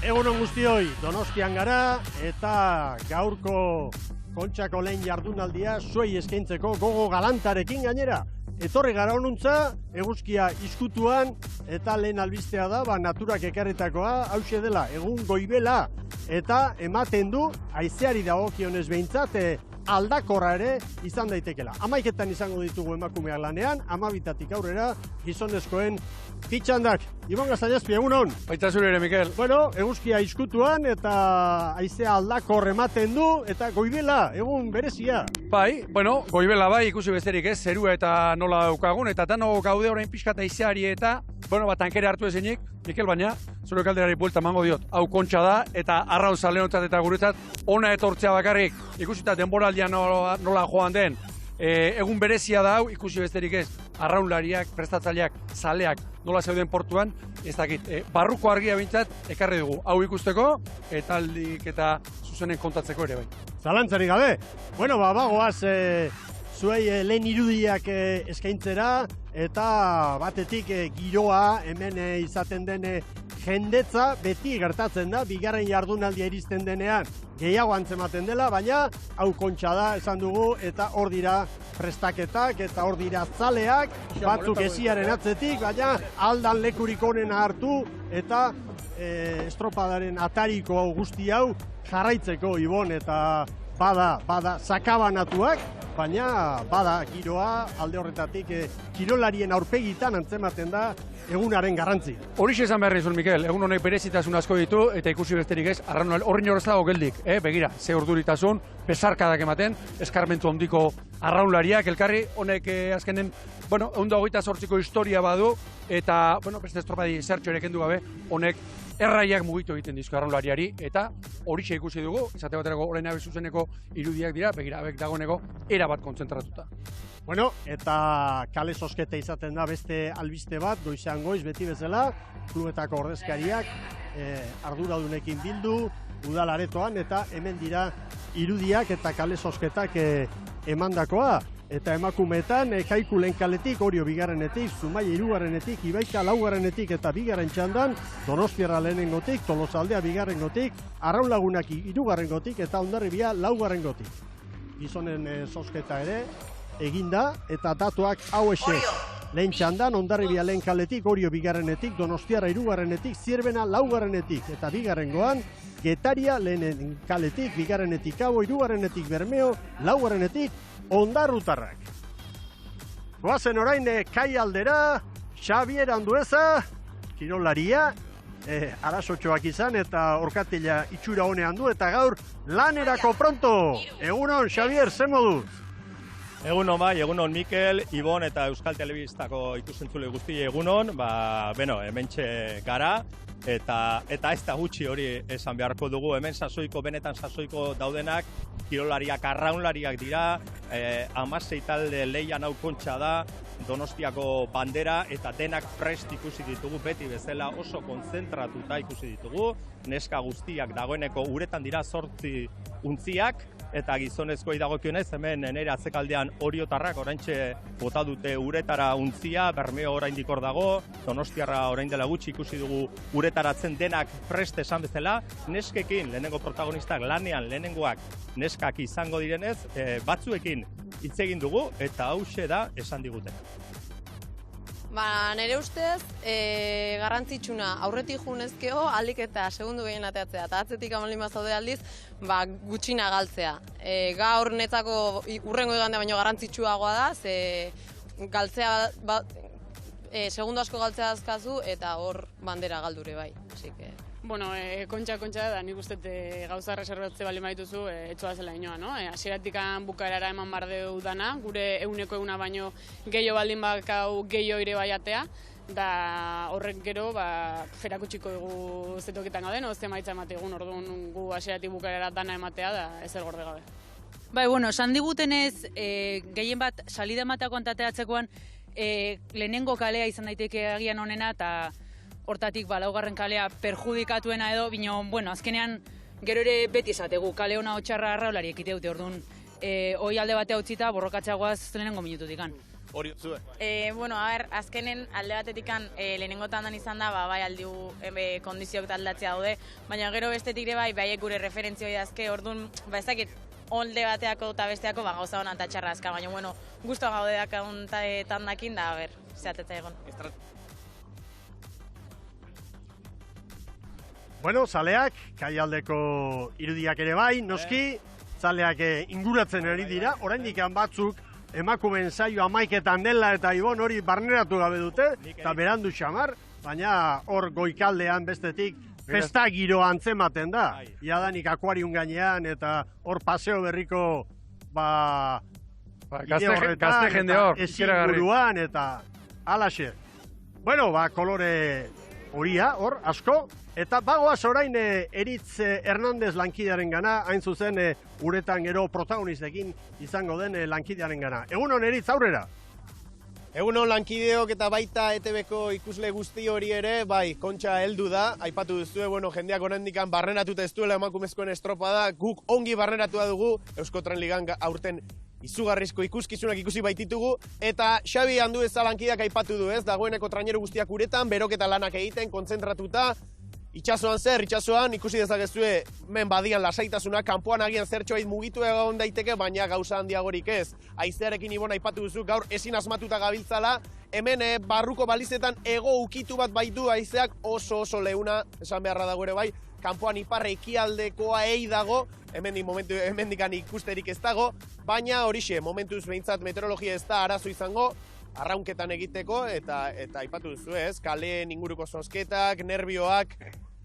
Egunon guztioi, Donostian gara eta gaurko Kontxako lehen jardunaldia zuei eskaintzeko gogo galantarekin gainera. Etorri gara honuntza, eguzkia izkutuan eta lehen albistea da, naturak ekarritakoa, hause dela, egun goibela eta ematen du, haizeari dagokionez behintzat, aldakorra ere izan daitekela. 11etan izango ditugu emakumeak lanean, 12etatik aurrera gizonezkoen fitxandak. Ibon Gaztañazpi, egunon? Baita zure ere, Mikel. Bueno, eguzkia izkutuan eta haizea aldakor ematen du eta goibela, egun berezia. Bai, bueno, goibela bai, ikusi besterik ez, zerua eta nola daukagun, eta dano gaude orain pixka eta haizeari eta, bueno, tankere hartu ezinik, Mikel, baina, zure kalderari buelta mango diot, hau Kontxa da, eta arrautza lehonetat eta guretzat, ona etortzea bakarrik, ikusita denboraldian nola joan den, egun berezia da hau, ikusi besterik ez, arraunlariak, prestatzaileak, zaleak, nola zeuden portuan, ez dakit, barruko argia bintzat, ekarri dugu, hau ikusteko, eta aldik eta zuzenen kontatzeko ere bai. Zalantzari gabe, bueno, bagoaz, zuei lehen irudiak eskaintzera, eta batetik giroa hemen izaten den jendetza beti gertatzen da, bigarren jardunaldia iristen denean gehiago antzematen dela, baina hau Kontxa da, esan dugu, eta hor dira prestaketak, eta hor dira zaleak, batzuk esiaren atzetik, baina aldan lekurik onena hartu, eta estropadaren atariko guzti hau jarraitzeko, Ibon, eta bada sakabanatuak, baina bada giroa alde horretatik kirolarien aurpegitan antzematen da egunaren garrantzi. Horixe esan behar izun, Mikel, egun honek berezitasun asko ditu, eta ikusi besterik ez, horrin horrez dago geldik, begira, ze orduritasun, besarkadak ematen, eskarmentu handiko arraunlariak, elkarri, honek azkenen, bueno, 128ko historia badu, eta, bueno, beste estropadi zertxo ere kendu gabe, honek erraiak mugitu egiten dizko arraunlariari, eta horixe ikusi dugu, esate baterako orain abe zuzeneko irudiak dira, begira, abek dagoeneko erabat kontzentratuta. Bueno, eta kale sosketa izaten da beste albiste bat, goizean goiz beti bezala, klubetako ordezkariak arduradunekin bildu, udalaretoan, eta hemen dira irudiak eta kale sosketak emandakoa. Eta emakumeetan, Kaiku lehen kaletik, Orio bigarrenetik, Zumaia hirugarrenetik, Ibaika laugarrenetik eta bigarren txandan, Donostiarra lehenengotik, Tolosaldea bigarrengotik, Arraunlagunak hirugarrengotik eta Hondarribia laugarrengotik. Gizonen sosketa ere eginda eta datuak hauexek. Lehen txandan, Hondarribia lehen kaletik, Orio bigarrenetik, Donostiarra hirugarrenetik, Zierbena laugarrenetik eta bigarrengoan, Getaria lehen kaletik, bigarrenetik Kabo, hirugarrenetik Bermeo, laugarrenetik Ondarrutarrak. Goazen orain Kai aldera, Xabier Andueza, kirolaria, arasotxoak izan eta orkatila itxura honean du eta gaur lanerako pronto. Egunon, Xabier, ze moduz? Egunon bai, egunon Mikel, Ibon eta Euskal Telebistako ikusentzule guzti egunon, beno, hementxe gara, eta ez da gutxi hori esan beharko dugu, hemen benetan sasoiko daudenak, kirolariak, arraunlariak dira, 16 talde leian hau Kontxa da, Donostiako bandera eta denak prest ikusi ditugu, beti bezala oso konzentratuta ikusi ditugu, neska guztiak dagoeneko uretan dira 8 untziak, eta gizonezkoei dagokionez, hemen nire atzekaldean Oriotarrak oraintxe bota dute uretara untzia, Bermeo oraindik hor dago, Donostiarra orain dela gutxi ikusi dugu uretaratzen denak prest esan bezala, neskekin lehenengo protagonistak lanean lehenengoak neskak izango direnez, batzuekin hitz egin dugu eta hauxe da esan digute. Nire ustez, garrantzitsuna aurretik junezkeo, aldik eta segundu gehien ateatzea, eta atzetik amalima zaude aldiz, gutxina galtzea. Gaur netzako urrengo igande baino garrantzitsuagoa da, ze galtzea, segundu asko galtzea azkazu, eta hor bandera galdure bai. Bueno, Kontxa da, nik uste gauza reserbatze bali maituzu, etxoa zela inoa, no? Hasieratik bukaerara eman bardeu dana, gure eguneko eguna baino gehiago baldin bakau gehiago ire baiatea, da horrek gero, ferakutsiko dugu zetoketan gauden, oze maitza emate egun, orduan gu hasieratik bukaerara dana ematea, da ezer gorde gabe. Bai, bueno, esan digutenez, gehien bat salida ematako antateatzekoan, lehenengo kalea izan daiteke agian honena, eta hortatik laugarren kalea perjudikatuena edo, bino, bueno, azkenean gero ere beti esategu, kale hona hotxarra arraulari ekite dute, orduan, hoi alde batea utzita, borrokatzeagoaz lehenengo minututikan. hori zuen. Bueno, azkenen alde batetikan lehenengo tandan izan da, bai aldiu kondizioak aldatzea daude, baina gero bestetik ere bai, baiek gure referentzioi dazke, orduan, ezakit, olde bateako eta besteako gauza honan eta txarra azka, baina, bueno, guztua gaudeak tandakin da, zehatetza egon. Bueno, zaleak, Kaialdeko irudiak ere bai, noski, zaleak inguratzen ari dira, oraindik batzuk emakumeen saio 11etan dela eta Ibon hori barneratu gabe dute, eta berandu xamar, baina hor goikaldean bestetik festa giro antzematen da. Iadanik akuarium gainean eta hor paseo berriko gazte jende hor, ezin buruan eta alaxe. Bueno, kolore horia hor, asko, eta bagoaz orain Eritz Hernandez lankidearen gana, hain zuzen uretan gero protagonistekin izango den lankidearen gana. Egunon Eritz, aurrera? Egunon lankideok eta baita ETB-ko ikusle guzti hori ere, bai, Kontxa heldu da, aipatu duzue, bueno, jendeak oraindikan barneratuta ez duela emakumezkoen estropada, guk ongi barneratua dugu, Euskotren Ligan aurten izugarrizko ikuskizunak ikusi baititugu, eta Xabi Andueza lankideak aipatu du, ez, dagoeneko traineru guztiak uretan, beroketa lanak egiten, kontzentratuta, itxasoan ikusi dezakezue men badian lasaitasuna, kanpoan agian zertxoait mugitu egon daiteke, baina gauza handiagorik ez. Haizearekin Ibon aipatu duzu, gaur ezin asmatuta gabiltzala, hemen barruko balizetan ego ukitu bat baitu haizeak oso leuna, esan beharra dago ere bai, kanpoan iparre ekialdekoa dago, hemendikan ikusterik ez dago, baina horixe, momentuz behintzat meteorologia ez da arazo izango, arraunketan egiteko, eta aipatu duzu ez, kaleen inguruko zozketak, nerbioak,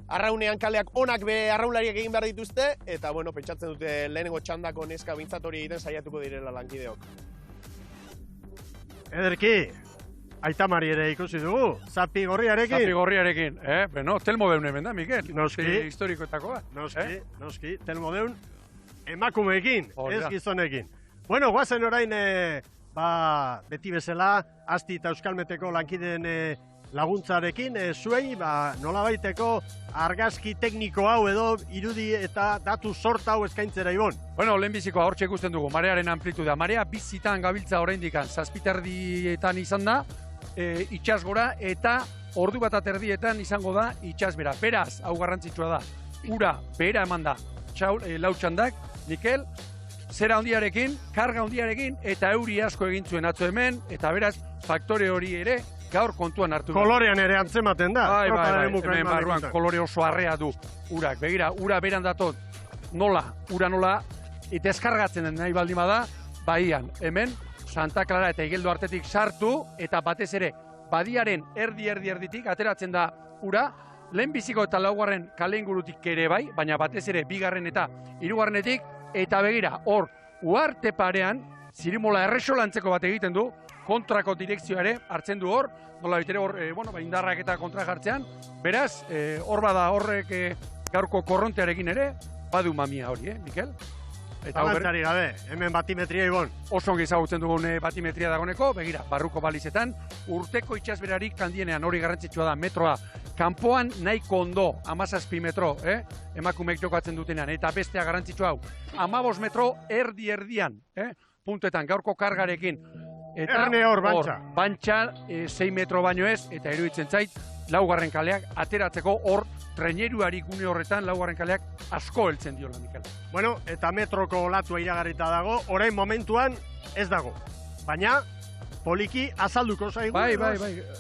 arraunean kaleak onak arraunlariak egin behar dituzte, eta bueno, pentsatzen dute lehenengo txandako neska behintzat hori egiten saiatuko direla lankideok. Ederki, Aitamari ere ikusi dugu, Zapi Gorriarekin. Zapi Gorriarekin, beno, Telmo Deun hemen da, Mikel. Noski. Historikoetakoa. Noski, Telmo Deun emakumeekin, ez gizonekin. Bueno, guazen orain, beti bezala, Asti eta Euskalmeteko lankideen laguntzarekin, zuei, nolabaiteko argazki tekniko hau edo irudi eta datu sorta hau eskaintzera Ibon. Bueno, lehenbizikoa hortxe ikusten dugu, marearen amplituda. Marea bizitan gabiltza oraindikan, 7:30 izan da, itsasgora eta ordu bat aterdietan izango da itsasbera. Beraz, hau garrantzitsua da, ura behera eman da, lau txandak, Mikel, zera handiarekin, karga handiarekin eta euri asko egin zuen atzo hemen, eta beraz, faktore hori ere, gaur kontuan hartu. Kolorean ere antzematen da. Bai, hemen barruan kolore oso arrea du urak. Begira, ura beran datot ura nola, deskargatzen den nahi baldin bada, baian, hemen, Santa Clara eta Igeldo artetik sartu, eta batez ere, badiaren erditik ateratzen da ura, lehenbiziko eta laugarren kale ingurutik ere bai, baina batez ere, bigarren eta hirugarrenetik, eta begira, hor, uarte parean, zirimola erresolantzeko bat egiten du, kontrako direkzioa hartzen du hor, nola bitere hor, indarrak eta kontra jartzean, beraz, hor bada horrek gaurko korrontearekin ere, badu mamia hori, Mikel? Zalantzari gabe, hemen batimetria Ibon. Oso ongi ezagutzen dugun batimetria dagoneko, begira, barruko balizetan, urteko itsasberarik handienean hori garrantzitsua da, metroa, kanpoan nahiko ondo, 17 metro, emakumeek jokatzen dutenean, eta bestea garrantzitsua hau, 15 metro erdian, puntetan, gaurko kargarekin, eta hor, bantxa. Bantxa, 6 metro baino ez, eta iruditzen zait, laugarren kaleak ateratzeko hor, traineruari gune horretan, laugarren kaleak asko heltzen diola, Mikel. Bueno, eta metroko olatua iragarrita dago, orain momentuan ez dago. Baina, poliki azalduko zaigu. Bai.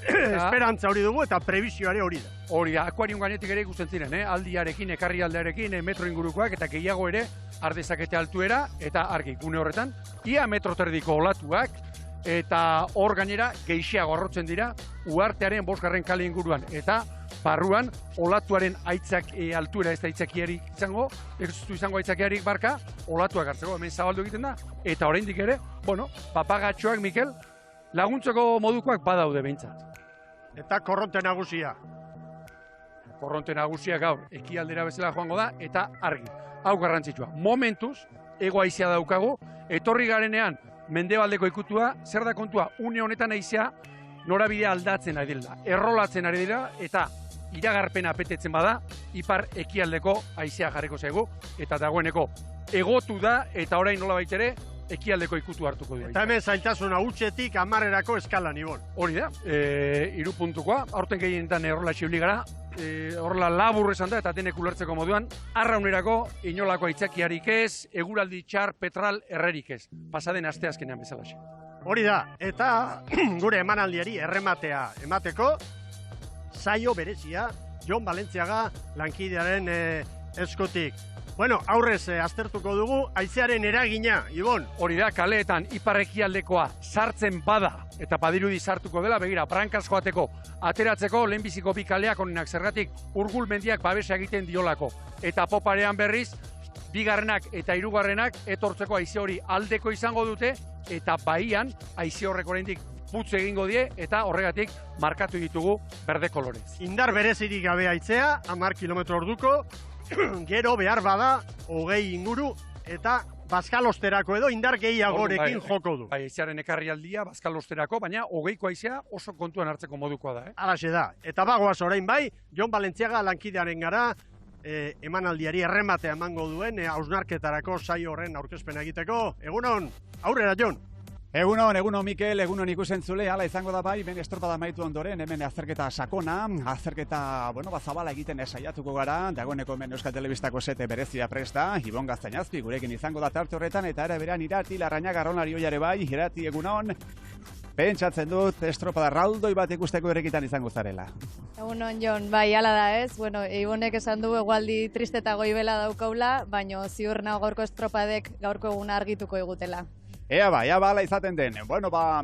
Esperantza hori dugu eta prebizioare hori da. Hori da, akuarium gainetik ere ikusten ziren, aldiarekin, ekarri aldearekin, metro ingurukoak, eta gehiago ere, ardezakete altuera, eta argi gune horretan, ia metro terdiko olatuak, eta hor gainera gehiago arrotzen dira uartearen 5. kale inguruan, eta barruan olatuaren aitzak altuera ez da aitzakiarik izango, ez du izango aitzakiarik barka, olatuak hartzeko, hemen zabaldu egiten da, eta oraindik ere, papagatxoak, Mikel, laguntzeko modukoak badaude behintzat. Eta korronte nagusia. Korronte nagusia gaur, ekialdera bezala joango da, eta argi. Hau garrantzitsua, momentuz, ego haizea daukagu, etorri garenean, mendebaldeko ikutua, zer da kontua, une honetan haizea norabidea aldatzen ari dira, errolatzen ari dira, eta iragarpena petetzen bada, ipar ekialdeko haizea jarriko zaigu, eta dagoeneko egotu da, eta orain nola baitere, ekialdeko ikutu hartuko du. Eta hemen zailtasuna hutsetik 10erako eskalan, Ibon. Hori da, 3 puntukoa, aurten gehienetan horrela xibli gara, horrela labur esan da, eta denek ulertzeko moduan, arraunerako inolako aitzakiarik ez, eguraldi txar, petral, errerik ez. Pasaden asteazkenean bezalaxe. Hori da, eta gure emanaldiari errematea emateko, saio berezia, Jon Balentziaga lankidearen eskutik. Bueno, aurrez aztertuko dugu, haizearen eragina, Ibon. Hori da, kaleetan iparrekialdekoa sartzen bada, eta badirudi sartuko dela, begira, brankaz joateko, ateratzeko, lehenbiziko bi kaleak onenak zergatik, Urgul mendiak babesa egiten diolako. Eta poparean berriz, bigarrenak eta hirugarrenak etortzeko haize hori aldeko izango dute, eta baian haize horrek oraindik putz egingo die, eta horregatik markatu ditugu berde kolorez. Indar berezirik gabe haitzea, 10 kilometro orduko, gero behar bada, 20 inguru, eta bazkalosterako edo indar gehiagorekin joko du. Bai, haizearen ekarrialdia bazkalosterako, baina 20ko haizea oso kontuan hartzeko modukoa da. Halaxe da. Eta bagoaz orain bai, Jon Balentziaga lankidearen gara, emanaldiari errematea emango duen, hausnarketarako saio horren aurkezpena egiteko. Egunon, aurrera Jon! Egunon Mikel, egunon ikusentzule, hala izango da bai, ben estropada maitu ondoren, hemen azterketa sakona, azterketa, zabala egiten saiatuko gara, dagoeneko hemen Euskal Telebistako sete berezia presta, Ibon Gaztainazpi, gurekin izango da tarte horretan, eta ere beran Irati, Larrañaga Arraunlari oiare bai, Irati egunon, pentsatzen dut estropada raldoi bat ikusteko errekitan izango zarela. Egunon Jon, bai, hala da ez, Ibonek esan du egualdi triste eta goibela daukaula, baino ziur nago gaurko estropadek gaurko eguna argituko egutela. Ea hala izaten den.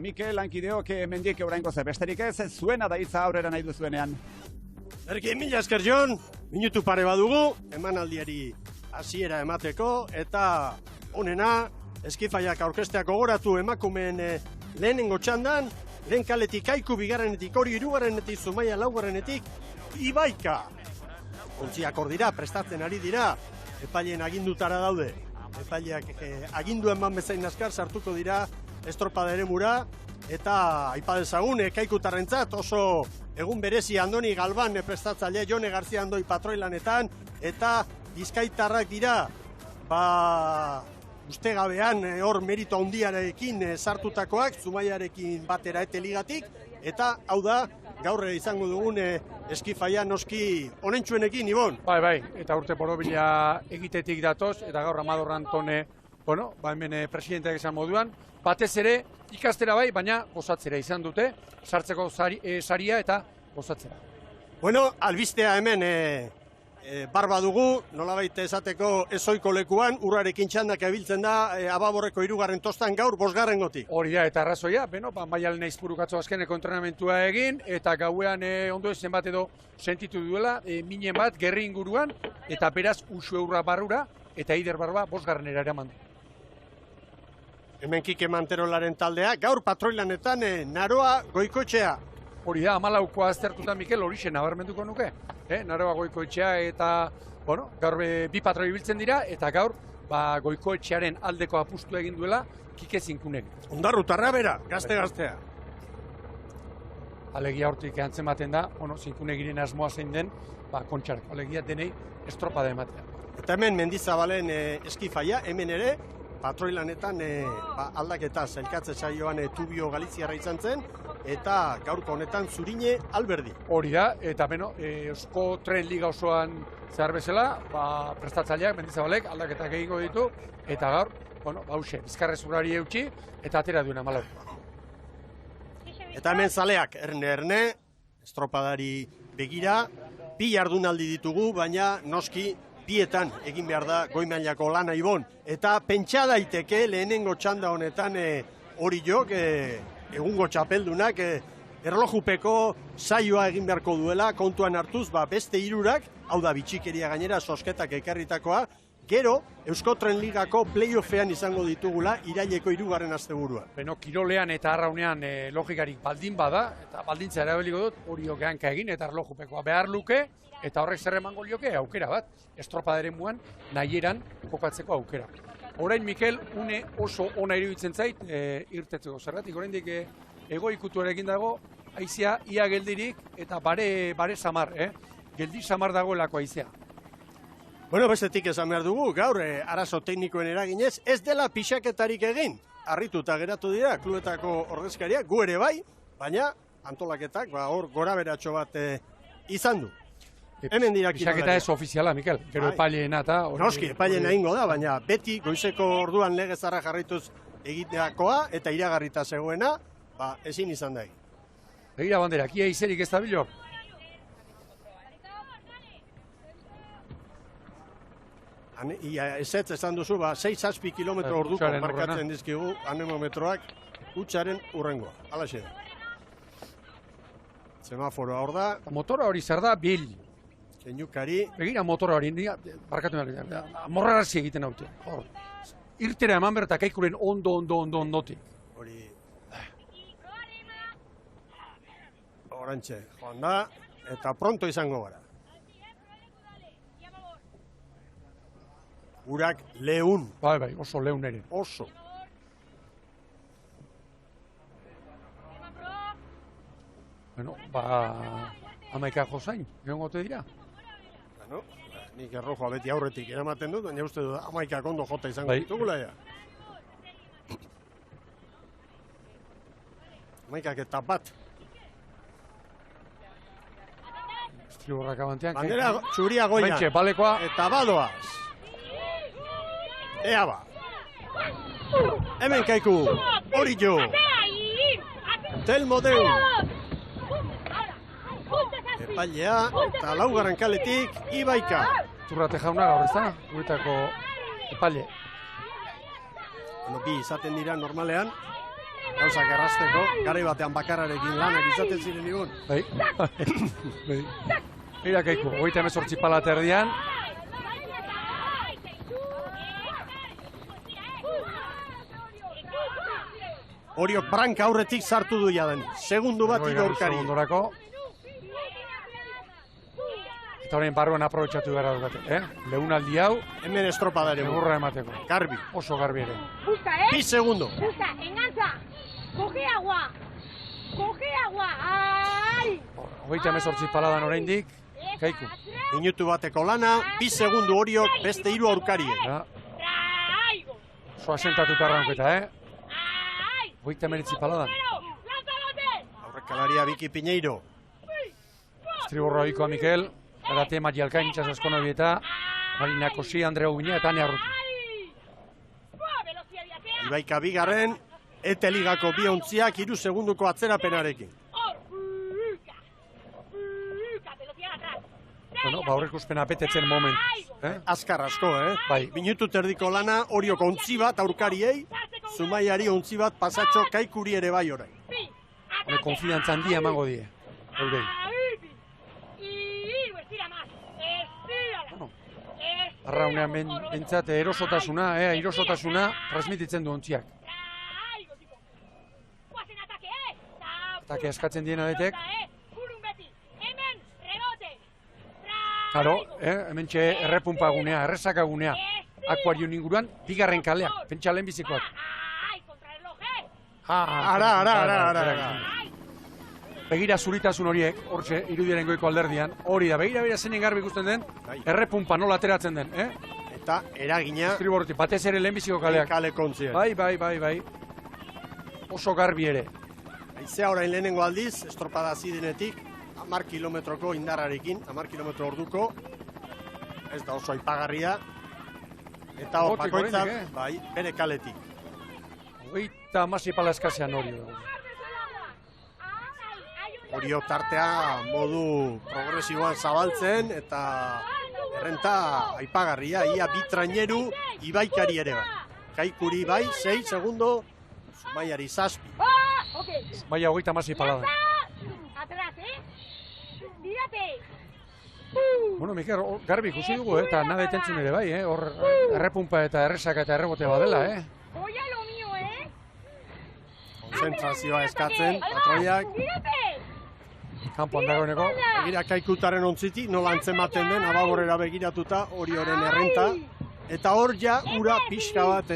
Mikel, lankideok mendik oraingo besterik ez, zuena da hitza aurrera nahi duzuenean. Erki, mila esker Jon, minutu pare badugu, emanaldiari hasiera emateko, eta honena, eskifaiak aurkesteak gogoratu emakumeen lehenengo txandan, lehen kaletik Aiku bigarrenetik, Hori hirugarrenetik, Zumaia laugarrenetik, Ibaika. Ontziak hor dira, prestatzen ari dira, epaileen agindutara daude. Epaileak agindu eman bezain azkar sartuko dira estropada eremura, eta aipa dezagun Kaikutarrentzat oso egun berezi Andoni Galban prestatzaile, Jone Garzia Andoi patroilanetan, eta Bizkaitarrak dira, ustegabean hor merito handiarekin sartutakoak, Zumaiarekin batera eteligatik, eta hau da, gaur izango dugun eskifaia noski honentsuenekin, Ibon. Bai, eta urte borobila egitetik datoz, eta gaur Amador Antone, hemen presidenteak esan moduan, batez ere ikastera bai, baina gozatzera izan dute, sartzeko saria eta gozatzera. Bueno, albistea hemen barba dugu, nolabait esateko ezoiko lekuan, urrarekin txandak abiltzen da, Ababorreko 3. tostan gaur 5. Hori da, eta arrazoia, maialen aizpurukatzo azkeneko entrenamentua egin, eta gauean ondo ezen bat edo sentitu duela, minen bat, gerri inguruan, eta beraz usu eurra barrura, eta Eider Barba 5. eraman du. Hemen Kike Manterolaren taldea, gaur patroilanetan Naroa Goikoetxea. Hori da, 14koa aztertuta Mikel, hori zen nabarmenduko nuke. Naroa Goikoetxea eta, gaur bi patroi biltzen dira, eta gaur Goikoetxearen aldeko apustu egin duela Kike Zinkunek. Ondarrutarra bera, gazte-gaztea. Alegia hortik antzematen da, Zinkunegiren asmoa zein den, kontxarko, alegia denei estropada ematea. Eta hemen Mendizabalen eskifaia, hemen ere, patroilanetan aldaketa zelkatze saioan Tubio Galiziarra izan zen, eta gaurko honetan Zurine Alberdi. Hori da, eta Eusko Tren Liga osoan zehar bezala, prestatzaileak Mendizabalek aldaketak egingo ditu, eta gaur, hause, bizkarrezurrari eutxi, eta atera duena malau. Eta hemen zaleak, erne, estropadari begira, bi jardunaldi ditugu, baina noski bietan egin behar da goi-mailako lana, Ibon. Eta pentsa daiteke lehenengo txanda honetan hori jok, egungo txapeldunak, erlojupeko saioa egin beharko duela, kontuan hartuz, beste 3, hau da bitxikeria gainera, sosketak ekarritakoa, gero, Eusko Tren Ligako playoffean izango ditugula, iraileko 3. asteburua. Kirolean eta arraunean logikarik baldin bada, eta baldintza erabiliko dut, hori jokeanka egin, eta erlojupekoa behar luke, eta horrek zer emango lioke aukera bat, estropadaren muan nahieran kokatzeko aukera. Orain, Mikel, une oso ona iruditzen zait irtetzeko. Zergatik, oraindik egoikutuarekin dago, haizea ia geldirik eta bare samar, geldi samar dagoelako haizea. Bueno, bestetik esan behar dugu, gaur arazo teknikoen eraginez, ez dela pixaketarik egin. Harrituta geratu dira, klubetako ordezkariak, gu ere bai, baina antolaketak, hor gora beratxo bat izan du. Hemen dira Pixaketa ez ofiziala, Mikel, gero epaileena eta... Noski, epaileena ingo da, baina beti goizeko orduan legezarra jarraituz egiteakoa eta iragarrita zegoena, ezin izan da egin. Begira bandera, kia izerik ez da bilor? Ezetz esan duzu, 6-6 kilometro orduko markatzen dizkigu anemometroak hutsaren urrengoa. Halaxe da. Semaforoa hor da. Motora hori zer da, bil. Keinukari. Begira motora hori, barkatu behar, morrarazi egiten haute. Irtera eman berta kaikuren ondotik. Hori... Orantxe, joan da, eta pronto izango gara. Urak leun. Bai, oso leun ere. Oso. Bueno, amaika jozain, egon gote dira. Bueno, nik errojoa beti aurretik eramaten dut, baina uste dut amaika ondo jota izango ditugula ja. Amaikak eta bat. Estriborrak abantean. Bandera txuria goian. Mentxe, balekoa. Eta badoaz. Ea ba. Hemen kaiku. Hori jo. Telmo deu. Epailea eta laugarren kaletik Ibaika. Turrate jauna gaur ez da, guretako epaile. Bi izaten dira normalean, gauzak errazteko, garai batean bakarrarekin lanak izaten ziren igun. Bai. Ira kaiku, 38 pala terdian. Oriok branka aurretik sartu du jadan. Segundu bat aurkari. Segundorako. Eta horrein barruan aprobetxatu gara dut, Leunaldi hau. Hemen estropada ere. Egurra emateko. Garbi. Oso garbi ere. Busca, Bi segundo. Busca, engancha. Coge agua. Coge agua. Ai. 38 paladan oraindik. Kaiku. Minutu bateko lana, 2 segundu Oriok beste 3 aurkariek. Oso asentatuta arranketa, 39 paladan. Aurrekalaria Biki Piñeiro. Estriborra oikoa Mikel. Erate Marialkain itxasasko nobieta. Marina Kosi, Andrea Uguña eta Ane Arruti. Ibaika bigarren, Ete Ligako 2 ontziak 3 segunduko atzerapenarekin. Bueno, aurrikuspena betetzen momentu. Azkar asko, Bai. Minutu terdiko lana, Oriok ontzi bat aurkariei, Zumaiari ontzi bat pasatxo Kaikuri ere bai orain. Konfidantza handia emango die. Eurei. Arraunean bentsat erosotasuna transmititzen du ontziak. Atake eskatzen diena detek. Claro, hemen txe errepumpagunea, errezakagunea. Akuarion inguruan, bigarren kalea, pentsa lehen bizikoak. Ara. Begira zuritasun horiek, hortxe, irudiaren goiko alderdian, hori da, begira zeinen garbi ikusten den, errepumpa nola ateratzen den, Eta eragina... Estriborti, batez ere lehen biziko kaleak. Kale kontzien. Bai. Oso garbi ere. Aizea orain lehenengo aldiz, estropada zidenetik, 10 kilometroko indarrarekin, 10 kilometro orduko, ez da oso aipagarria, eta hor bakoitzak, bai, bere kaletik. 36 pala eskasean hori dugu. Oriok tartea modu progresiboan zabaltzen, eta errenta aipagarria, ia bitraineru Ibaikari ere bai. Kaikuri bai, 6 segundo, Zumaiari 7. Zumaia 36 pala da. Bueno, Mikel, garbi ikusi dugu, eta nabe tentzun ere bai, hor errepumpa eta errezaka eta errebote badela, Konzentrazioa eskatzen, patroiak. Kanpoan dagoeneko. Begira Kaikutaren ontzitik, nola antzematen den, ababorrera begiratuta, Orioren errenta. Eta hor ja, ura pixka bat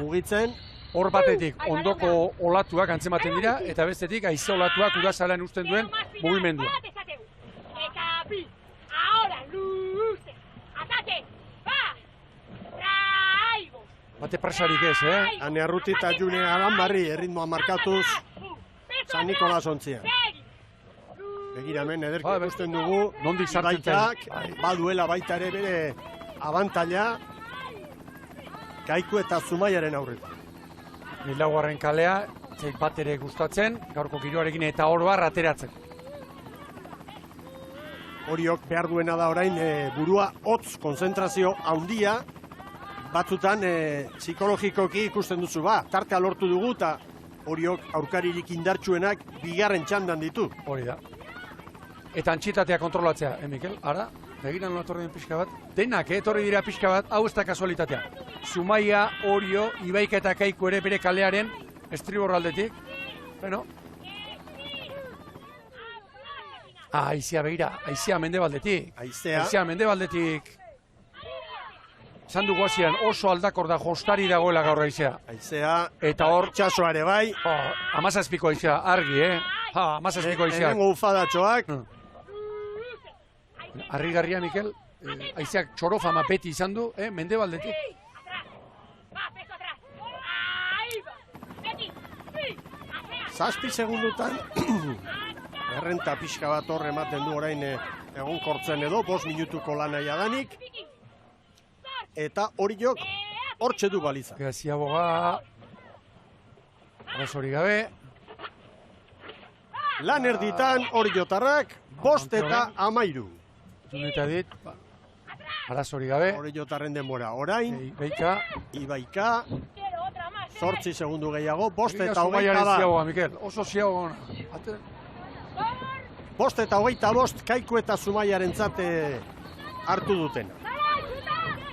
mugitzen. Hor batetik, ondoko olatuak antzematen dira, eta bestetik, haize olatuak urazalean usten duen mugimendua. bate, va! Traigo! Bate presarik ez, Ane Arruti eta June Alanbarri erritmoa markatuz San Nikolas ontzia. Begira hemen ederki ikusten dugu nondik sartzen Ibaitak baduela baita ere bere abantaila Kaiku eta Zumaiaren aurretik. Laugarren kalea, zeit bat ere gustatzen, gaurko giroarekin eta oroar ateratzeko. Oriok behar duena da orain burua hotz konzentrazio handia, batzutan psikologikoki ikusten duzu tartea lortu dugu eta Oriok aurkaririk indartsuenak bigarren txandan ditu. Hori da. Eta antxitatea kontrolatzea, Mikel, ara, begiran etorri den pixka bat, denak etorri dira pixka bat, hau ez da kasualitatea. Zumaia, Orio, Ibaika eta Kaiku ere bere kalearen estriborraldetik, bueno. Aizea begira, aizea mendebaldetik. Aizea mendebaldetik. Esan dugu hasian oso aldakor da jostari dagoela gaur aizea. Aizea, eta hor txasoa ere bai. Amazazpiko aizea, argi, Amazazpiko aizea. Hemengo ufadatxoak. Arrigarria, Mikel, aizeak txorofama beti izan du, mendebaldetik. Zazpi segundutan, errenta pixka bat horre ematen du orain egonkortzen edo, 5 minutuko lana jadanik. Eta Oriok hortxe du baliza. Gazia boga, arazori gabe. Lan erditan Oriotarrak, 5 eta 13. Tuneta dit, arazori gabe. Oriotarren denbora orain. Ibaika. 8 segundu gehiago, 5 eta 20 da. Mikel, oso ziago gona. 5 eta 25 Kaiku eta Zumaiaren zate hartu dutena.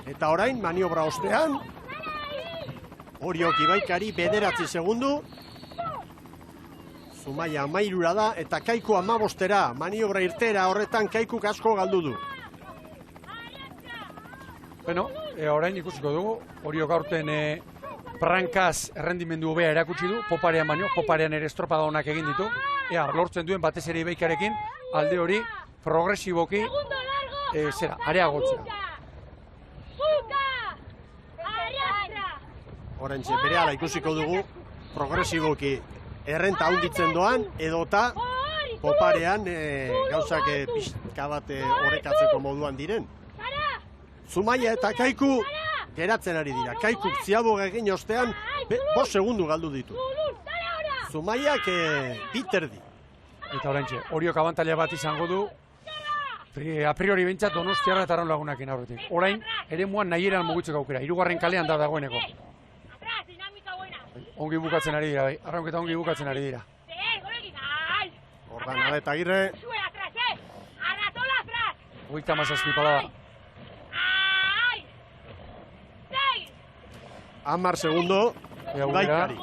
Eta orain, maniobra ostean, Oriok Ibaikari 9 segundu, Zumaia 13 da, eta Kaiku 15, maniobra irtera horretan Kaikuk asko galdu du. Bueno, orain ikusiko dugu, Oriok aurten prankaz errendimendu hobea erakutsi du, poparean baino, poparean ere estropada honak egin ditu, lortzen duen batez ere Ibaikarekin, alde hori progresiboki, areagotzea. Horentxe, berehala ikusiko dugu, progresiboki errenta handitzen doan, edota poparean gauzak pixka bat orekatzeko moduan diren. Zumaia eta Kaiku geratzen ari dira. Kaikuk ziaboga egin ostean 5 segundu galdu ditu. Zumaiak biterdi. Eta horentxe, Oriok abantaila bat izango du, a priori bintzat Donostiarra eta Arraun Lagunakin aurretik. Orain, ere muan nahi eran mugitzeko aukera. 3. kalean da dagoeneko. Ongi bukatzen ari dira, arraunketa ongi bukatzen ari dira. Ordan, Adet Agirre. 37 palada. 10 segundo, Ibaikari.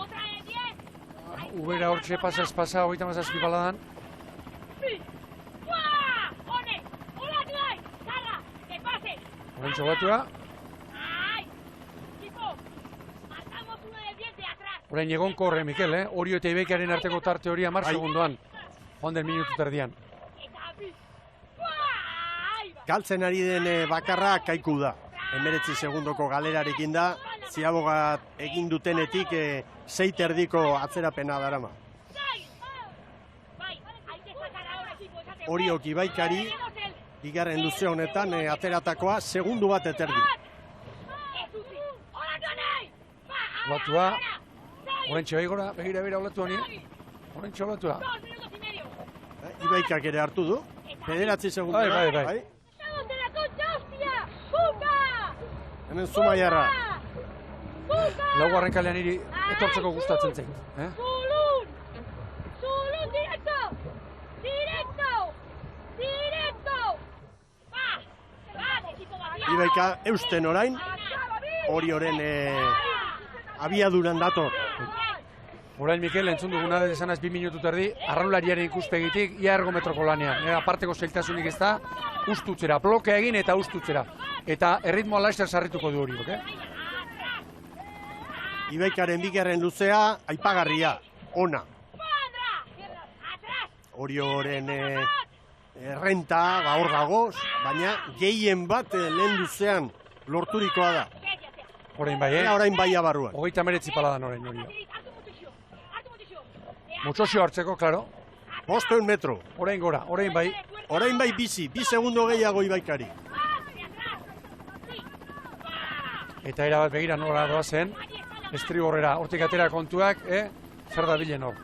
Ubera hortxe pasa espasa, 37 paladan. Horentxo batua. Orain egon korre, Mikel, Orio eta Ibaikaren arteko tarte hori 10 segundoan. Joan den minutu terdian. Galtzen ari den bakarra Kaiku da. 19 segundoko galerarekin da, ziaboga egin dutenetik 6 erdiko atzerapena darama. Oriok Ibaikari, bigarren luze honetan ateratakoa segundu bat eterdi. Olatua, horentxe behigora, begira olatua ni, horentxe olatua. Ibaikak ere hartu du, 9 segundu. Bai. Hemen Zumaiarra. Laugarren kalean hiri etortzeko gustatzen zen. Zulun, directo! Ibaika eusten orain, Orioren abiaduran dator. Orain, Mikel, entzun duguna desanaz 2 minutu terdi, arraunlariaren ikuspegitik, ia ergometroko lanean. Aparteko zailtasunik ez da, ustutzera, blokea egin eta ustutzera. Eta erritmoa laster sarrituko du Oriok, Ibaikaren bigarren luzea, aipagarria, ona. Orioren errenta, hor dago, baina gehien bat lehen luzean lorturikoa da. Orain bai, Orain bai abarruan. 39 paladan orain hori. Mutxosio hartzeko, klaro. 500 metro. Orain gora, orain bai. Orain bai bizi, 2 segundo gehiago Ibaikari. Eta erabat begira nola doazen, estrigorrera, hortik atera kontuak, zer da bilen hor.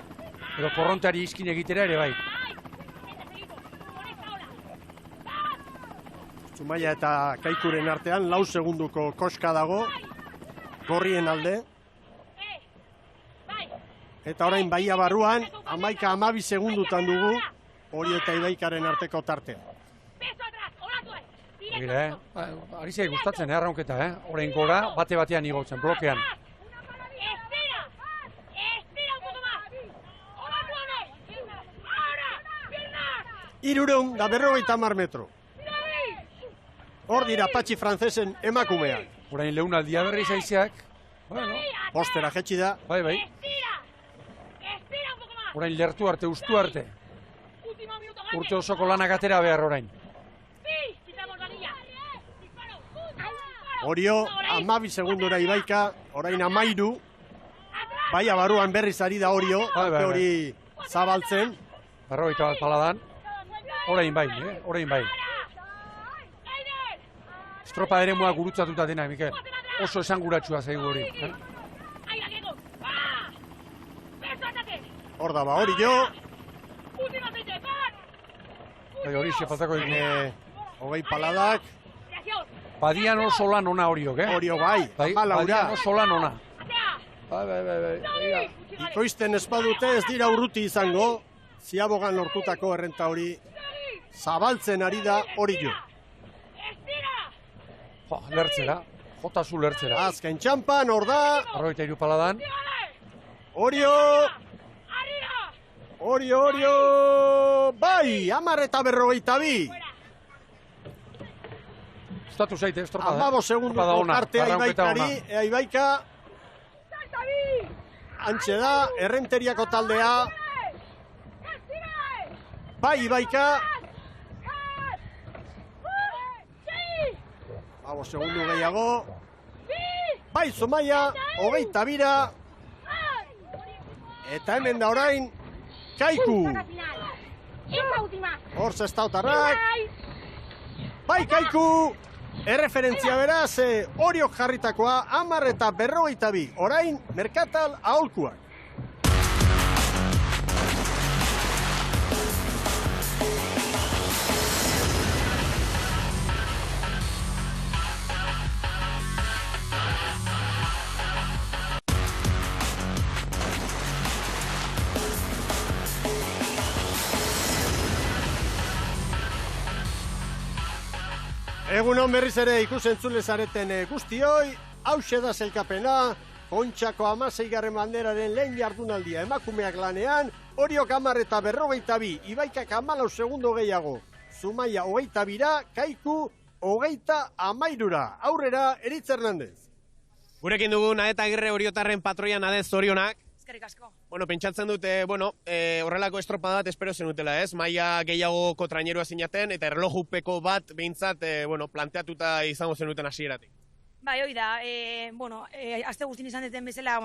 Edo korrontari iskin egitera ere bai. Zumaia eta Kaikuren artean, 4 segunduko koska dago, gorrien alde. Eta orain baia barruan, 11-12 segundutan dugu, hori eta Ibaikaren arteko tartea. Begira, ari zei gustatzen, arraunketa, orain gora, bate-batean igotzen, blokean. Hirurehun da 50 metro. Hor dira patxi frantzesen emakumeak. Orain leunaldia berri zaizeak, bueno, postera jetxi da. Bai. Orain lertu arte, ustu arte. Urte osoko lanak atera behar orain. Orio, 12 segundora Ibaika, orain 13. Baia barruan berriz ari da Orio, hori zabaltzen. 41 paladan. Orain bai, orain bai. Estropa ere moa gurutzatuta dena, Mikel. Oso esanguratsua zaigu hori. Hor da ba, Orio. Bai, hori faltako egin. 20 paladak. Badian oso lan ona Oriok, Orio bai, badian oso lan ona. Bai. Ikoizten espadute ez dira urruti izango, ziabogan lortutako errenta hori zabaltzen ari da Orio. Lertzera, jotazu lertzera. Azken txampan, hor da. 43 paladan. Orio! Orio! Bai, 10 eta 42. Estatu zaite, estropada. 15 segunduko tartea Ibaikari, Ibaika. Antxe da, errenteriako taldea. Bai, Ibaika. 5 segundu gehiago. Bai, Zumaia, 22. Eta hemen da orain, Kaiku. Hor zestautarrak. Bai, Kaiku. Erreferentzia beraz, Oriok jarritakoa, 10 eta 42. Orain, Merkatal aholkuak. Egunon berriz ere ikusentzule zareten guztioi, hauxe da zelkapena, Kontxako 16. banderaren lehen jardunaldia emakumeak lanean, Oriok 10 eta 42, Ibaikak 14 segundo gehiago, Zumaia 22, Kaiku 23. Aurrera, Eritz Hernandez. Gurekin dugu Naeta Agirre Oriotarren patroian adez zorionak. Eskerrik asko. Bueno, pentsatzen dute, horrelako estropa bat espero zenutela, ez? Maia gehiagoko trainerua zinaten, eta erlojupeko bat behintzat, planteatuta izango zenuten hasieratik. Bai, hoi da, aste guztin izan deten bezala,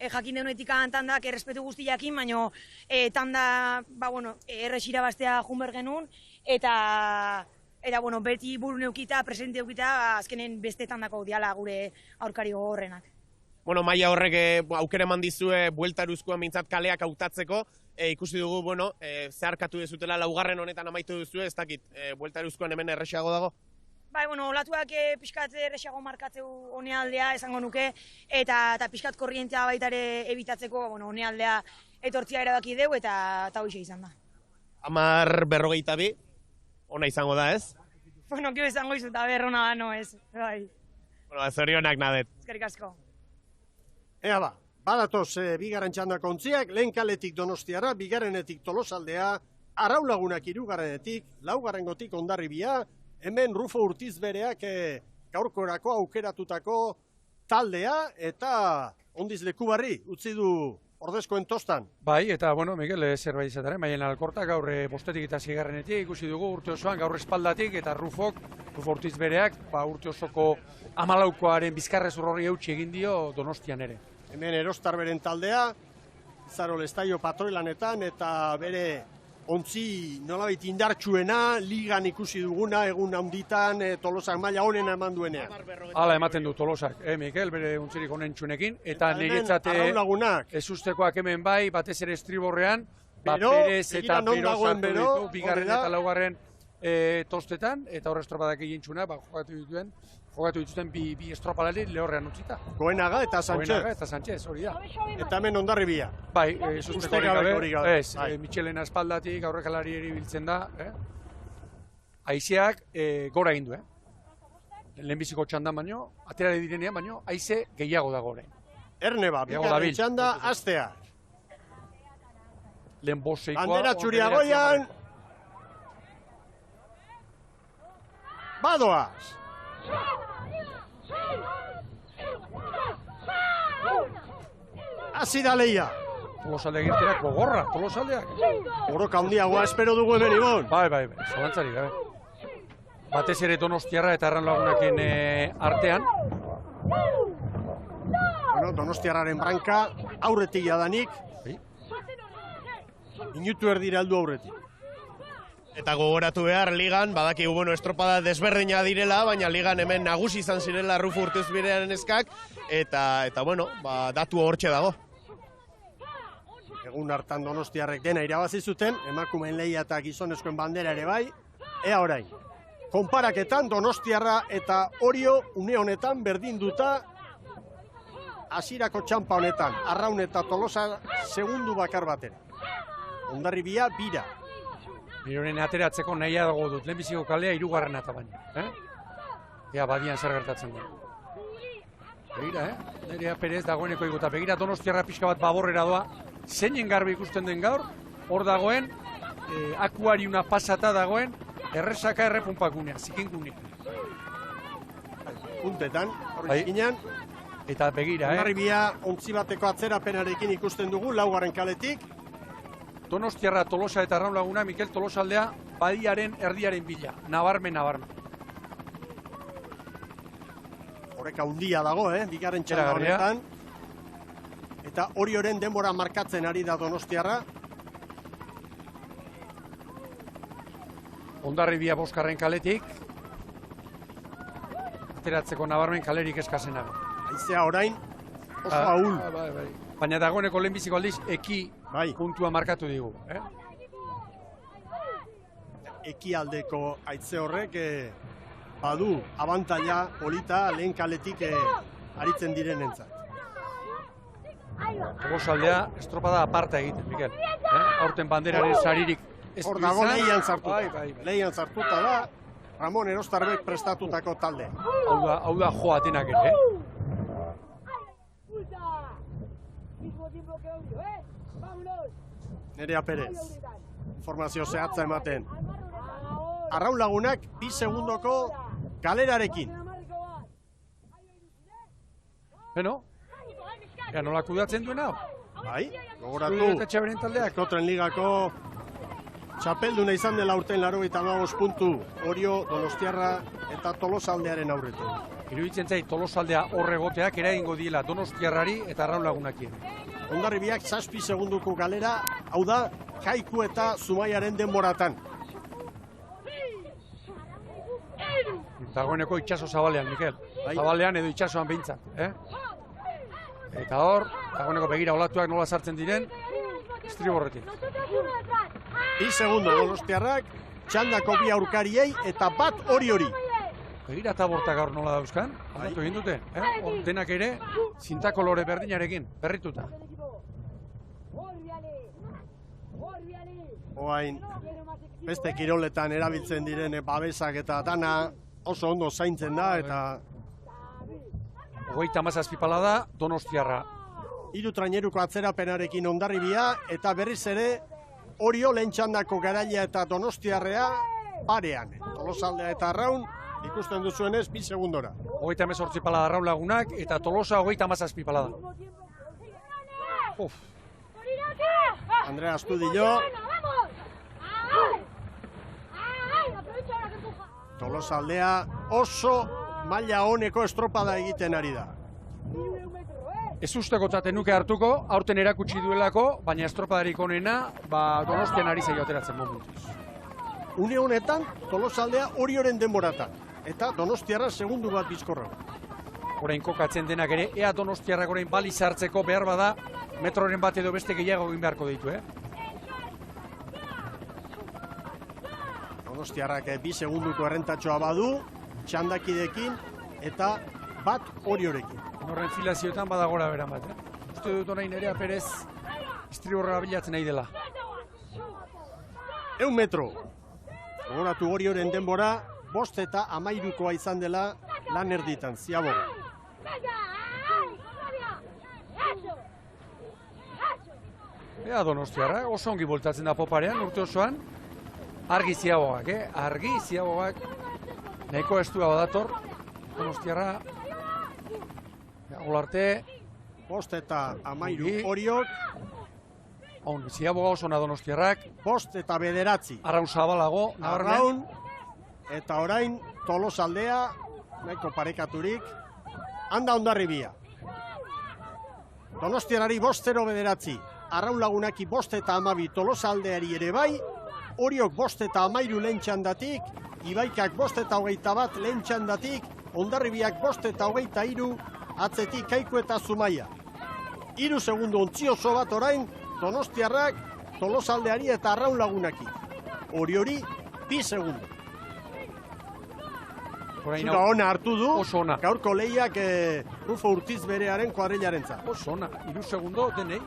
jakin denuetik tandak errespetu guzti jakin, baina tanda, errexira bastea junber genuen, eta beti buru neukita, presente eukita, azkenen beste tandako diala gure aurkari gogorrenak. Maia horrek aukera eman dizue bueltaruzkoan mintzat kaleak hautatzeko, ikusi dugu, zeharkatu dezutela laugarren honetan amaitu duzu, ez dakit, bueltaruzkoan hemen errexiago dago? Bai, olatuak pixkat errexiago markatzeu honealdea esango nuke, eta pixkat korrientea baita ere ebitatzeko honealdea etortzia erabaki deu, eta hoxe izan da. 10-42, ona izango da, ez? Kio izango izu, eta berrona da, no, ez, bai. Zorionak nadet. Eskerrik asko. Ea ba, badatoz bigarren txandako ontziak, lehen kaletik Donostiara, bigarrenetik Tolosaldea, Araulagunak 3. laugarrengotik Hondarribia, hemen Rufo Urtiz bereak gaurkorako aukeratutako taldea, eta ondiz Lekubarri utzi du ordezkoen tostan. Bai, eta, bueno, Mikel, zerbait izataren, Maien Alkorta gaur bostetik eta zigarrenetik, ikusi dugu urte osoan, gaur espaldatik, eta Rufo Ortiz bereak, urte osoko 14koaren bizkarrezur horri eutxi egin dio Donostian ere. Hemen Erostarberen taldea, Izarol Estaio patroilanetan, eta bere ontzi nolabait indartsuena, ligan ikusi duguna, egun handitan, Tolosak maila honena eman duenean. Hala ematen du Tolosak, Mikel, bere untzirik onentsunekin, eta niretzate ez ustekoak hemen bai, batez ere estriborrean, Perez eta Pero sartu ditu, bigarren eta laugarren tostetan, eta horre estropadak egin txuna, jokatu dituzten bi estropalari lehorrean utzita. Goenaga eta Sánchez. Goenaga eta Sánchez, hori da. Eta hemen Hondarribia. Bai, usteko hori gabe. Ez, Michelena espaldatik aurrekalari eribiltzen da. Aizeak gora egin du, lehenbiziko txandan baino, aterare direnean baino, aize gehiago da gore. Erneba, bigarren txanda, astea. Lehen boseikoa. Bandera txuria goian. Badoaz. Hasi da lehia. Tolosaldeak irterak gogorra, Tolosaldeak. Goroka handiagoa espero dugu hemen, Ibon. Bai, zalantzari gabe. Batez ere Donostiarra eta Erran Lagunaken artean. Bueno, Donostiarraren branka aurretik jadanik. Minutu erdira heldu aurretik. Eta gogoratu behar, ligan, badakigu, bueno, estropada desberdina direla, baina ligan hemen nagusi izan zirela Rufo Ortiz berearen eskak, eta bueno, datu hortxe dago. Egun hartan Donostiarrek dena irabazi zuten, emakumeen lehia eta gizonezkoen bandera ere bai, ea orain. Konparaketan Donostiarra eta Orio une honetan berdinduta hasierako txanpa honetan, Arraun eta Tolosa segundu bakar batera. Hondarribia bira. Mironen ateratzeko nahiago dut, lehenbiziko kalea 3. eta baina. Ea badian zer gertatzen da. Begira, Nerea Perez dagoeneko igota. Begira Donostiarra pixka bat baborrera doa. Zeinen garbi ikusten den gaur, hor dagoen, akuariuna pasata dagoen, erresaka errepunpakunea, zikinkunea. Puntetan, hori zikinean. Eta begira, Hondarribia ontzi bateko atzerapenarekin ikusten dugu, 4. kaletik. Donostiarra, Tolosa eta Arraun Laguna, Mikel Tolosaldea, badiaren erdiaren bila. Nabarmen. Horreka handia dago, bigarren txanda honetan. Eta Orioren denbora markatzen ari da Donostiarra. Hondarribia 5. kaletik. Ateratzeko nabarmen kalerik eskasena. Aizea orain, oso ahul. Baina dagoeneko lehenbiziko aldiz, eki puntua markatu digu. Ekialdeko aitze horrek badu abantaila polita lehen kaletik aritzen direnentzat. Tolosaldea estropada aparta egiten, Mikel. Aurten banderaren saririk ez du izan. Hor dago lehian sartuta da, Ramon Erostarbek prestatutako talde. Hau da joatenak ere, Nerea Perez, informazio zehatza ematen. Arraun Lagunak 2 segundoko galerarekin. Beno, nola kudatzen duen hau? Bai, gogoratu. Eskotren ligako txapelduna izan dela urten 85 puntu. Orio, Donostiarra eta Tolosaldearen aurretik. Iruditzen zait Tolosaldea horregoteak eragingo diela Donostiarrari eta Arraun Lagunakien. Hondarribiak 7 segunduko galera, hau da, Kaiku eta Zumaiaren denboratan. Dagoeneko itxaso zabalean, Mikel. Zabalean edo itxasoan behintzat. Eta hor, dagoeneko begira olatuak nola sartzen diren, estriborretik. 2 segundo Donostiarrak, txandako 2 aurkariei eta bat hori. Begira eta borta gaur nola dauzkan, aldatu egin dute. Denak ere, zinta kolore berdinarekin, berrituta. Oain, beste kiroletan erabiltzen diren babesak eta dana oso ondo zaintzen da eta... 37 pala da Donostiarra. 3 traineruko atzerapenarekin Hondarribia eta berriz ere Orio lehen txandako garaia eta Donostiarrea parean. Tolosaldea eta Arraun ikusten duzuenez 2 segundora. 38 pala da Arraun Lagunak eta Tolosa 37 pala da. Andrea Astudillo. Tolosaldea oso maila honeko estropada egiten ari da. Ez ustekotzat nuke hartuko, aurten erakutsi duelako, baina estropadarik onena, Donostian ari zaio ateratzen momentuz. Une honetan, Tolosaldea Orioren denboratan, eta Donostiarra segundu bat bizkorra. Orain kokatzen denak ere, ea Donostiarrak orain bali sartzeko behar bada, metroren bat edo beste gehiago egin beharko ditu, Donostiarrak 2 segunduko errentatxoa badu, txandakidekin eta bat Oriorekin. Horren filazioetan badagora beran bat, Uste dut orain Nerea Perez estriborra bilatzen nahi dela. 100 metro. Gogoratu Orioren denbora, 5 eta 13koa izan dela lan erditan, Ziaboga. Ea Donostiarra, oso ongi voltatzen da poparean, urte osoan. Argi Ziabogak, Argi Ziabogak. Nahiko estua badator, Donostiarra. Olarte. 5 eta 13 Oriok. Ziaboga oso na Donostiarrak. 5 eta 9. Arraun zabalago. Arraun. Eta orain Tolosaldea, nahiko parekaturik. Handa Hondarribia. Donostiarrari 5-0-9. Arraun lagunaki 5 eta 12 Tolosaldeari ere bai. Oriok 5 eta 13 lehen txandatik. Ibaikak 5 eta 21 lehen txandatik. Hondarribiak 5 eta 23. Atzetik Kaiku eta Zumaia. 3 segundu ontzi oso bat orain Donostiarrak Tolosaldeari eta Arraun lagunaki. Oriori 2 segundu. Zura ona hartu du, gaurko lehiak Rufo Urtiz berearen kuadrilarentzat. Oso ona, 3 segundo denei.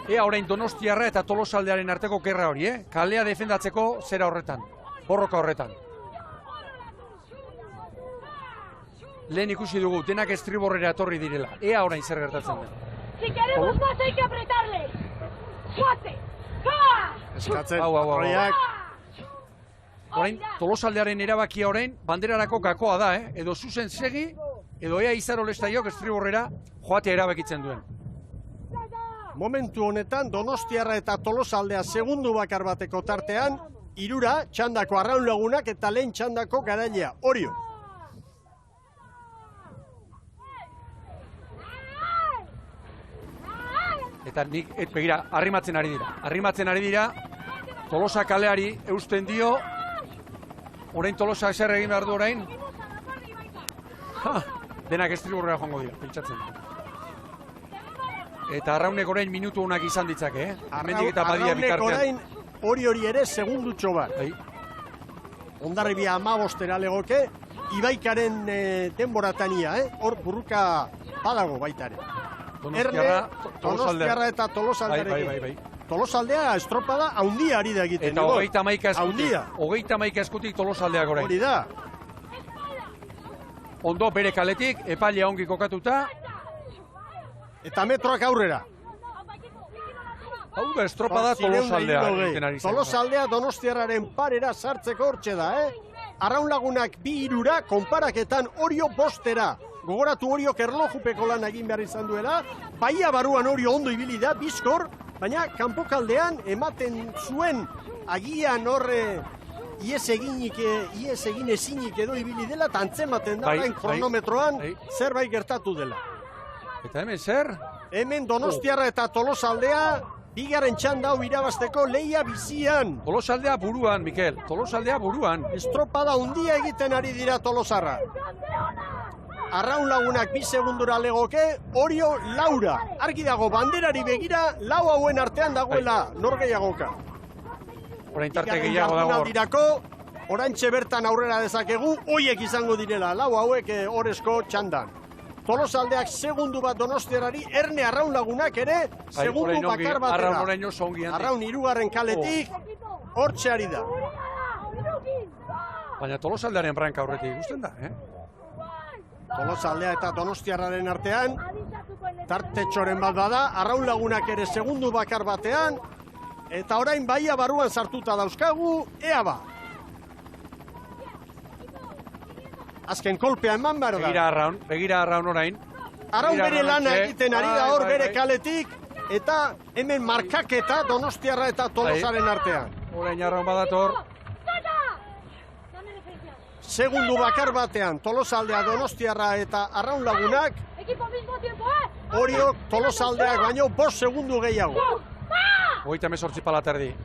Ea orain Donostiarra eta Tolosaldearen arteko gerra hori, Kalea defendatzeko zera horretan, borroka horretan. Lehen ikusi dugu, denak estriborrera etorri direla. Ea orain zer gertatzen den. Si queremos más hay que apretarle. Fuerte. ¡Va! Eskatzen, Roiak. Orain, Tolosaldearen erabakia orain, banderarako gakoa da, Edo zuzen segi, edo ea Izaro Lestaiok estriborrera joatea erabakitzen duen. Momentu honetan, Donostiarra eta Tolosaldea segundu bakar bateko tartean, 3 txandako Arraun lagunak eta lehen txandako garailea, Orio. Eta nik, begira, arrimatzen ari dira. Tolosa kaleari eusten dio. Orain Tolosa zer egin behar du orain. Denak estriborrera joango dira, pentsatzen. Eta Arraunek orain minutu honak izan ditzake, Hemendik eta badia bitartean. Arraunek orain Oriori ere segundutxo bat. Hondarribia 15 legoke, Ibaikaren denboratania, Hor burruka badago baitare. Donostiarra eta Tolosaldearekin. Tolosaldea estropada haundia ari da egiten. Eta 30 eskutik Tolosaldeak orain. Hori da. Ondo bere kaletik, epailea ongi kokatuta. Eta metroak aurrera. Hau da estropada Tolosaldea. Tolosaldea Donostiarraren parera sartzeko hortxe da, Arraun lagunak 2-3 konparaketan Orio 5. Gogoratu Oriok erlojupeko lan egin behar izan duela, baia baruan Orio ondo ibili da, bizkor, baina kanpokaldean ematen zuen agian horre ies egin ezinik edo ibili dela, eta antzematen da orain kronometroan zerbait gertatu dela. Eta hemen zer? Hemen Donostiarra eta Tolosaldea, bigarren txanda hau irabazteko lehia bizian. Tolosaldea buruan, Mikel, Tolosaldea buruan. Estropada hundia egiten ari dira Tolosarra. Arraun lagunak 2 segundura legoke, Orio Laura. Argi dago, banderari begira, lau hauen artean dagoela norgeiagoka. Orain tarte gehiago dago. Orantxe bertan aurrera dezakegu, hoiek izango direla, lau hauek orezko txandan. Tolosaldeak segundu bat Donostiarrari, erne Arraun lagunak ere, segundu bakar batera. Arraun 3. kaletik, hortxe ari da. Baina Tolosaldearen branka horretik ikusten da, Tolosaldea eta Donostiarraren artean, tartetxoren bat bada, Arraun lagunak ere segundu bakar batean, eta orain baia barruan sartuta dauzkagu, ea ba. Azken kolpea eman behar da. Begira Arraun orain. Arraun bere lana egiten ari da hor bere kaletik, eta hemen markaketa Donostiarra eta Tolosaren artean. Orain arraun badator. Segundu bakar batean Tolosaldea, Donostiarra eta Arraun Lagunak. Oriok Tolosaldeak baino 5 segundu gehiago. 38 palat erdi.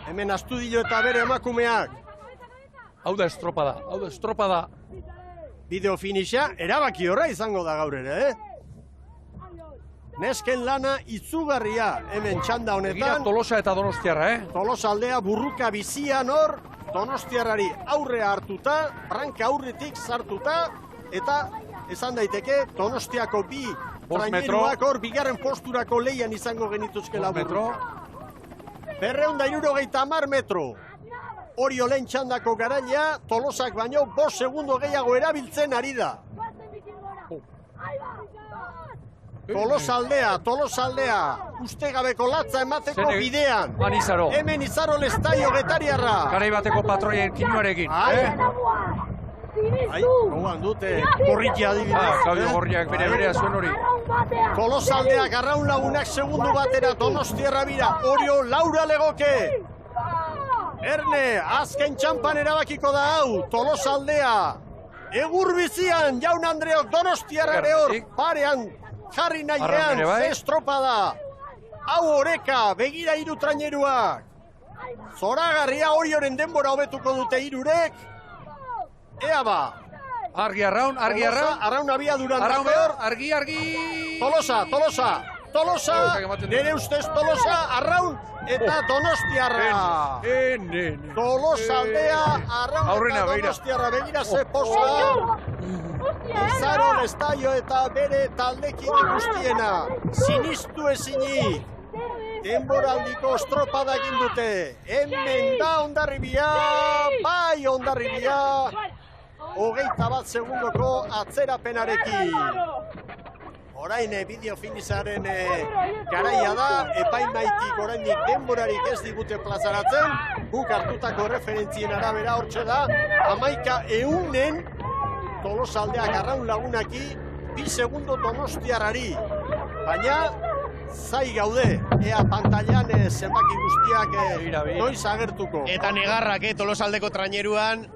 Hemen Astudillo eta bere emakumeak. Hau da estropada. Bideo finixa erabaki horra izango da gaur ere, Nesken lana itzugarria hemen txanda honetan. Egira Tolosa eta Donostiarra, Tolosaldea burruka bizian hor, Donostiarrari aurrea hartuta, branka aurretik sartuta, eta esan daiteke Donostiako bi traineruak hor bigarren posturako leian izango genituzkela burruka. 270 metro. Orio lehen txandako garailea, Tolosak baino 5 segundo gehiago erabiltzen ari da. Tolosaldea, ustegabeko latza emateko bidean. Manizaro. Hemen Izaro Lestaio getariarra. Garai bateko patroien kinuarekin. Gogoan dute, Gorriti adibidez. Claudio Gorriak bere zuen hori. Tolosaldeak Arraun Lagunak segundu batera, Donostiarra bira, Orio Laura legoke. Erne, azken txampan erabakiko da hau, Tolosaldea. Egur bizian, Jaun Andreok Donostiarra ere hor, parean jarri nahian, estropada. Hau oreka, begira 3 traineruak. Zoragarria Orioren denbora hobetuko dute 3-rek. Ea ba. Argi Arraun. Arraun abiaduran dator. Argi. Tolosa, nire ustez Tolosa, Arraun eta Donostiarra. Tolosaldea, Arraun eta Donostiarra, begira ze posa. Izaro Lestaio eta bere taldekide guztiena. Sinistu ezinik. Denboraldiko estropada egin dute. Hemen da Hondarribia, bai Hondarribia. 21 segundoko atzerapenarekin. Orain bideo finizaren garaia da, epaimaitik oraindik denborarik ez digute plazaratzen, guk hartutako referentzien arabera hortxe da, 1100 Tolosaldeak Arraun Lagunaki, 2 segundo Donostiarrari. Baina, zai gaude, ea pantailan zenbaki guztiak noiz agertuko. Eta negarrak, Tolosaldeko traineruan,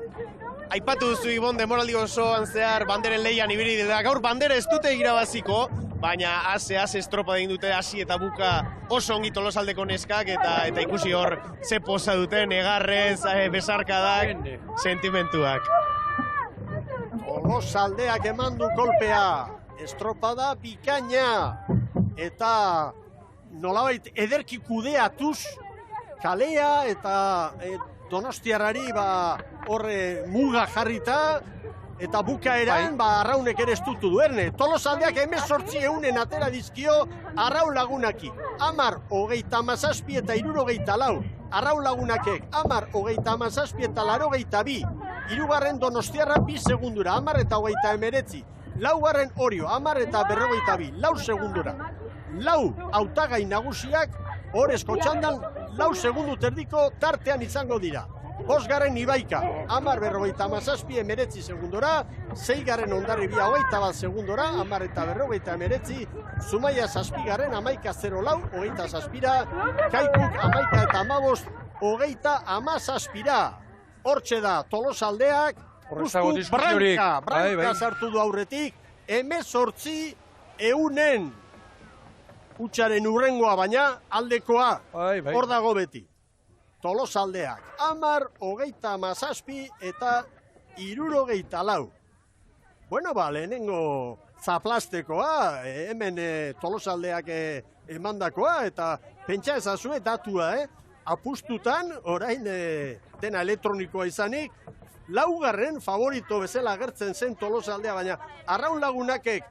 aipatu duzu Ibon demoraldi osoan zehar banderen leian ibili dela. Gaur bandera ez dute irabaziko, baina ase estropa egin dute hasi eta buka oso ongi Tolosaldeko neskak eta ikusi hor ze posa dute, negarrez, besarkadak, sentimentuak. Tolosaldeak eman du kolpea, estropada bikaina, eta nolabait ederki kudeatuz kalea eta Donostiarrari horre muga jarrita eta bukaeran Arraunek ere estutu du. Erne, Tolosaldeak 1800 atera dizkio Arraun Lagunaki. 10, 37 eta 64. Arraun Lagunakek 10, 37 eta 82. Hirugarren Donostiarra 2 segundura, 10 eta 39. Laugarren Orio, 10 eta 42, 4 segundura. Lau hautagai nagusiak horrezko txandan 4 segundu terdiko tartean izango dira. 5. Ibaika, 10, 47, 19 segundora, 6. Hondarribia 21 segundora, 10 eta 49, Zumaia 7. 11.04, 27, Kaikuk 11 eta 15, 27. Hortxe da, Tolosaldeak, justu branka sartu du aurretik, 1800 utxaren urrengoa baina aldekoa hor dago beti. Tolosaldeak, 10, 37 eta 64. Bueno, lehenengo zaplastekoa, hemen Tolosaldeak emandakoa, eta pentsa ezazue datua, apustutan, orain dena elektronikoa izanik, 4. favorito bezala agertzen zen Tolosaldea, baina Arraun Lagunakek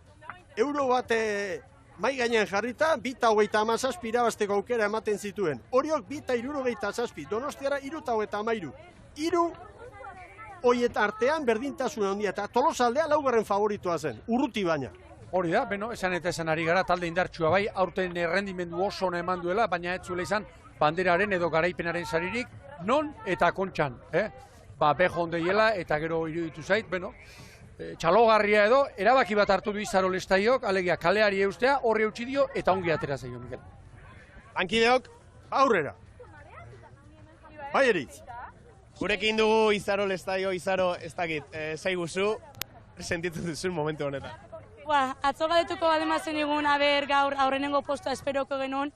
euro bat mai gainean jarrita, 2,37 irabazteko aukera ematen zituen. Oriok 2,67, Donostiarra 3,13. 3 hoiet artean berdintasuna handia, eta Tolosaldea 4. favoritoa zen, urruti baina. Hori da, esan eta esan ari gara, talde indartsua bai, aurten errendimendu oso ona eman duela, baina ez zuela izan banderaren edo garaipenaren saririk, non eta kontxan. Bejo ondeiela eta gero iruditu zait, txalogarria edo, erabaki bat hartu du Izaro Lestaiok, alegia kaleari eustea, horri eutxi dio, eta ongi atera zaio, Mikel. Lankideok, aurrera. Bai eritz. Gurekin dugu Izaro Lestaio, Izaro, ez dakit, zaiguzu, sentitzen duzun momentu honetan. Atzo galetuko bademazen egun, gaur aurrenengo postua esperoko genuen,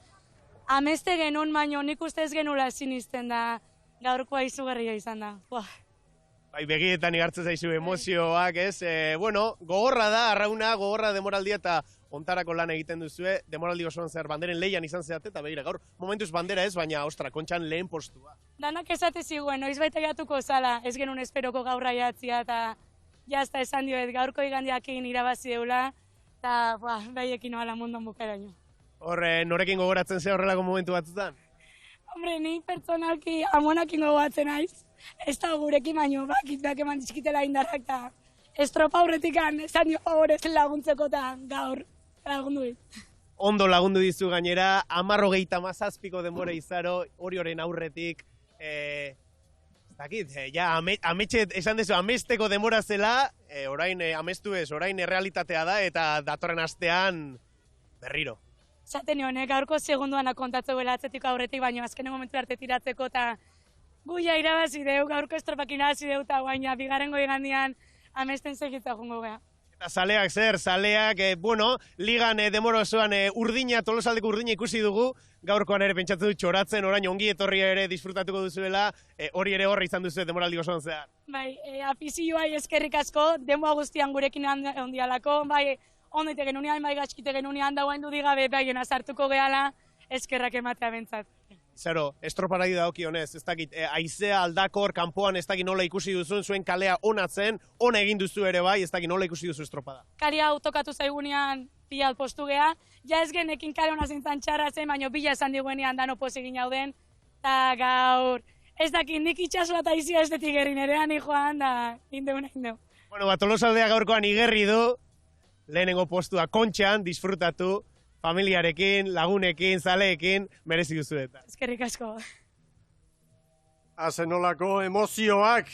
ameste genuen, baino nik uste ez genula sinisten da, gaurkoa izugarria izan da. Bai, begietan igartzen zaizu emozioak, ez? Gogorra da, arrauna, gogorra demoraldia eta ontarako lan egiten duzue, demoraldi osoan zer banderen leian izan zeate, eta begira, gaur momentuz bandera ez, baina, ostra, Kontxan lehen postua. Danak esate ziguen, noiz baita gatuko zala, ez genuen esperoko gaurra jatzia, eta jazta esan dioet, gaurko igandiakin irabazi deula, eta baiekin noala munduan bukaraino. Hor, norekin gogoratzen ze horrelako momentu batzutan? Hombre, ni pertsonalki amonakin gogoratzen naiz. Ez da gurekin baino, bakitbeak eman dizkitela indarrak eta estropa aurretikan esan dio favorez laguntzeko eta gaur lagundu dit. Ondo lagundu dizu gainera, 57 denbora Izaro, Orioren aurretik, ametxet esan dezu, amesteko denbora zela, orain amestu ez, orain errealitatea da eta datorren astean berriro. Zaten nion, gaurko segunduan kontatzeuela atzetik aurretik, baino azkenen momentu arte tiratzeko eta guia irabazi deu, gaurko estropak irabazi deu, eta guaina, bigarrengo igandian amesten segitza jungo geha. Eta zaleak zer, zaleak, ligan demora osoan Tolosaldeko urdina ikusi dugu, gaurkoan ere pentsatzen du txoratzen, orain ongi etorria ere disfrutatuko duzuela, hori ere horri izan duzu demoraldi osoan zehar. Bai, afizioai eskerrik asko, denboa guztian gurekin ondialako, bai, ondite genunean, bai gaskite genunean dagoen dudigabe, bai, sartuko gehala, eskerrak ematea bentsat. Zero, estroparari daukionez, ez dakit, aizea aldakor, kanpoan ez dakit nola ikusi duzun, zuen kalea onatzen, ona egin duzu ere bai, ez dakit nola ikusi duzu estropada. Karia autokatu zaigunean pila postu geha, ja ez genekin kare hona zintzen txarra zen, baina bila esan diguenean dano posegin jauden, eta gaur, ez dakit nik itxasoa eta izia ez detik gerrin erean joan, da indeuna. Bueno, Tolosaldea gaurkoan igerri du, lehenengo postua Kontxan, disfrutatu, familiarekin, lagunekin, zaleekin, merezi duzu eta. Eskerrik asko. Azenolako emozioak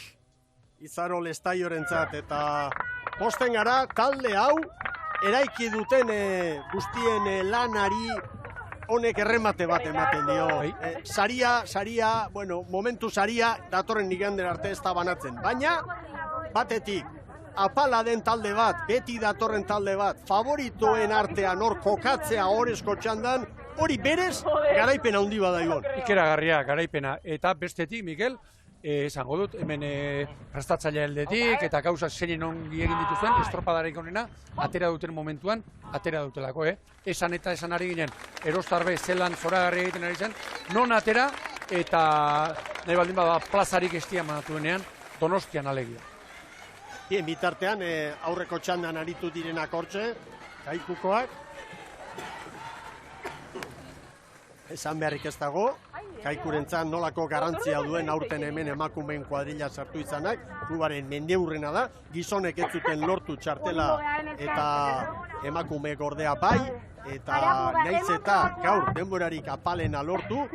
Izaro Lestaiorentzat eta posten gara talde hau eraiki duten guztien lanari honek erremate bat ematen dio. Saria, momentu saria datorren igandera arte ez da banatzen. Baina, batetik, apala den talde bat, beti datorren talde bat, favoritoen artean hor kokatzea horrezko txandan, hori berez garaipena handi bada igon. Ikeragarria garaipena, eta bestetik, Mikel, esango dut, hemen prestatzailea heldetik, eta gauzak zein ongi egin dituzuen, estropadarik honena, atera duten momentuan, atera dutelako, Esan eta esan ari ginen, Erostarbe zelan zoragarri egiten ari zen, non atera, eta nahi baldin bada plazarik estia manatuenean, Donostian alegia. Bien, bitartean aurreko txandan aritu direnak hortxe, Kaikukoak. Esan beharrik ez dago, Kaikurentzat nolako garantzia duen aurten hemen emakumeen kuadrilla sartu izanak, klubaren mendeurrena da, gizonek ez zuten lortu txartela eta emakumeek ordea bai, eta naiz eta gaur denborarik apalena lortu,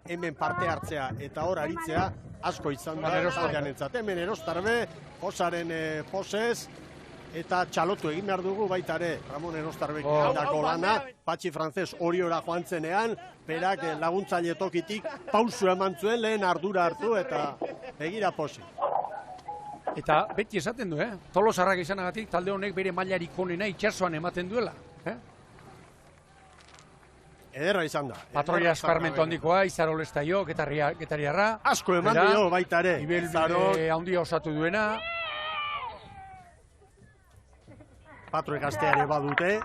hemen parte hartzea eta hor aritzea asko izan da taldeanentzat. Hemen Erostarbe, posaren posez, eta txalotu egin behar dugu baita ere, Ramon Erostarbek egindako lana, Patxi Frances Oriora joan zenean, berak laguntzaile tokitik pausu eman zuen, lehen ardura hartu eta begira posi. Eta beti esaten du, Tolosarrak izanagatik talde honek bere mailarik onena itxasoan ematen duela. Ederra izan da. Patroia eskarmentu handikoa, Izaro Lestaio, Getariarra. Asko eman dio baita ere. Ibelbide handia osatu duena. Patroek gazteare badute,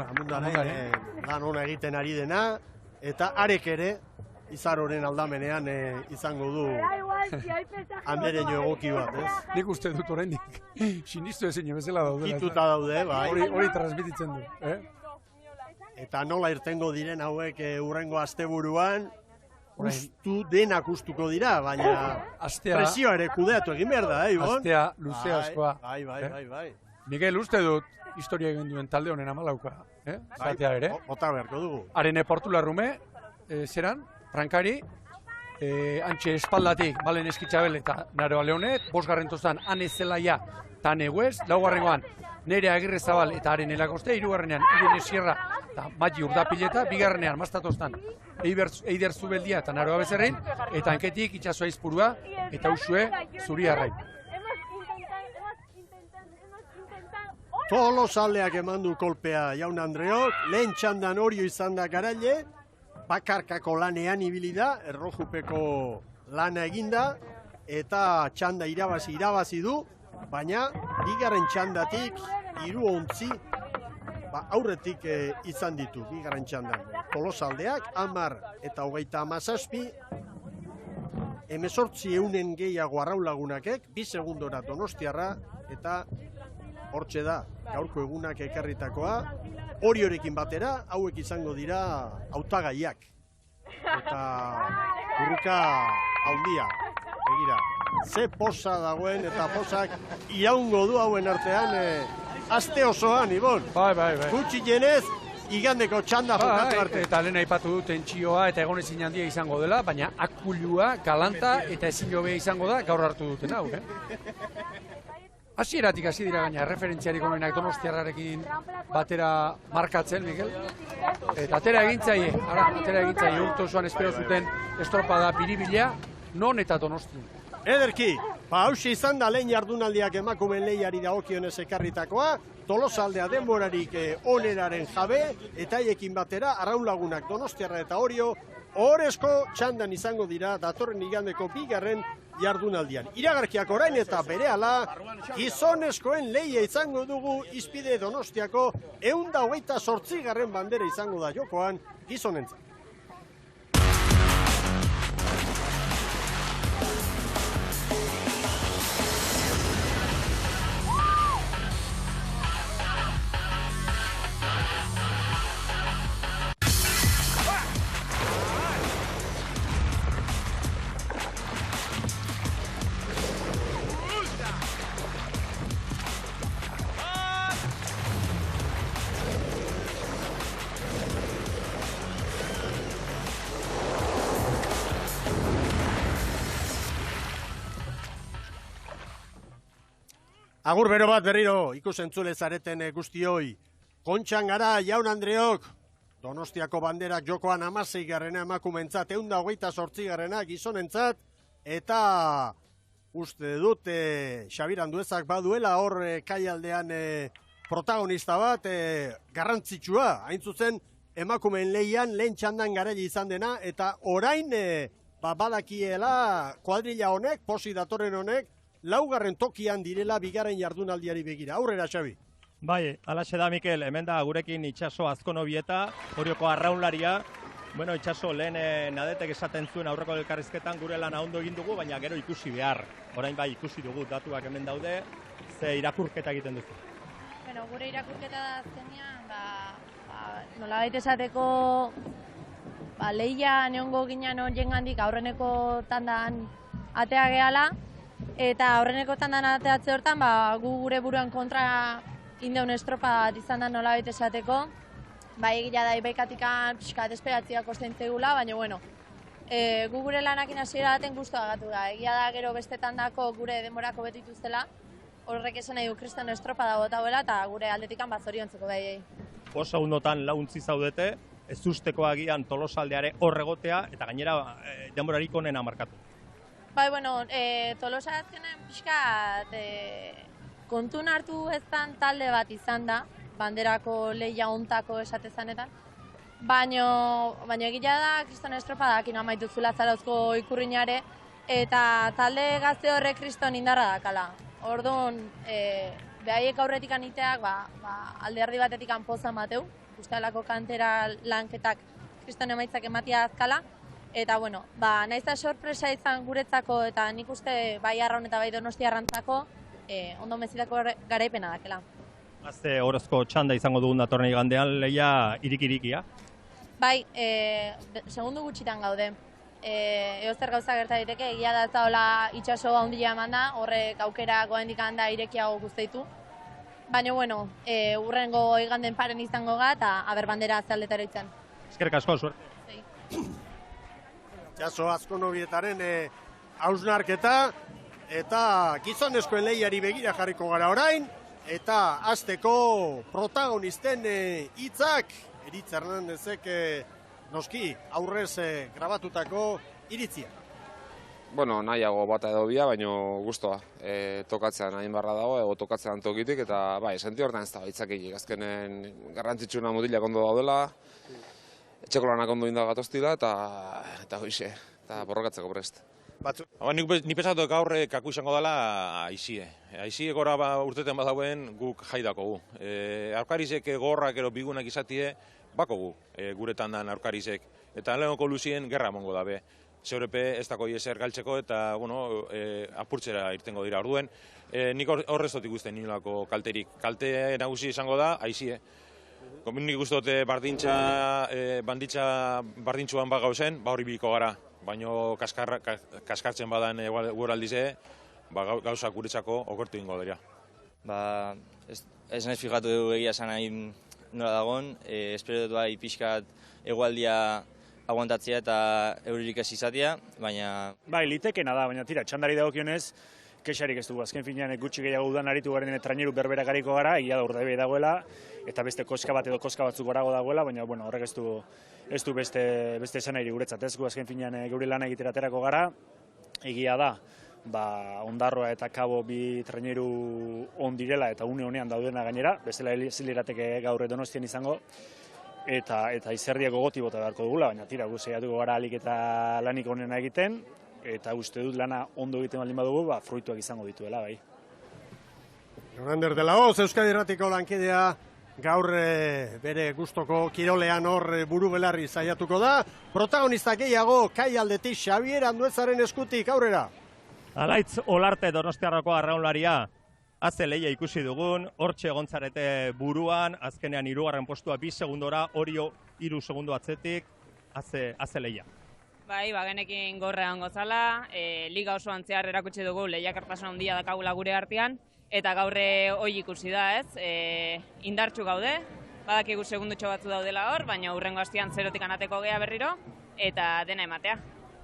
amundaren lan ona egiten ari dena, eta arek ere, Izaroren aldamenean izango du andereño egoki bat, ez? Nik uste dut oraindik sinistu ezin bezala daude. Kituta daude, bai. Hori transmititzen du, Eta nola irtengo diren hauek urrengo asteburuan, denak ustuko dira, baina presioa ere kudeatu egin behar da, Ibon? Astea luze askoa. Bai. Miguel, uste dut, historia egin duen talde honen amalauka, zatea ere. Bota beharko dugu. Haren Portularrume, zeran, Frankari, antxe espaldatik, Balen Eskitxabel eta Naroa Leonet, bosgarren tozan, Ane Zelaia eta neguez, laugarrengoan Nere Agirrezabal eta haren Elakoste, hirugarrenean Irene Sierra eta Mati Urdapileta, bigarrenean Mastatostan Eider Zubeldia eta Naroa Bezerrein, eta hanketik Itxaso Aizpurua eta Usue Zuriarrain. Tolosaldeak eman du kolpea Jaun Andreok, lehen txandan Orio izan da garaile, bakarkako lanean ibili da, errojupeko lana eginda, eta txanda irabazi du, baina bigarren txandatik 3 ontzi aurretik izan ditu, bigarren txandan. Tolosaldeak 10 eta 37, 18 gehiago Arraunlagunakek, 2 segundora Donostiarra, eta hortxe da, gaurko egunak ekarritakoa, Oriorekin batera, hauek izango dira hautagaiak. Eta burruka handia, begira. Ze posa dagoen eta posak iraungo du hauen artean aste osoan, Ibon. Bai. Gutxi jenez, igandeko txanda jokatu arte. Eta lehen aipatu du tentsioa eta egonezin handia izango dela, baina akulua, galanta eta ezin jobea izango da gaur hartu duten hau, Hasieratik hasi dira gaina, referentziarik onenak Donostiarrarekin batera markatzen, Mikel. Eta atera egintzaie, urte osoan espero zuten estropada biribila, non eta Donostin. Ederki, hauxe izan da lehen jardunaldiak emakumeen lehiari dagokionez ekarritakoa, Tolosaldea denborarik oneraren jabe, eta haiekin batera Arraunlagunak Donostiarra eta Orio, ohorezko txandan izango dira datorren igandeko bigarren jardunaldian. Iragarkiak orain eta berehala, gizonezkoen lehia izango dugu izpide Donostiako 128. bandera izango da jokoan gizonentzat. Agur bero bat berriro ikusentzule zareten guztioi. Kontxan gara, Jaun Andreok, Donostiako banderak jokoan 16. emakumentzat, 128. gizonentzat, eta uste dut Xabir Anduezak baduela hor kaialdean protagonista bat, garrantzitsua, hain zuzen emakumeen lehian lehen txandan garaile izan dena, eta orain badakiela kuadrilla honek, posi datorren honek, laugarren tokian direla bigarren jardunaldiari begira. Aurrera, Xabi. Bai, alaxe da, Mikel, hemen da gurekin Itxaso Azkonobieta, Orioko arraunlaria. Bueno, Itxaso, lehen nadetek esaten zuen aurreko elkarrizketan gure lana ondo egin dugu, baina gero ikusi behar. Orain bai ikusi dugu, datuak hemen daude, ze irakurketa egiten duzu. Bueno, gure irakurketa da azkenean, nolabait esateko lehia neongo ginen horien gandik aurreneko tandan atea gehala, eta aurreneko tandan ateatze hortan, gu gure buruan kontra indeun estropa bat izan da nolabait esateko. Egia da ibaikatikan pixkat esperatziak ostentzegula, baina bueno, gu gure lanakin hasiera baten guztua agatu da. Egia da gero beste tandako gure denborako betituztela, horrek esan nahi du kriston estropa da botauela, eta gure aldetikan zoriontzeko behiei. Oso hundotan launtzi zaudete, ez usteko agian Tolosaldeare horregotea, eta gainera denborarik onena markatu. Bai, bueno, Tolosa azkenen pixkat kontun hartu ezan talde bat izan da, banderako lehia ontako esatezanetan, baina egia da kriston estropadak amaitu zula Zarauzko ikurrinare, eta talde gazte horrek kriston indarra dakala. Orduan, behaiek aurretik aniteak, alderdi batetik poza mateu, ustealako kantera lanketak kriston emaitzak ematia azkala, eta bueno, nahiz da sorpresa izan guretzako, eta nik uste bai Arraun eta bai Donostiarrantzako, ondo mezidako garaipena dakela. Azte horrezko txanda izango dugun datorren igandean, lehia irik-irikia? Bai, segundu gutxitan gaude. Eozer gauza gerta daiteke, egia da ez daola Itxaso handia eman da, horrek aukera goendik handa irekiago guzteitu. Baina, bueno, urrengo iganden paren izango ga, eta aber bandera azaldetara itzen. Eskerrik asko, suerte. Itxaso Azkonobietaren hausnarketa, eta gizonezkoen lehiari begira jarriko gara orain, eta hasteko protagonisten hitzak Eritz Hernandezek noski aurrez grabatutako iritzia. Bueno, nahiago bata edo bia, baino gustoa. Tokatzean hain barra dago, ego tokatzean tokitik, eta bai, senti hortan ez da baitzakik. Azkenen garrantzitsuna mutilak ondo daudela, etxeko lanak ondo indagatoztila, eta hoize, eta borrokatzeko prest. Ni pesatu gaur kaku izango dela aizie. Aizie gora urteten badauen guk jaidakogu. Aurkarizek gorrak ero bigunak izatie, bakogu guretan dan aurkarizek. Eta lehenoko luzien gerra mongo dabe. Zeurepe ez dako ieser galtzeko eta apurtzera irtengo dira orduen. Nik horreztotik guztien nilako kalterik. Kalte nagusi izango da, aizie. Nik guztote banditza bardintzuan bagauzen, hori biliko gara. Baina kaskartzen badan guraldize, gauza guretzako okertu ingo dira. Ez nahiz fijatu dugu egia esan hain nola dagoen, espero dut bai pixkat egualdia aguantatzea eta euririk ez izatea, baina... Bai, litekena da, baina tira, txandari dagokionez, kexarik ez dugu. Azken finean gutxi gehiago udan aritu garen traineru berberak hariko gara, egia da urdebe dagoela, eta beste koska bat edo koska batzuk gorago dagoela, baina horrek ez du beste esanahiri guretzat. Ez gu azken finean geure lana egiteraterako gara, egia da, Ondarroa eta Kabo bi traineru on direla eta une honean daudena gainera, bestela zilirateke gaur Donostian izango, eta izerdiak gogoti bota beharko dugula, baina tira, gu saiatuko gara alik eta lanik onena egiten, eta uste dut lana ondo egiten baldin badugu, fruituak izango dituela, bai. Jonander de la Hoz, Euskadi Irratiko lankidea, gaur bere gustoko kirolean hor buru belarri saiatuko da. Protagonista gehiago, kai aldetik Xabier Anduezaren eskutik, aurrera. Alaitz Olarte Donostiarrako arraunlaria, Aze lehia ikusi dugun, hortxe egontzarete buruan, azkenean 3. postua 2 segundora, Orio 3 segundu atzetik, Aze lehia. Bai, bagenekin gorra hongo zala, liga osoan zehar erakutsi dugu lehiakartasun handia dakagula gure artean, eta gaurre hoi ikusi da, ez? Indartsu gaude, badakigu segundutxo batzu daudela hor, baina hurrengo hastian 0-tik anateko gea berriro, eta dena ematea.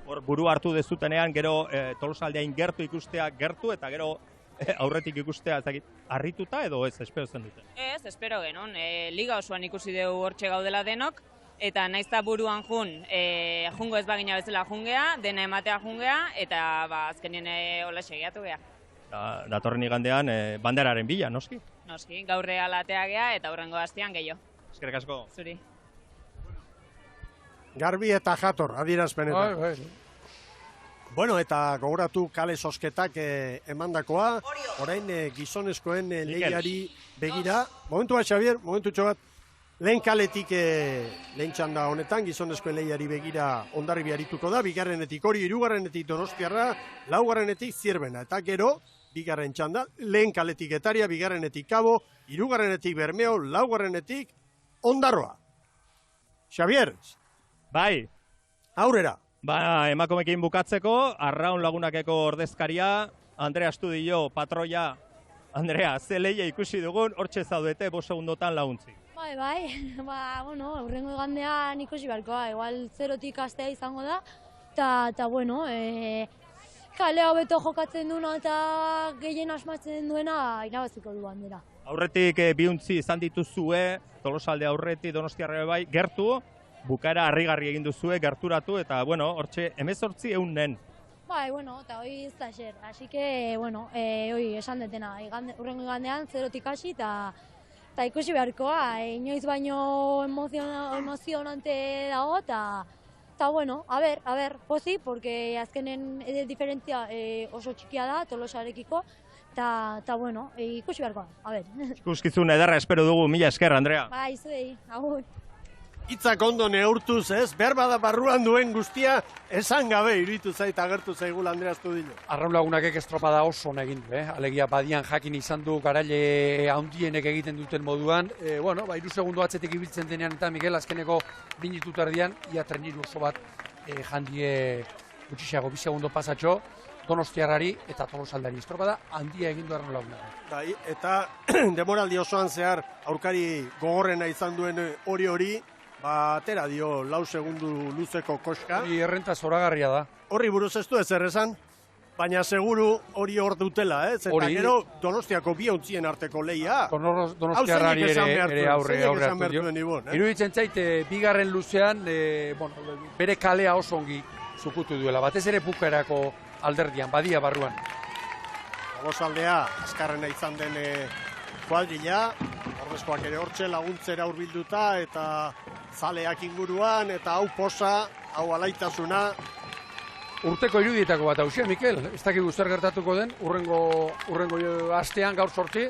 Hor buru hartu dezutenean, gero Tolosaldeain gertu ikustea gertu, eta gero aurretik ikustea harrituta edo ez, espero zen dute? Ez, espero genuen. Liga osoan ikusi dugu hortxe gaudela denok, eta naizta buruan jungo ez bagina bezala jungea, dena ematea jungea, eta azkenien hola segiatu geha. Datorren igandean banderaren bila, noski? Noski, gaurre alatea geha eta hurrengo hastian gehiago. Eskerrik asko. Zuri. Garbi eta jator, adierazpenetan. Bueno, eta gogoratu kale sosketak emandakoa, orain gizonezkoen lehiari begira. Momentu bat, Xabier, momentutxo bat, lehen kaletik lehen txanda honetan, gizonezkoen lehiari begira Hondarribia arituko da, 2. Hori, 3. Donostiarra, 4. Zierbena, eta gero, 2. txanda, lehen kaletik Getaria, 2. Kabo, 3. Bermeo, 4. Ondarroa. Xabier. Bai. Aurrera. Emakumekin bukatzeko, Arraun Lagunakeko ordezkaria, Andrea Astudillo, patroia. Andrea, ze lehia ikusi dugun, hortxe zaudete 5 segundotan laguntzi. Bai, hurrengo igandean ikusi beharkoa, igual 0-tik astea izango da, eta bueno, kale hobeto jokatzen duena eta gehien asmatzen duena irabaziko du bandera. Aurretik biuntzi izan dituzue, Tolosalde aurretik, Donostiarra bai, gertu, bukaera harrigarri egin duzue, gerturatu, eta, bueno, hortxe, 18.000 Bai, eta hoi ez da xer. Así que, hoi esan detena, hurrengo igandean 0-tik hasi eta ikusi beharkoa, inoiz baino emozionante dago, eta, a ver, pozi, porque azkenen diferentzia oso txikia da, Tolosarekiko, eta, ikusi beharkoa, a ver. Ikuskizun ederra espero dugu, mila esker, Andrea. Bai, zuei, agur. Hitzak ondo neurtuz, ez? Behar bada barruan duen guztia, esan gabe iritu zait agertu zaigula Andrea Astudillo. Arraun Lagunakek estropada oso egin du, alegia badian jakin izan du garaile handienek egiten duten moduan. 3 segundu atzetik ibiltzen denean eta Miguel azkeneko 2 minutu erdian, ia treniru oso bat jandie gutxiago 2 segundo pasatxo, Donostiarrari eta Tolosaldari estropada handia egin du Arraun Lagunak. Eta demoraldi osoan zehar aurkari gogorrena izan duen hori, atera dio 4 segundu luzeko koska. Hori errenta zoragarria da. Horri buruz ez du ezer esan? Baina seguru hori hor dutela, ez? Eta Hori. gero Donostiako bi ontzien arteko lehia. Donostiarrari ere aurre hartu dio. Ibon, Iruditzen zait, bigarren luzean, bere kalea oso ongi zukutu duela. Batez ere bukaerako alderdian, badia barruan. Tolosaldea, azkarrena izan den kuadrilla, ordezkoak ere hortxe laguntzera hurbilduta eta zaleak inguruan, eta hau posa, hau alaitasuna. Urteko irudietako bat hausia, Mikel, ez dakigu zer gertatuko den, urrengo astean gaur sortzi,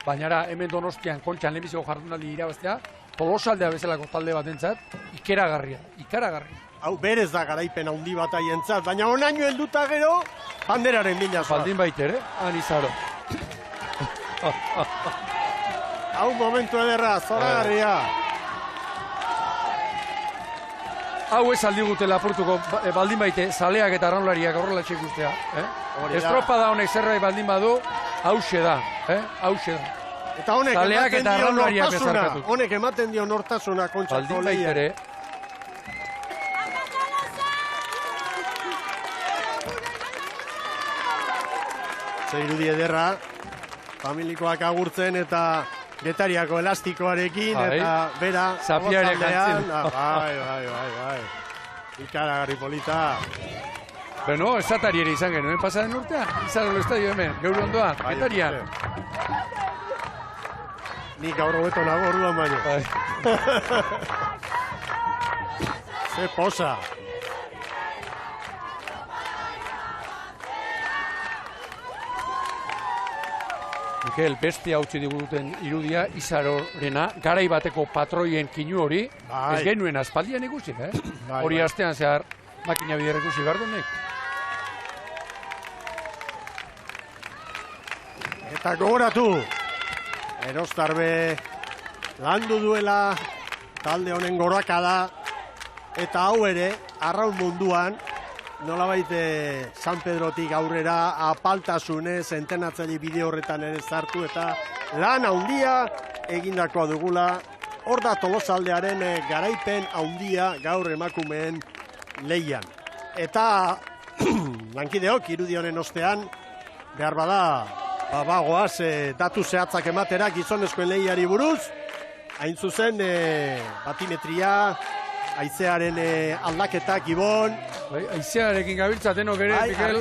baina hemen Donostian kontxan lehenbiziko jardunaldi irabaztea, Tolosaldea bezalako talde bat entzat, ikaragarria. Hau berez da garaipen handi bat haientzat, baina onaino helduta gero, banderaren bila zoa. Baldin baiter, Anizaro. Hau momentu ederra, zoragarria. Hau ez aldigute lapurtuko baldin baite, zaleak eta arraunlariak horrela txekustea. Estropada honek zerbait baldin badu, hause da. Eta honek ematen dio nortasuna kontxako lehia. Baldin Zeirudi ederra, familikoak agurtzen eta Getariako elastikoarekin eta bera Zapiare jantzen. Bai. Ikaragarri polita. Beno, esatari ere izan genuen pasaren urtean. Izan olo estadio hemen, geure ondoan, Getarian. Nik gaur hobeto nago orduan baino. Ze posa. Mikel, beste hautsi diguten irudia, Izarorena, garai bateko patroien kinu hori, ez genuen aspaldian ikusi, hori astean zehar makina bider ikusi gardunek. Eta gogoratu, Erostarbe landu duela talde honen gorakada, eta hau ere, arraun munduan, nolabait San Pedrotik aurrera apaltasunez entenatzaile bideo horretan ere zartu eta lan handia egindakoa dugula. Hor da Tolosaldearen garaipen handia gaur emakumeen lehian. Eta lankideok irudi honen ostean behar bada bagoaz datu zehatzak ematera gizonezkoen lehiari buruz. Hain zuzen batimetria, haizearen aldaketak, Ibon. Haizearekin gabiltza, denok ere, Mikel.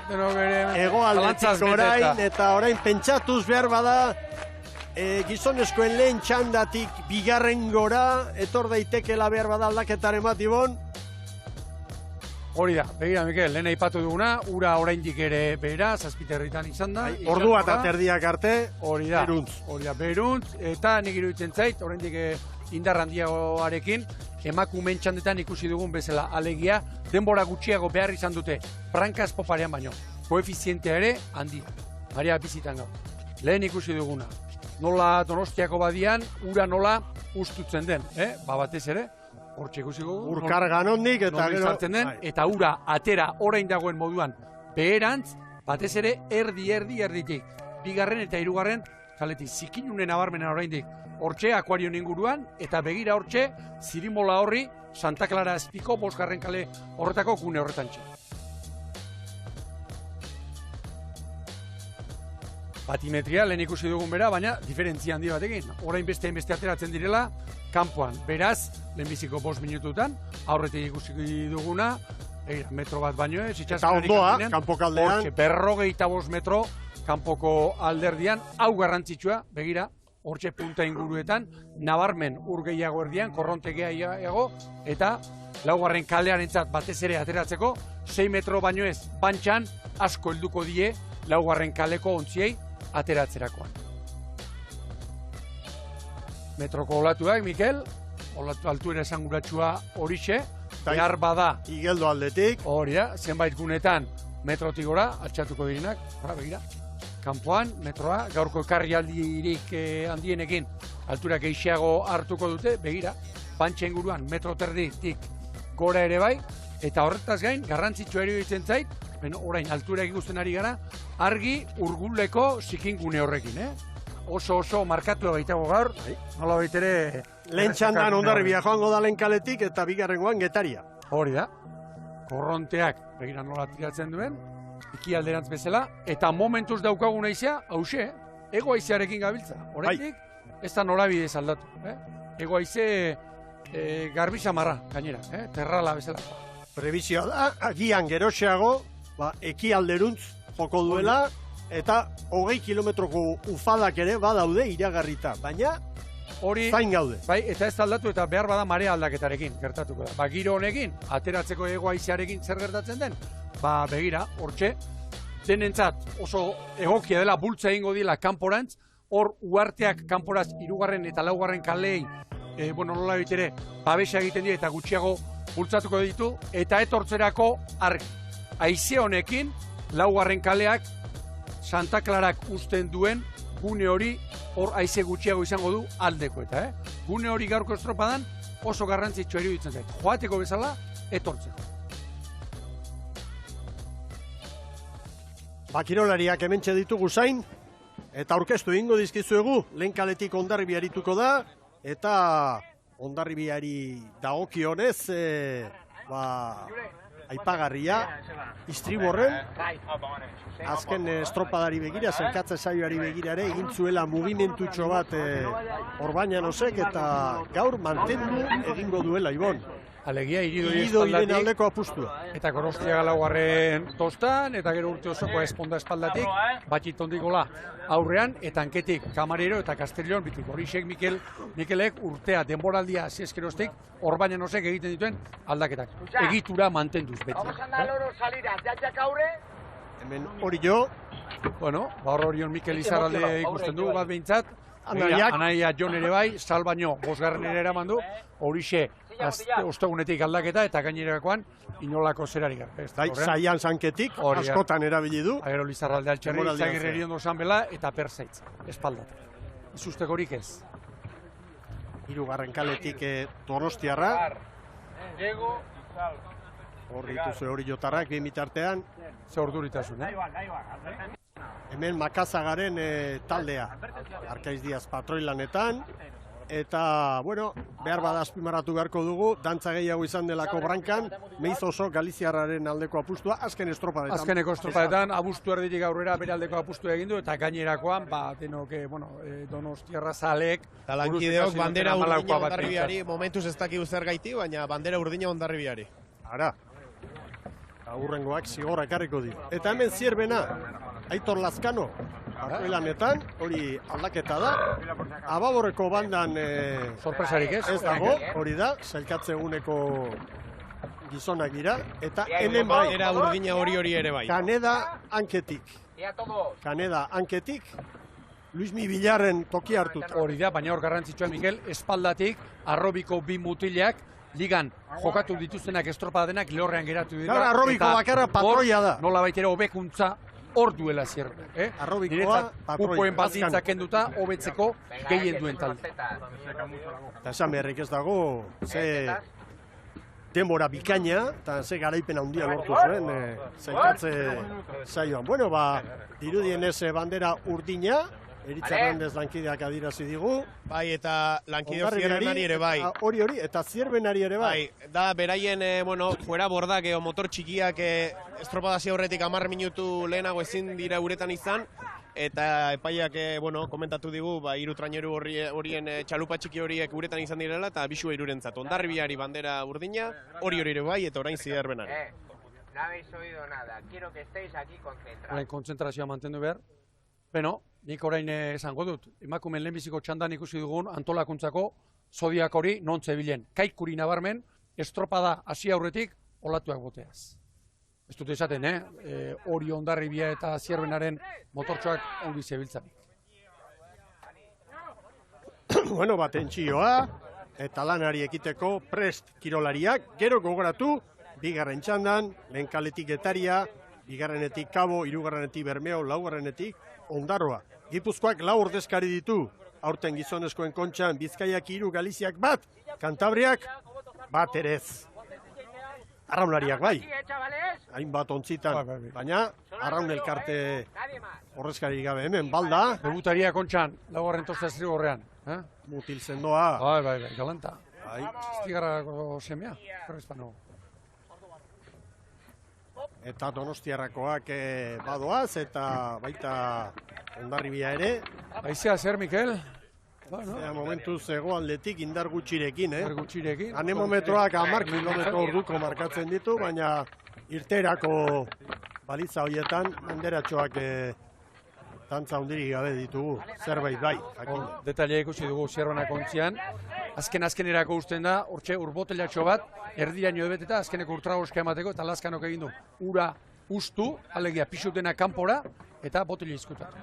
Denok ere. Hegoaldetik orain, eta orain pentsatuz behar bada, gizonezkoen lehen txandatik bigarren gora, etor daitekela behar bada aldaketaren bat, Ibon. Hori da, begira, Mikel, lehen aipatu duguna, ura oraindik ere bera, zazpiterritan izan da. Ordua eta terdiak arte, hori da, beruntz. Eta nik iruditzen zait, oraindik indar handiagoarekin, emakumeen txandetan ikusi dugun bezala, alegia, denbora gutxiago behar izan dute, prankaz poparean baino, koefizientea ere handia, area bizitan gau. Lehen ikusi duguna, nola Donostiako badian, ura nola ustutzen den, batez ere, hortxe ikusi dugu. Urkargan hondik eta gero. Eta ura atera orain dagoen moduan beherantz, batez ere erditik. Bigarren eta hirugarren kaletik zikinunen nabarmena oraindik. Hortxe, akuarion inguruan, eta begira hortxe, Zirimola horri, Santa Clara azpiko, 5. kale horretako gune horretan txe. Batimetria, lehen ikusi dugun bera, baina diferentzia handi batekin. Orain beste ateratzen direla, kanpoan. Beraz, lehenbiziko 5 minututan, aurretik ikusi duguna, metro bat baino ez, eta ondoa, kanpo kaldean. 55 metro, kanpoko alderdian, hau garrantzitsua, begira, hortxe punta inguruetan, nabarmen ur gehiago erdian, korronte gehiago, eta 4. kalearentzat batez ere ateratzeko, 6 metro baino ez, bantxan asko helduko die 4. kaleko ontziei ateratzerakoan. Metroko olatuak, Mikel, altuera esanguratsua horixe, behar bada. Igeldo aldetik. Hori da, zenbait gunetan metrotik gora, altxatuko direnak, begira. Kanpoan, metroa, gaurko ekarrialdirik handienekin altura gehiago hartuko dute, begira, bantxe inguruan metro terditik gora ere bai, eta horretaz gain, garrantzitsua ere ditzen zait, orain altura ikusten ari gara, argi urguleko zikingune horrekin, Oso markatu baitago gaur, nola baitere... Lehen txandan Hondarribia joango da lehen kaletik eta bigarrengoan Getaria. Hori da, korronteak, begira nola tiratzen duen, ekialderantz bezala, eta momentuz daukagun aizea, hause, ego aizearekin gabiltza. Horretik, ez da norabidez aldatu. Ego aize garbi samarra, gainera, terrala bezala. Prebizioa da, agian geroxeago, ekialderuntz joko duela, eta 20 kilometroko ufadak ere badaude iragarrita, baina hori zain gaude. Bai, eta ez aldatu eta behar bada marea aldaketarekin gertatuko da. Giro honekin, ateratzeko ego aizearekin zer gertatzen den? Begira, hortxe, denentzat oso egokia dela bultza egingo dila kanporantz, hor uarteak kanporaz 3. eta 4. kalei, nola bitere, babesa egiten dira eta gutxiago bultzatuko ditu, eta etortzerako argi. Aize honekin, 4. kaleak Santa Clarak uzten duen gune hori hor aize gutxiago izango du aldeko eta, Gune hori gaurko estropadan oso garrantzitsua iruditzen zait. Joateko bezala, etortzeko. Kirolariak hementxe ditugu zain, eta aurkeztu egingo dizkizuegu, lehen kaletik Hondarribia arituko da, eta Hondarribiari dagokionez, aipagarria, Istriborren, azken estropadari begira, zelkatze saioari begira ere, egin zuela mugimentutxo bat Orbañanosek, eta gaur mantendu egingo duela, Ibon. Alegia, irido iren aldeko apustua. Eta Gorostiaga 4. tostan, eta gero urte osoko esponda espaldatik, batxit ondikola aurrean, eta hanketik Kamarero eta Castellón bitik. Horixek Mikelek urtea denboraldia zieskeroztik, Orbañanosek egiten dituen aldaketak. Egitura mantenduz beti. Hemen hori jo. Bueno, horion Mikel Izarralde ikusten du bat behintzat. Anaia Jon ere bai, Sal baino 5. ere eraman du, horixe ostegunetik aldaketa eta gainerakoan inolako zerari gara. Zaian zanketik, askotan erabili du. Agero Lizarralde Altxerri, Zagirreri ondo zanbela eta perzaitz, espaldatak. Ez ustekorik ez. 3. kaletik Donostiarra. Hor dituzue hori jotarrak, bien bitartean. Ze orduritasun, Hemen Makazagaren taldea. Arkaiz Diaz patroilanetan. Eta, behar bada azpimarratu beharko dugu, dantza gehiago izan delako brankan, meiz oso Galiziarraren aldeko apustua, azken estropadetan. Azkeneko estropadetan, abustu erditik aurrera bere aldeko apustua egin du, eta gainerakoan, Donostiarra zaleek... Eta lankideok bandera urdina Hondarribiari, momentuz ez dakigu zer gaiti, baina bandera urdina Hondarribiari. Ara, aurrengoak zigorra ekarriko di. Eta hemen zierbena, Aitor Lazkano, patroilanetan, hori aldaketa da. Ababorreko bandan sorpresarik ez dago, hori da, zailkatze eguneko gizonak dira. Eta hemen bai, bandera urdina hori ere bai. Kaneda hanketik, Luismi Bilarren toki hartuta. Hori da, baina hor garrantzitsua Mikel, espaldatik, arrobiko 2 mutilak, ligan jokatu dituztenak estropadenak lehorrean geratu dira. Gara, arrobiko bakarra patroia da. Nola baitere hobekuntza hor duela zierre. Arrobikoa patroia. Kupoen bazintzak kenduta, hobetzeko gehien duen talde. Eta esan beharrik ez dago, ze denbora bikaina, eta ze garaipen handia lortu zuen, zailkatze saioan. Dirudienez bandera urdina, Eritza Hernandez lankideak adirazi digu. Bai, eta lankideo Zierbenari ere bai. Hori, eta Zierbenari ere bai. Da, beraien, fuera bordak, motor txikiak estropadazio horretik 10 minutu lehenago ezin dira uretan izan. Eta epaiak, komentatu digu, 3 traineru horien txalupa txiki horiek uretan izan direla, eta bisua irurentzat. Hondarribiari bandera urdina, hori ere bai, eta orain Zierbenari. No habéis oído nada, quiero que estéis aquí concentrados. Orain kontzentrazioa mantendu behar. Nik orain esango dut, emakumeen lehenbiziko txandan ikusi dugun antolakuntzako zodiak hori nontze bilen. Kaikuri nabarmen, estropada hasi aurretik olatuak boteaz. Ez dut esaten, hori Hondarribia eta Zierbenaren motortxoak ongi zebiltzanik. Tentsioa eta lanari ekiteko prest kirolariak, gero gogoratu, 2. txandan, lehen kaletik Getaria, 2. Kabo, 3. Bermeo, 4. Ondarroa. Gipuzkoak 4 ordezkari ditu, aurten gizonezkoen kontxan, Bizkaiak 3, Galiziak 1, Kantabriak 1 ere ez. Arraunlariak bai, hainbat ontzitan, baina arraun elkarte ordezkari gabe hemen, balda. Debutaria kontxan, 4. tosta Zirigorrean. Mutil sendoa. Bai, galanta. Estigarrako semea, eta Donostiarrakoak badoaz, eta baita Hondarribia ere. Aizea zer, Mikel? Momentuz hegoaldetik indar gutxirekin, Indar gutxirekin. Anemometroak 10 kilometro orduko markatzen ditu, baina irterako balitza horietan banderatxoak tantza hundirik gabe ditugu, zerbait bai. Detailea ikusi dugu Zierbenak ontzian. Azkenerako usten da, hortxe urbotelatxo bat, erdiraino ebeteta, azkeneko urtragoska emateko, eta Lazkanok egin du. Ura ustu, alegia pixutena kanpora, eta botila izkutatu.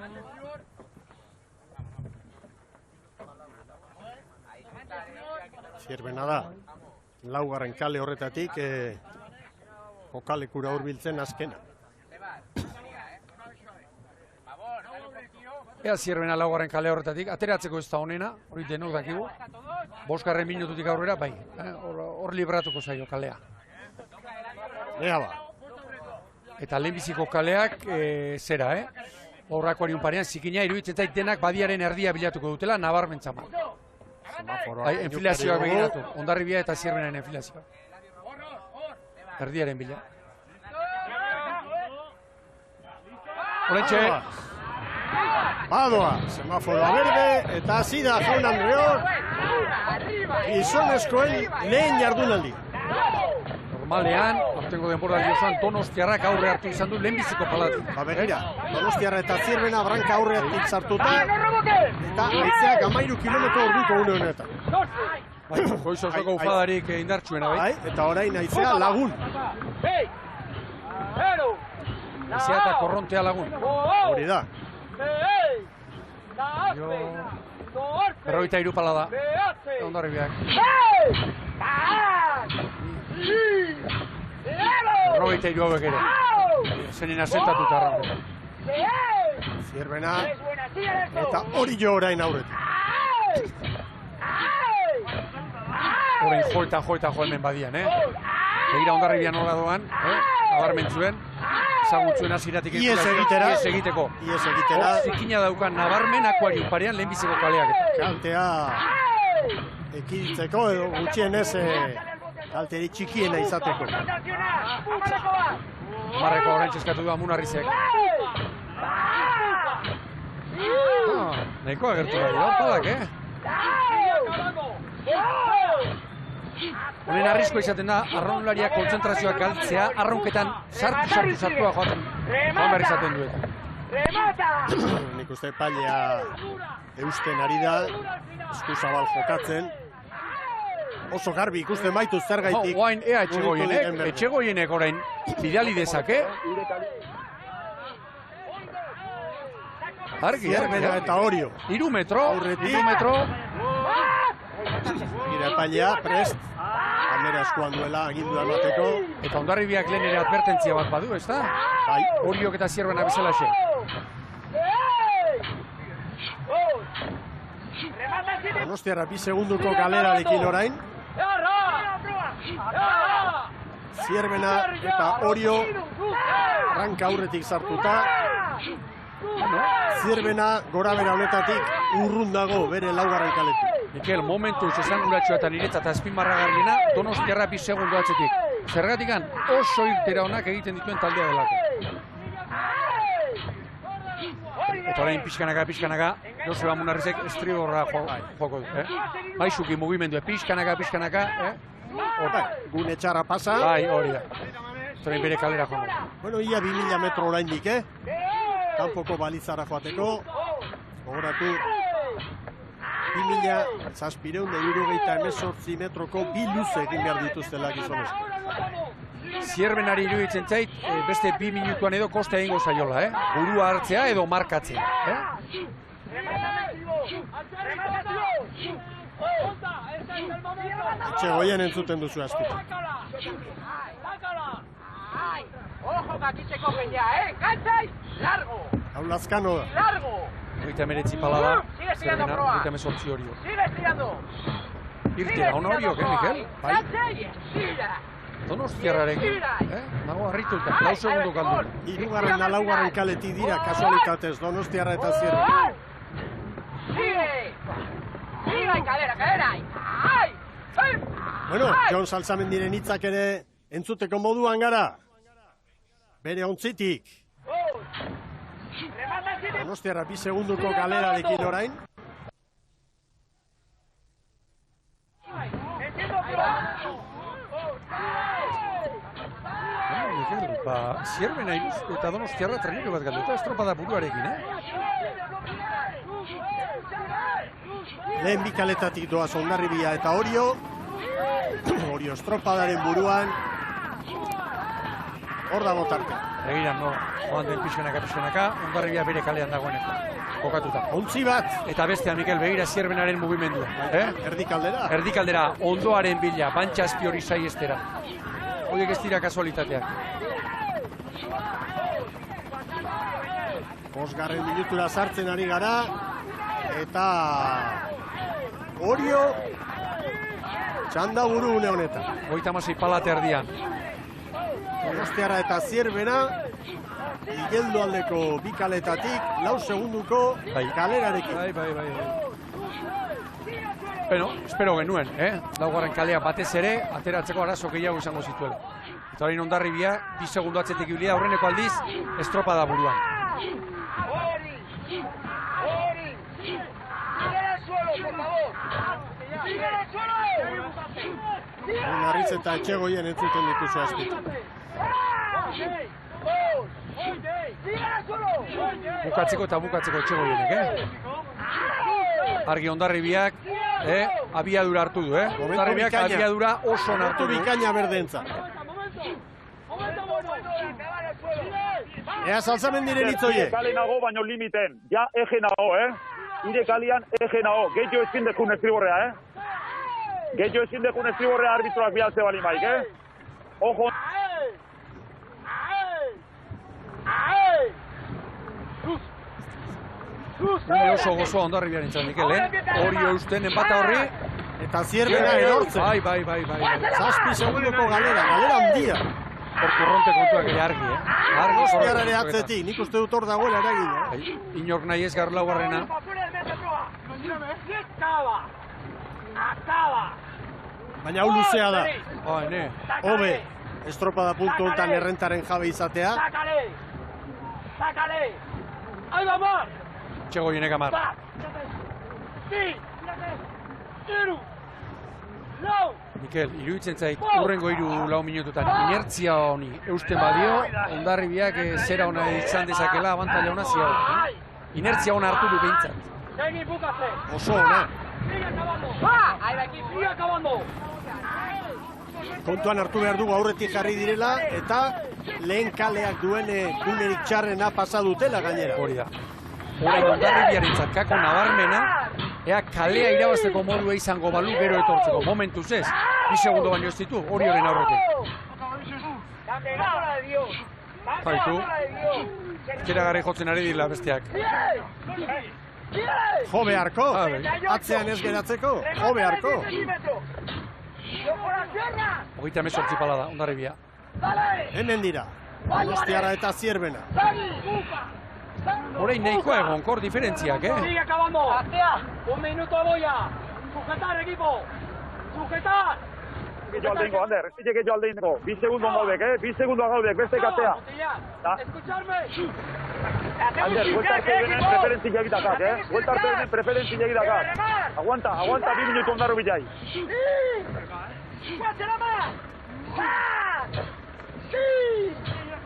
Zierbena da, laugarren kale horretatik, kokalekura hurbiltzen azkena. Ea Zierbena laugarren kale horretatik, ateratzeko ez da honena, hori denok dakigu. 5 minututik aurrera, bai, hor libratuko zaio kalea. Ea ba. Eta lehenbiziko kaleak zera, Horrakoari unparean, zikina iruditzen zait denak badiaren erdia bilatuko dutela, nabarmentza mal. Enfilazioak begiratu, Hondarribia eta Zierbenaren enfilazioa. Erdiaren bila. Horentxe. Badoa, semaforoa berde, eta hasi da Jaun Andreok, gizonezkoen lehen jardunaldi. Normalean, aurtengo denboraldi osoan Donostiarrak aurre hartu izan du lehenbiziko palatik. Begira, Donostiarra eta Zierbena branka aurreatik sartuta, eta haizeak 13 kilometro orduko une honetan. Goiz osoko ufadarik indartsuena, bai? Eta orain haizea lagun. Haizea eta korrontea lagun. Hori da. 43 pala da. Hondarribiak. 43 hauek ere. Zenin asentatuta arraun. Zierbena eta hori jo orain aurretik. Orain joeta hemen badian, Begira Hondarribia nola doan, nabarmentzuen, ezagutzuen hasieratik ies egiteko. Zikina daukan nabarmen akuarium parean lehenbiziko kaleak. Kaltea ekiditzeko edo gutxienez kalteri txikiena izateko. Marreko orain txeskatu du Amunarrizek. Nahiko agertu da dira, padak, Honen arrisko izaten da, arraunlariak kontzentrazioak galtzea, arraunketan sartua joan behar izaten duetan. Nik uste pailea eusten ari da, eskuzabal jokatzen. Oso garbi ikusten baitu zergaitik. Oain ea etxegoienek orain bidali dezake. Argi, eta Orio. 3 metro. Gira pailea, prest. Bandera eskuan duela, agindua emateko. Eta Hondarribiak lehen ere advertentzia bat badu, ez da? Bai. Oriok eta Zierbena bezalaxe. Donostiarra 2 segunduko galerarekin orain. Zierbena eta Orio ranka aurretik sartuta. Zierbena gorabera honetatik urrun dago bere laugarren kaletik. Mikel, momentuz esanguratxoa eta niretzat azpimarragarriena Donostiarra 2 segundu atzetik. Zergatikan oso irtera honak egiten dituen taldea delako. Eta orain pixkanaka, Joseba Amunarrizek estriborra joko du. Baixuki mugimendua, pixkanaka, Gune txarra pasa. Bai, hori da. Zorain bere kalera joan. Bueno, ia 2000 metro oraindik, Kanpoko balizara joateko. Gogoratu 2768 metroko 2 luze egin behar dituztela gizonezko. Zierbenari iruditzen zait, beste 2 minutuan edo koste egingo zaiola, burua hartzea edo markatzea. Etxegoien entzuten duzu azpita. Ojo kakitzeko gehiago, Kantzai, largo! Hau Lazkano da. Largo! 39 pala da, Zierbena, 38 Orio. Sigue estirando! Irtera, hona Oriok, Mikel? Kantzai, estira! Donostiarrarekin, nago harrituta, 4 segundu kaldu. 3. eta 4. kaletik dira kasualitatez Donostiarra eta Zierbena. Sigue! Sigue, cadera! ¡Ay! Bueno, Jon Salzamendiren hitzak ere entzuteko moduan gara. bere ontzitik. Donostiarra 2 segunduko galerarekin orain. Zierbena iruz eta Donostiarra traineru bat galduta estropada buruarekin, Lehen bikaletatik doaz Hondarribia eta Orio. Orio estropadaren buruan. Hor dago tartea. Egiran, no, joan den pixkanaka, Hondarribia bere kalean dagoeneko. Kokatuta. Ontzi bat. Eta bestea, Mikel, begira Zierbenaren mugimendua. Erdikaldera. Erdikaldera, ondoaren bila, bantxazpi hori saiestera. Horiek ez dira kasualitateak. 5. minutura sartzen ari gara. Eta Orio txanda buru une honetan. 36 palate erdian. Donostiarra eta Zierbena igeldo aldeko bikaletatik 4 segunduko galerarekin. Bai. Bueno, espero genuen, laugarren kalea batez ere, ateratzeko arazo gehiago izango zituela. Eta orain Hondarribia, 2 segundu atzetik ibilia, aurreneko aldiz, estropada buruan. Narriz eta Etxegoien entzuten dituzu azpitu. Bukatzeko eta bukatzeko Etxegoienek, Argi Hondarribiak, abiadura hartu du, Hondarribiak abiadura oso hartu du. Bikaina berdentza. Ea Salzamendiren hitzoie. Kale nago baino limiten, ja ege nago, Ire kalian ege nago, gehiago ezin dekun estriborrea, Gehiago ezin dekun estriborrea arbitroak bialtze bali maik, Ojo. Oso gozoa Hondarribiaren txan, Mikel, Hori eusten enbata horri. Eta Zierbena erortzen. Bai. 7 segunduko galera handia. Hor kurronte kontuak ere argi, Donostiarrare atzetik, nik uste dut hor dagoela eragin, Inork nahi ez gaur laugarrena. Baina hau luzea da. Hobe. Estropada puntu honetan errentaren jabe izatea. Sácale. Ahí vamos. Etxegoienek 10. Mikel, iruditzen zait, urrengo 3-4 minututan inertzia honi eusten badio, Hondarribiak zera hona izan dezakela, abantaila hona ziago. Inertzia hona hartu du behintzat. Oso hona. Sigue acabando. Kontuan hartu behar dugu aurretik jarri direla, eta lehen kaleak duen gunerik txarrena pasa dutela gainera. Hori da. Horain Hondarribiaren zatkako nabarmena, ea kalea irabazteko modua izango balu gero etortzeko. Momentuz ez, 2 segundo baino ez ditu, hori horren aurretik. Baitu, keragarri jotzen ari dira besteak. Jo beharko, atzean ez geratzeko, jo beharko. 38 pala da, Hondarribia. Hemen dira, Donostiarra eta Zierbena. Horain nahikoa egon, kor diferentziak, Sigue acabando. 1 minuto boya. Sujetar, equipo. Sujetar. Gehiago aldeingo, Ander, ez dike gehiago aldeingo. 2 segundu gaudek, 2 segundu gaudek, beste katea. Escucharme. Ander, vuelta arte denen preferentzia egitakak, Vuelta arte denen preferentzia egitakak. Aguanta, 2 minutu Hondarribia.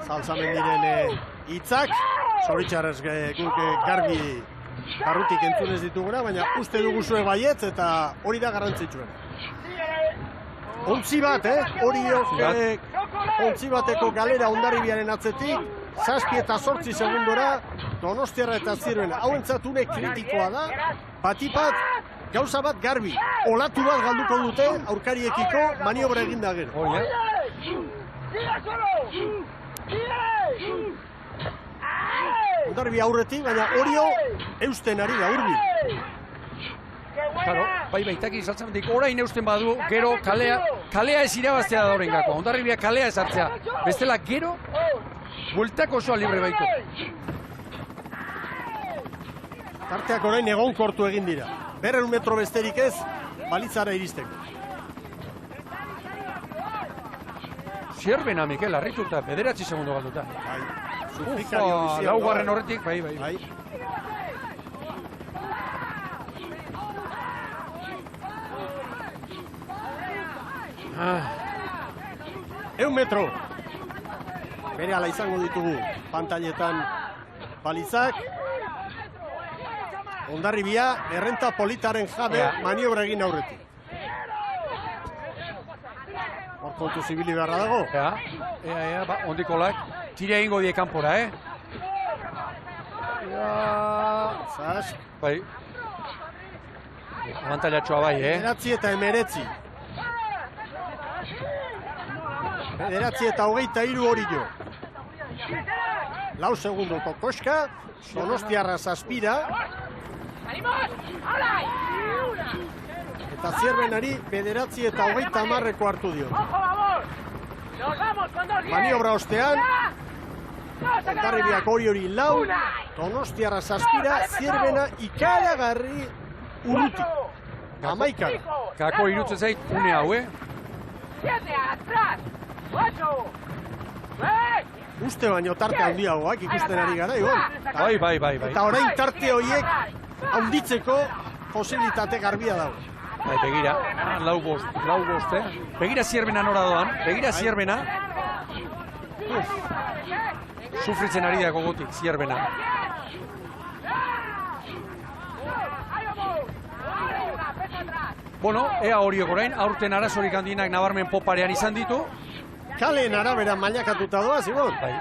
Salzamendiren hitzak, zoritxarrez guk garbi barrutik entzunez dituguna, baina uste dugu zue baietz eta hori da garrantzitsuen. Ontzi bat, ontzi bateko galera Hondarribiaren atzetik, 7 eta 8 segundora, Donostiarra eta Zierbena. Hau entzatune kritikoa da, batipat, gauza bat garbi. Olatu bat galduko dute, aurkariekiko maniobra eginda gero. Hondarribia aurretik, baina Orio eusten ari da urbil. Claro, bai baitaki Salzamendik orain eusten badu, gero kalea ez irabaztea da horrengako. Hondarribia kalea ez hartzea. Bestela gero, bueltako osoa libre baitu. Tarteak orain egonkortu egin dira. 200 metro besterik ez, balitzara iristeko. Zierbena, Mikel, harrituta, 9 segundo galduta. Ufa, laugarren horretik, bai. Eun metro. Bere ala izango ditugu pantailetan balizak. Hondarribia, errenta politaren jabe maniobra egin aurretik. Hor kontu zibili beharra dago. Ea, ondikolak, tira egingo die kanpora, Zas. Bai. Abantailatxoa bai, 9 eta 19. 9 eta 23 hori jo. 4 segundoko koska, Donostiarra zazpira. Eta Zierbenari 9 eta 30 hartu dio. Maniobra ostean, Hondarribiak hori 4, Donostiarra zazpira, Zierbena ikaragarri urrutik. Amaikara. Kako irutzen zait, une hau, Uste baino tarte handiagoak ikusten ari gara, Ibon. Bai. Eta orain tarte horiek handitzeko posibilitate garbia dago. Bai, begira, lau bost, Begira Zierbena nora doan, Zierbena. Sufritzen ari dago gotik, Zierbena. Bueno, ea horiek orain, aurten arazorik handinak nabarmen poparean izan ditu. Kaleen arabera mailakatuta doa, Zibon. Bai,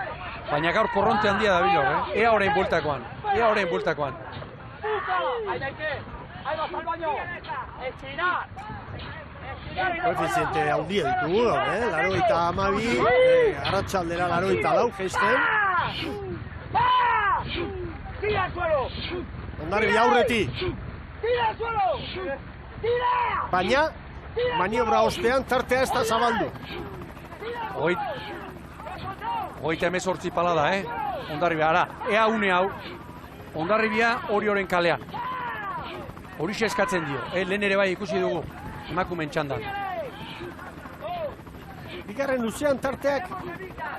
baina gaur korronte handia da bilo, Ea orain bueltakoan. Koefiziente handia ditugu, 82, arratsaldera 84 geisten. Hondarribia aurretik. Baina, maniobra ostean tartea ez da zabaldu. 38 pala da, Hondarribia, ara, ea une hau, Hondarribia Orioren kalean. Horixe eskatzen dio, lehen ere bai ikusi dugu, emakumen txandan. Bigarren luzean tarteak,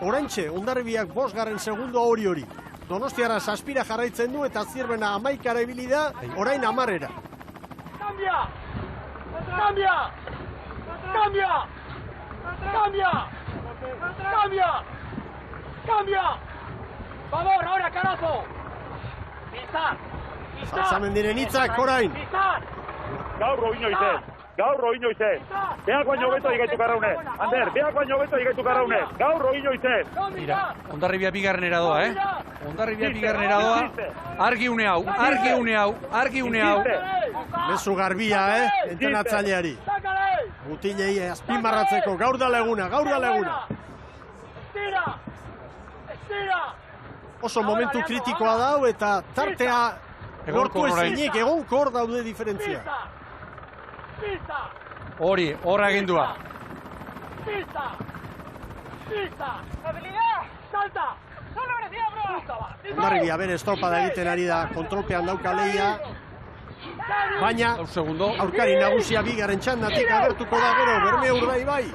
oraintxe, Hondarribiak 5. segundo hori. Donostiarra zazpira jarraitzen du eta Zierbena 11 ibili da, orain 10. ¡Cambia! ¡Vamos, ahora, carajo! ¡Pisar! Salzamendiren hitzak orain. Gaur oino izen. Beak baino beto digaitu karraunez. Ander, beak baino beto digaitu karraunez. Gaur oino izen. Mira, Hondarribia bigarrenera doa, Hondarribia bigarrenera doa. Argi une hau. Mezu garbia, entrenatzaileari. Mutilei azpimarratzeko, gaur da leguna. Oso momentu kritikoa dau eta tartea gortu ezinik, egonkor daude diferentzia. Horra egindua. Hondarribia bere estropada egiten ari da, kontrolpean dauka lehia. Baina, aurkari nagusia bigarren txandatik agertuko da gero, Bermeo Urdaibai.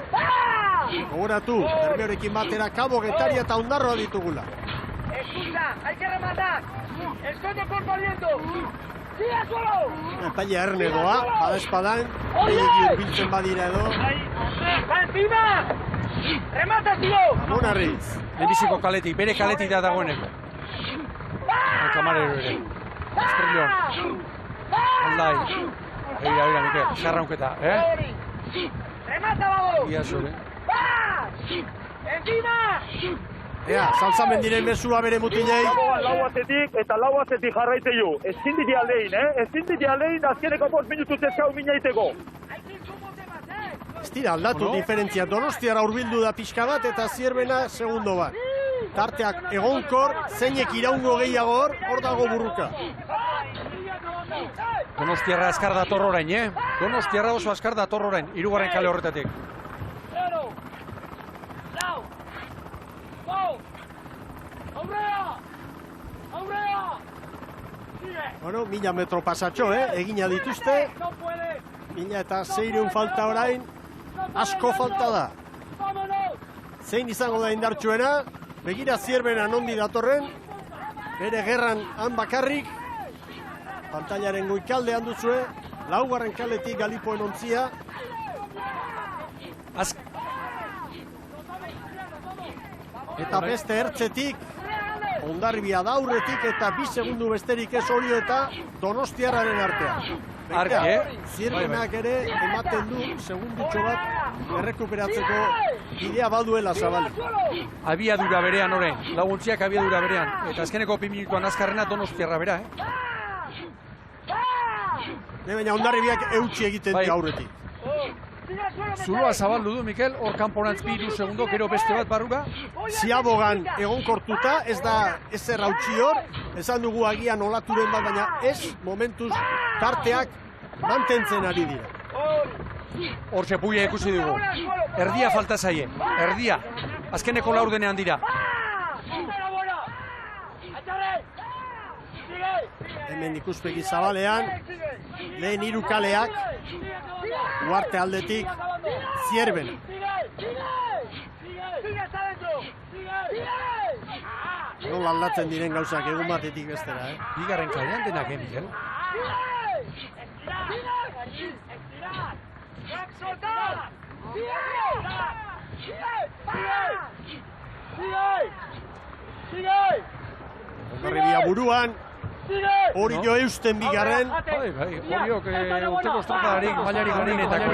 Gogoratu, Bermeorekin batera Kabo, Getaria eta Ondarroa ditugula. Escucha, hay que rematar. Estoy por viento. ¡Tira suelo! Epaia ernedoa, bada espadan, gehiagi urbiltzen badira edo. ¡Encima! ¡Remata, tío! Amonarriz. Lehenbiziko kaletik, bere kaletik da dagoeneko. Kamarero ere. Estrellon. Aldai. Begira, Mikel, xarraunketa, ¡Remata, vamos! Ia zure. ¡Encima! Ea, Salzamendiren mesua bere mutilei. Lau atetik jarraitzen ju. Ezin diti aldein, azkeneko 5 minutu zezkau mina iteko. Ez dira aldatu diferentzia. Donostiara hurbildu da pixka bat eta Zierbena segundo bat. Tarteak egonkor, zeinek iraungo gehiago hor dago burruka. Donostiarra askar dator orain, Donostiarra oso askar dator orain, 3. kale horretatik. Bueno, 1000 metro pasatxo, egina dituzte. 1000 eta 600 falta orain, asko falta da. zein izango da indartsuena, begira Zierbena nondi datorren, bere gerran han bakarrik, pantailaren goikaldean duzue, laugarren kaletik Galipoen ontzia. Eta beste ertzetik, Hondarribia daurretik eta 2 segundu besterik ez Orio eta Donostiarraren artean. Zierbenak ere ematen du segundutxo bat errekuperatzeko bidea baduela zabalik. Abiadura berean orain, laguntziak abiadura berean. Eta azkeneko 2 minutuan azkarrena Donostiarra bera, Baina Hondarribiak eutxi egiten di aurretik. Zuloa zabaldu du, Mikel, hor kanporantz 2 segundo, gero beste bat barrura. Ziabogan egonkortuta, ez da ezer hautsi hor, esan dugu agian olaturen bat, baina ez momentuz tarteak mantentzen ari dira. Hortxe puia ikusi dugu. Erdia falta zaie, erdia. Azkeneko laurdenean dira. Hemen ikuspegi zabalean, lehen 3 kaleak, Uarte aldetik, Zierbena. Nola aldatzen diren gauzak egun batetik bestera, Bigarren kalean denak, Mikel? Hondarribia buruan, Orio eusten bigarren. Oriok urteko estropadarik, mailarik onenetako.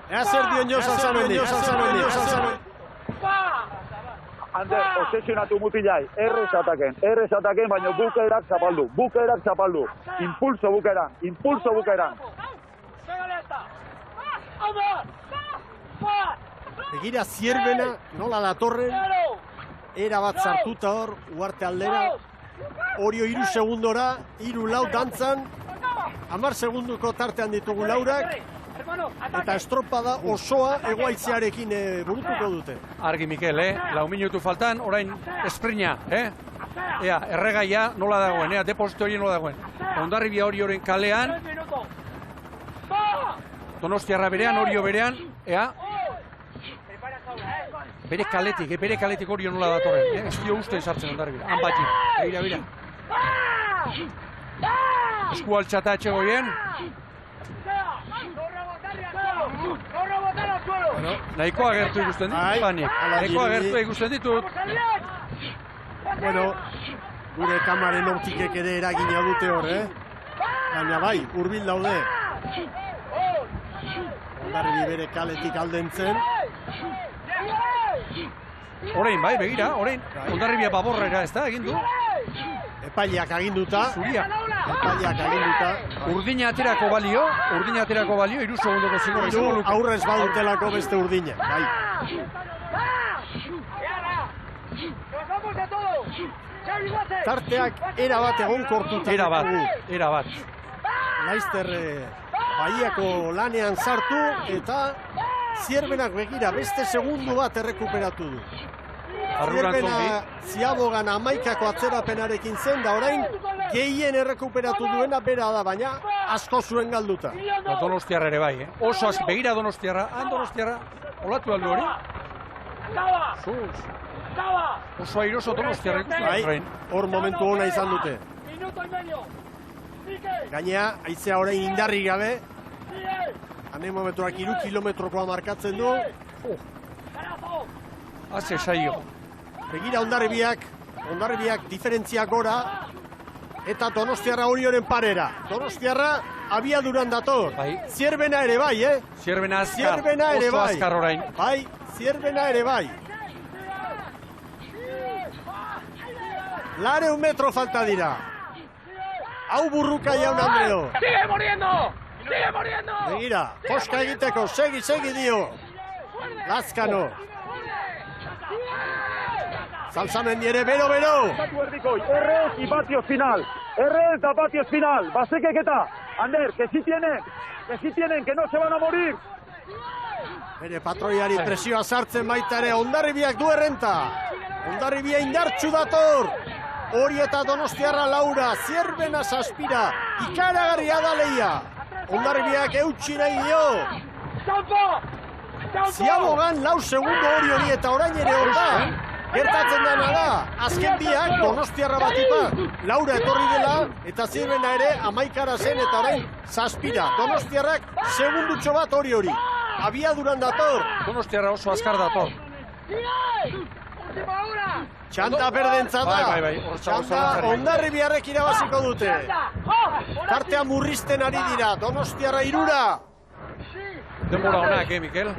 Ea zer dion jo Salzamendi. Ander, obsesionatu mutilai, errez ataken, baina bukerak zapaldu. Impulso bukeran. Begira Zierbena, nola datorren, era bat sartuta hor, Uarte aldera. Orio 3 segundora, 3-4 dantzan, 10 segunduko tartean ditugu laurak, eta estropada osoa egoaitzearekin burutuko dute. Argi, Mikel, 4 minutu faltan, orain esprina, Ea, erregaia nola dagoen, depositoria nola dagoen. Hondarribia Orioren kalean, Donostiarra berean, Orio berean, bere kaletik Orio nola datorren, ez dio usten sartzen Hondarribia, han bati, begira. Esku altxata etxegoien. Nahiko agertu ikusten ditut, Panik. Nahiko agertu ikusten ditut. Bueno, gure kamaren optikek ere eragina dute hor, Baina bai, hurbil daude. Hondarribi bere kaletik aldentzen. Orain, bai, begira, orain. Hondarribia baborrera, ez da, egin du. Epaileak aginduta. Zuria. Epaileak aginduta. Urdina aterako balio, 3 segundoko zigorra izango luke. Aurrez badutelako beste urdina, bai. Tarteak erabat egonkortuta. Erabat. Laizter Baiako lanean sartu eta Zierbenak begira beste segundu bat errekuperatu du. Zierbena Ziabogan 11ko atzerapenarekin zen da orain gehien errekuperatu duena bera da, baina asko zuen galduta. Donostiarra ere bai, Oso begira Donostiarra, Donostiarra, olatu aldo hori? Oso airoso Donostiarra ikusten. Hor momentu ona izan dute. Gainea, haizea orain indarri gabe. Anemometroak 3 kilometrokoa markatzen du. Haze saio. Begira Hondarribiak diferentzia gora. Eta Donostiarra Orioren parera. Donostiarra abiaduran dator. Zierbena ere bai, Zierbena ere bai. Oso azkar orain. Bai, Zierbena ere bai. 100 metro falta dira. Hau burruka jaun Andreo. ¡Sigue muriendo! Begira, poska egiteko, segi dio. Lazkano. Salzamendi ere, bero! Errez y patio final. Basekeketa. Ander, que sí tienen, que no se van a morir. Bere patroiari presioa sartzen baita ere, Hondarribiak du errenta. Hondarribia indartsu dator. Hori eta Donostiarra Laura, Zierbena Saspira, ikaragarria da lehia. Hondarribiak eutxi nahi dio. Ziabogan 4 segundo hori eta orain ere hor da. Gertatzen dena da, azken biak Donostiarra batipa, Laura etorri dela, eta Zierbena ere 11 zen eta orain 7. Donostiarrak segundutxo bat hori. Abiaduran dator. Donostiarra oso azkar dator. Txanda berdentza da. Bai. Txanda Hondarribiarrek irabaziko dute. Tartea murrizten ari dira, Donostiarra 3. Denbora honak, Mikel?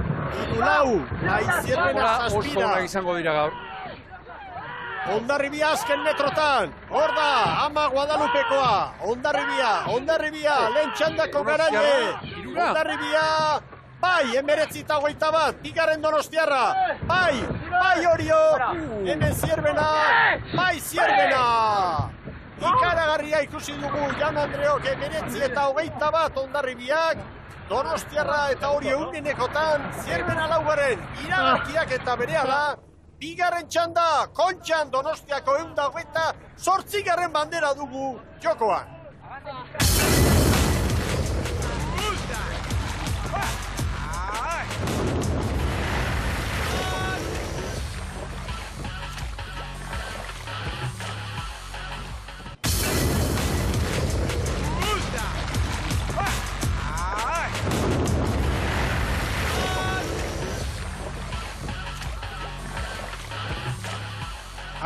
3-4, Zierbena 7. Oso honak izango dira gaur. Hondarribia azken metrotan, hor da, Ama Guadalupekoa, Hondarribia, lehen txandako garaile, Hondarribia, bai, 19 bat, bigarren Donostiarra, bai, Orio, hemen Zierbena, bai, Zierbena. Ikaragarria ikusi dugu, Jan Andreok, 19 bat Hondarribiak, Donostiarra eta Orio ungenekotan, Zierbena 4, iragarkiak eta berehala, bigarren txanda, Kontxan Donostiako 128 bandera dugu jokoan.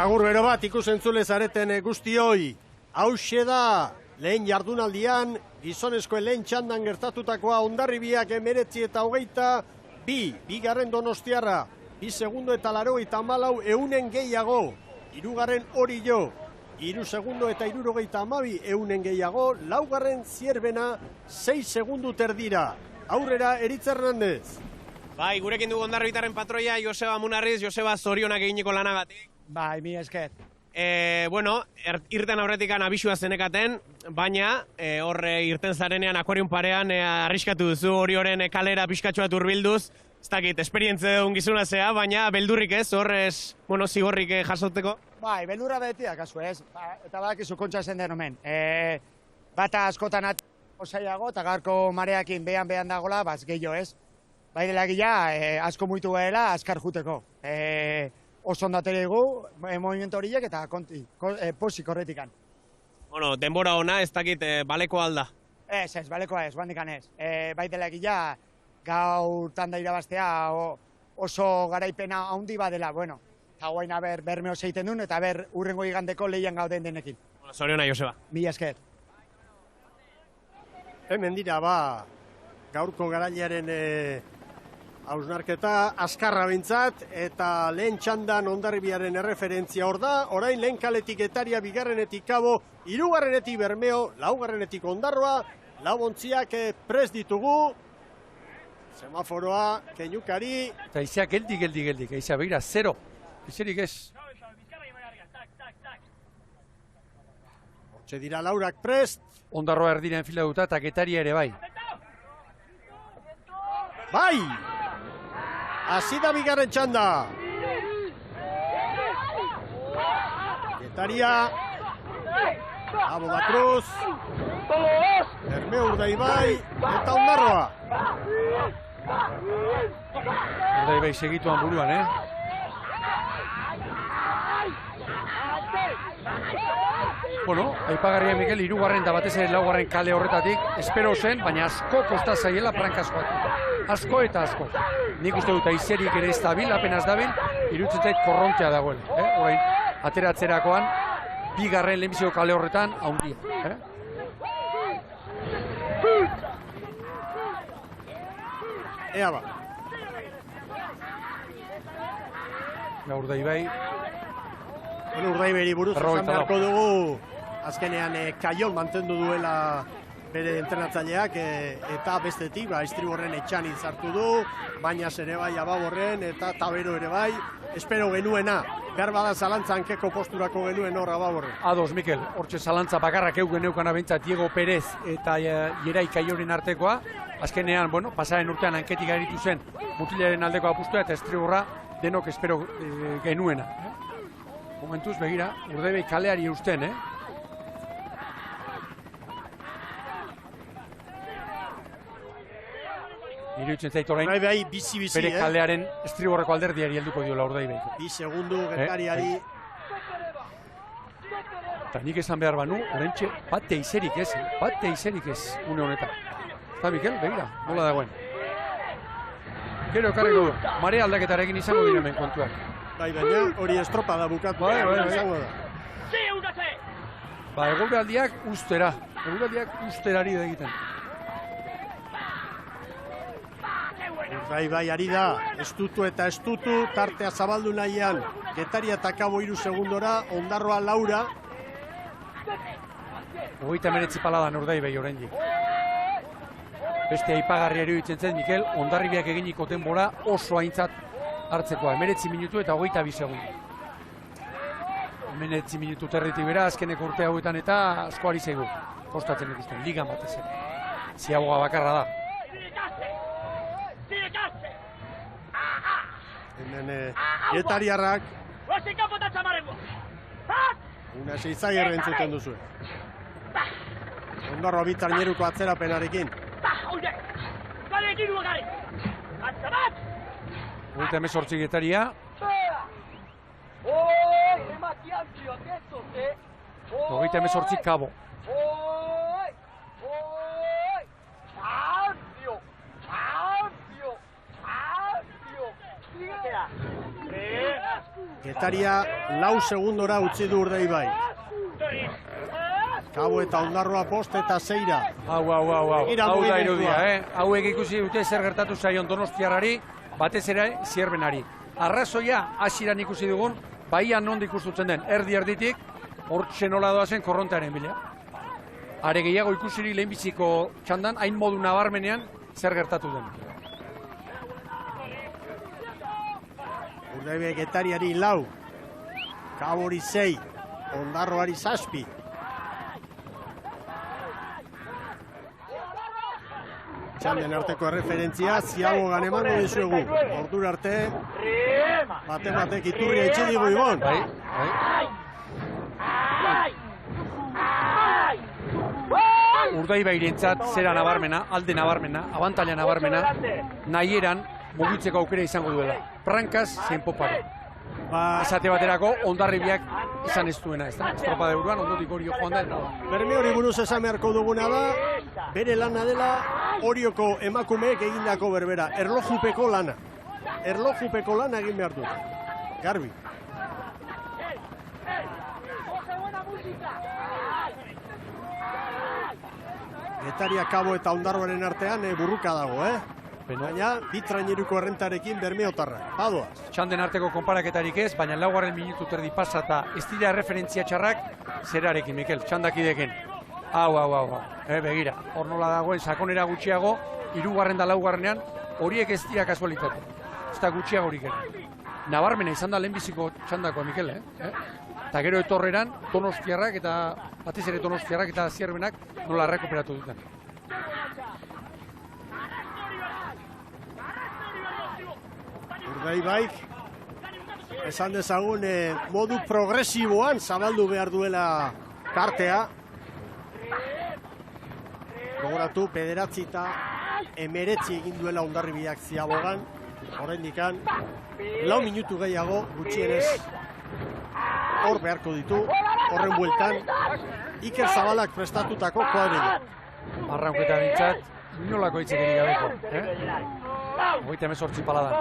Agur bero bat ikusentzule zareten guztioi. Hauxe da, lehen jardunaldian, gizonezkoen lehen txandan gertatutakoa Hondarribiak 19 bigarren Donostiarra, 2 segundo eta 84 eunen gehiago, 3. Orio, 3 segundo eta 72 eunen gehiago, 4. Zierbena, 6 segundo terdira. Aurrera, Eritz Hernandez. Bai, gurekin dugu Hondarribitarren patroia, Joseba Munarriz, Joseba zorionak eginiko lanagatik. Bai, mi esker. Irten aurretikan abisua zenekaten, baina horre irten zarenean akuarium parean arriskatu duzu Orioren kalera pixkatxoa turbilduz. Ez dakit, esperientze dugun gizuna zea, baina beldurrik ez, horrez, zigorrik jasotzeko? Bai, beldurra betiak, azu ez, eta badakizu Kontxa zen den omen. Bata askotan osaiago, eta gaurko mareakin behan dagola, baz gehiago ez. Bai dela gila, asko muitu gaela, askar juteko. Oso ondatere egu, movimiento horiek eta posik horretikan. Denbora ona, ez dakit, baleko alda? Ez, balekoa ez, bandikan ez. Bai dela gila, gaur tanda irabaztea oso garaipena handi badela, bueno. Eta guain aber bermeo zeiten duen, eta ber urrengo igandeko lehian gauden denekin. Zoriona, Joseba. Mi esker. Hemen dira, gaurko garailearen hausnarketa, azkarra bintzat, eta lehen txandan Hondarribiaren erreferentzia hor da, orain lehen kaletik Etaria, bigarrenetik Kabo, 3. Bermeo, 4. Ondarroa, lauontziak prest ditugu, semaforoa, keinukari. Eta izia geldi, izia begira, 0, izerik ez. Hortxe dira Laurak prest. Ondarroa erdira enfila duta, eta Etaria ere bai. Bai! Hasi da bigarren txanda. Etaria. Abo da Cruz. Bermeo Urdaibai. Eta Ondarroa. Urdaibai segituan buruan, Bueno, aipagarria Mikel, 3. eta batez ere 4. kale horretatik, espero zen, baina asko kosta zaiela prankaskoak. Asko eta asko. Nik uste dut aizerik ere ez dabil, apenas dabil, iruditzen zait korrontea dagoela. Orain, ateratzerakoan, 2. lehenbiziko kale horretan, haundia. Ea ba. Urdaibai. Urdaiberi buruz esan beharko dugu, azkenean Kaion mantendu duela bere entrenatzaileak, eta bestetik, Istriborren etxanin zartu du, baina ere bai Ababorren eta Tabero ere bai, espero genuena, behar bada zalantza hankeko posturako genuen hor Ababorren. Ados, Mikel, hortxe zalantza bakarrak eugen eukan abentzat Diego Perez eta Jerai Kaioren artekoa, azkenean, pasaren urtean hanketik aritu zen mutilaren aldeko apustua eta Istriborra denok espero genuena. Momentuz, begira, Urdaibai kaleari eusten, Iruditzen zait orain, Urdaibai bizi-bizi, bere kalearen estriborreko alderdiari helduko diola Urdaibai. 2 segundu Getariari. Eta nik esan behar banu, oraintxe bate izerik ez une honetan. Eta Mikel, begira, nola dagoen. Gero ekarriko du, marea aldaketarekin izango diremen kontuak. Bai, baina hori estropada bukatu. Bai. Izango da. Ba, eguraldiak usterari da egiten. Bai, ari da, estutu, tartea zabaldu nahian, Getaria eta Kabo 3 segundora, Ondarroa Laura. 39 paladan Urdaibai oraindik. Beste aipagarri iruditzen zen, Mikel, Hondarribiak eginiko denbora oso aintzat hartzekoa. 19 minutu eta 22 segundu. 19 minutu territik bera, azkeneko urte hauetan eta asko ari zaigu. Kostatzen ikusten, ligan batez ere. Ziaboga bakarra da. Hemen Getariarrak. Una seizaier entzuten duzu. Ondarroa bi traineruko atzerapenarekin. Hogeita 18 Getaria. Hogeita 18 Kabo. Getaria 4 segundora utzi du Urdaibai. Kabo eta Ondarroa 5 eta 6. Hau da irudia, Hauek ikusi dute zer gertatu zaion Donostiarrari, batez ere Zierbenari. Arrazoia hasieran ikusi dugun, baia nondik ikustutzen den, erditik, hortxe nola doazen korrontearen bila. Are gehiago ikusiri lehenbiziko txandan, hain modu nabarmenean zer gertatu den. Urdaibai Getariari 4, Kabori 6, Ondarroari 7. Txanden arteko erreferentzia, Ziabogan emango dizuegu. Ordura arte, batek iturria itxe digu Ibon. Urdaibairentzat zera nabarmena, alde nabarmena, abantaila nabarmena, nahieran mugitzeko aukera izango duela. Prankaz zein poparo. Esate baterako, Hondarribiak izan ez duena, ez da? Estropada buruan, ondotik Orio joan da. Berme hori buruz esan beharko duguna da, bere lana dela Orioko emakumeek egindako berbera, erlojupeko lana. Erlojupeko lana egin behar du. Garbi. Getaria, Kabo eta Ondarroaren artean burruka dago, Baina, bi traineruko errentarekin Bermeotarrak. Badoaz. Txanden arteko konparaketarik ez, baina 4 minutu terdi pasata ez dira referentzia txarrak zerarekin, Mikel, txandakidekin. Hau. Begira, hor nola dagoen sakonera gutxiago, 3. da 4. horiek ez dira kasualitate. Ez da gutxiagorik ere. Nabarmena izan da lehenbiziko txandakoa, Mikel, Eta gero etorreran, Donostiarrak eta batez ere Donostiarrak eta Zierbenak nola rekuperatu duten. Urdaibaik, esan dezagun modu progresiboan zabaldu behar duela kartea. Gogoratu, 9 eta 19 egin duela Hondarribiak Ziabogan. Oraindikan 4 minutu gehiago gutxienez hor beharko ditu, horren bueltan Iker Zabalak prestatutako kuadrilla. Arraunketa bintzat, inolako hitzekerik gabeko, 38 paladan.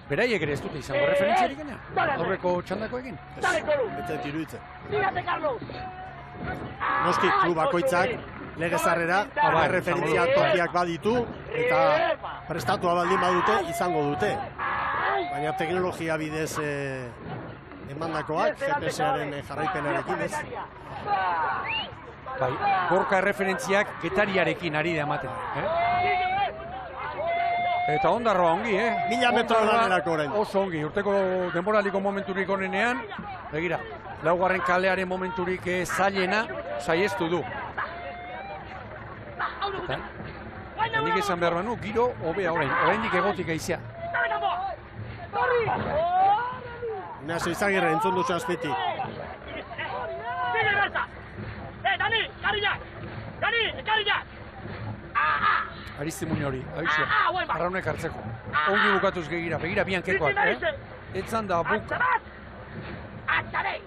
Beraiek ere ez dute izango referentziarik gena? Aurreko txandakoekin? Ez iruditzen. Noski, klub bakoitzak legezarrera, referentzia tokiak baditu eta prestatua baldin badute izango dute. Baina teknologia bidez emandakoak, GPS-aren jarraipenarekin ez. Bai, gorka referentziak Getariarekin ari da ematen. Eta Ondarroa ongi, 1000 metro lanerako orain. Oso ongi, urteko denboraliko momenturik onenean, begira, 4. kalearen momenturik zailena, saiestu du. Eta nik esan behar banu, giro hobea oraindik egotik aizea. Naso Izagirre entzun duzu azpeti. Aristimuño hori, abixo, arraunek hartzeko. Ongi bukatuz gegira, begira biankekoak, Etzan da buka.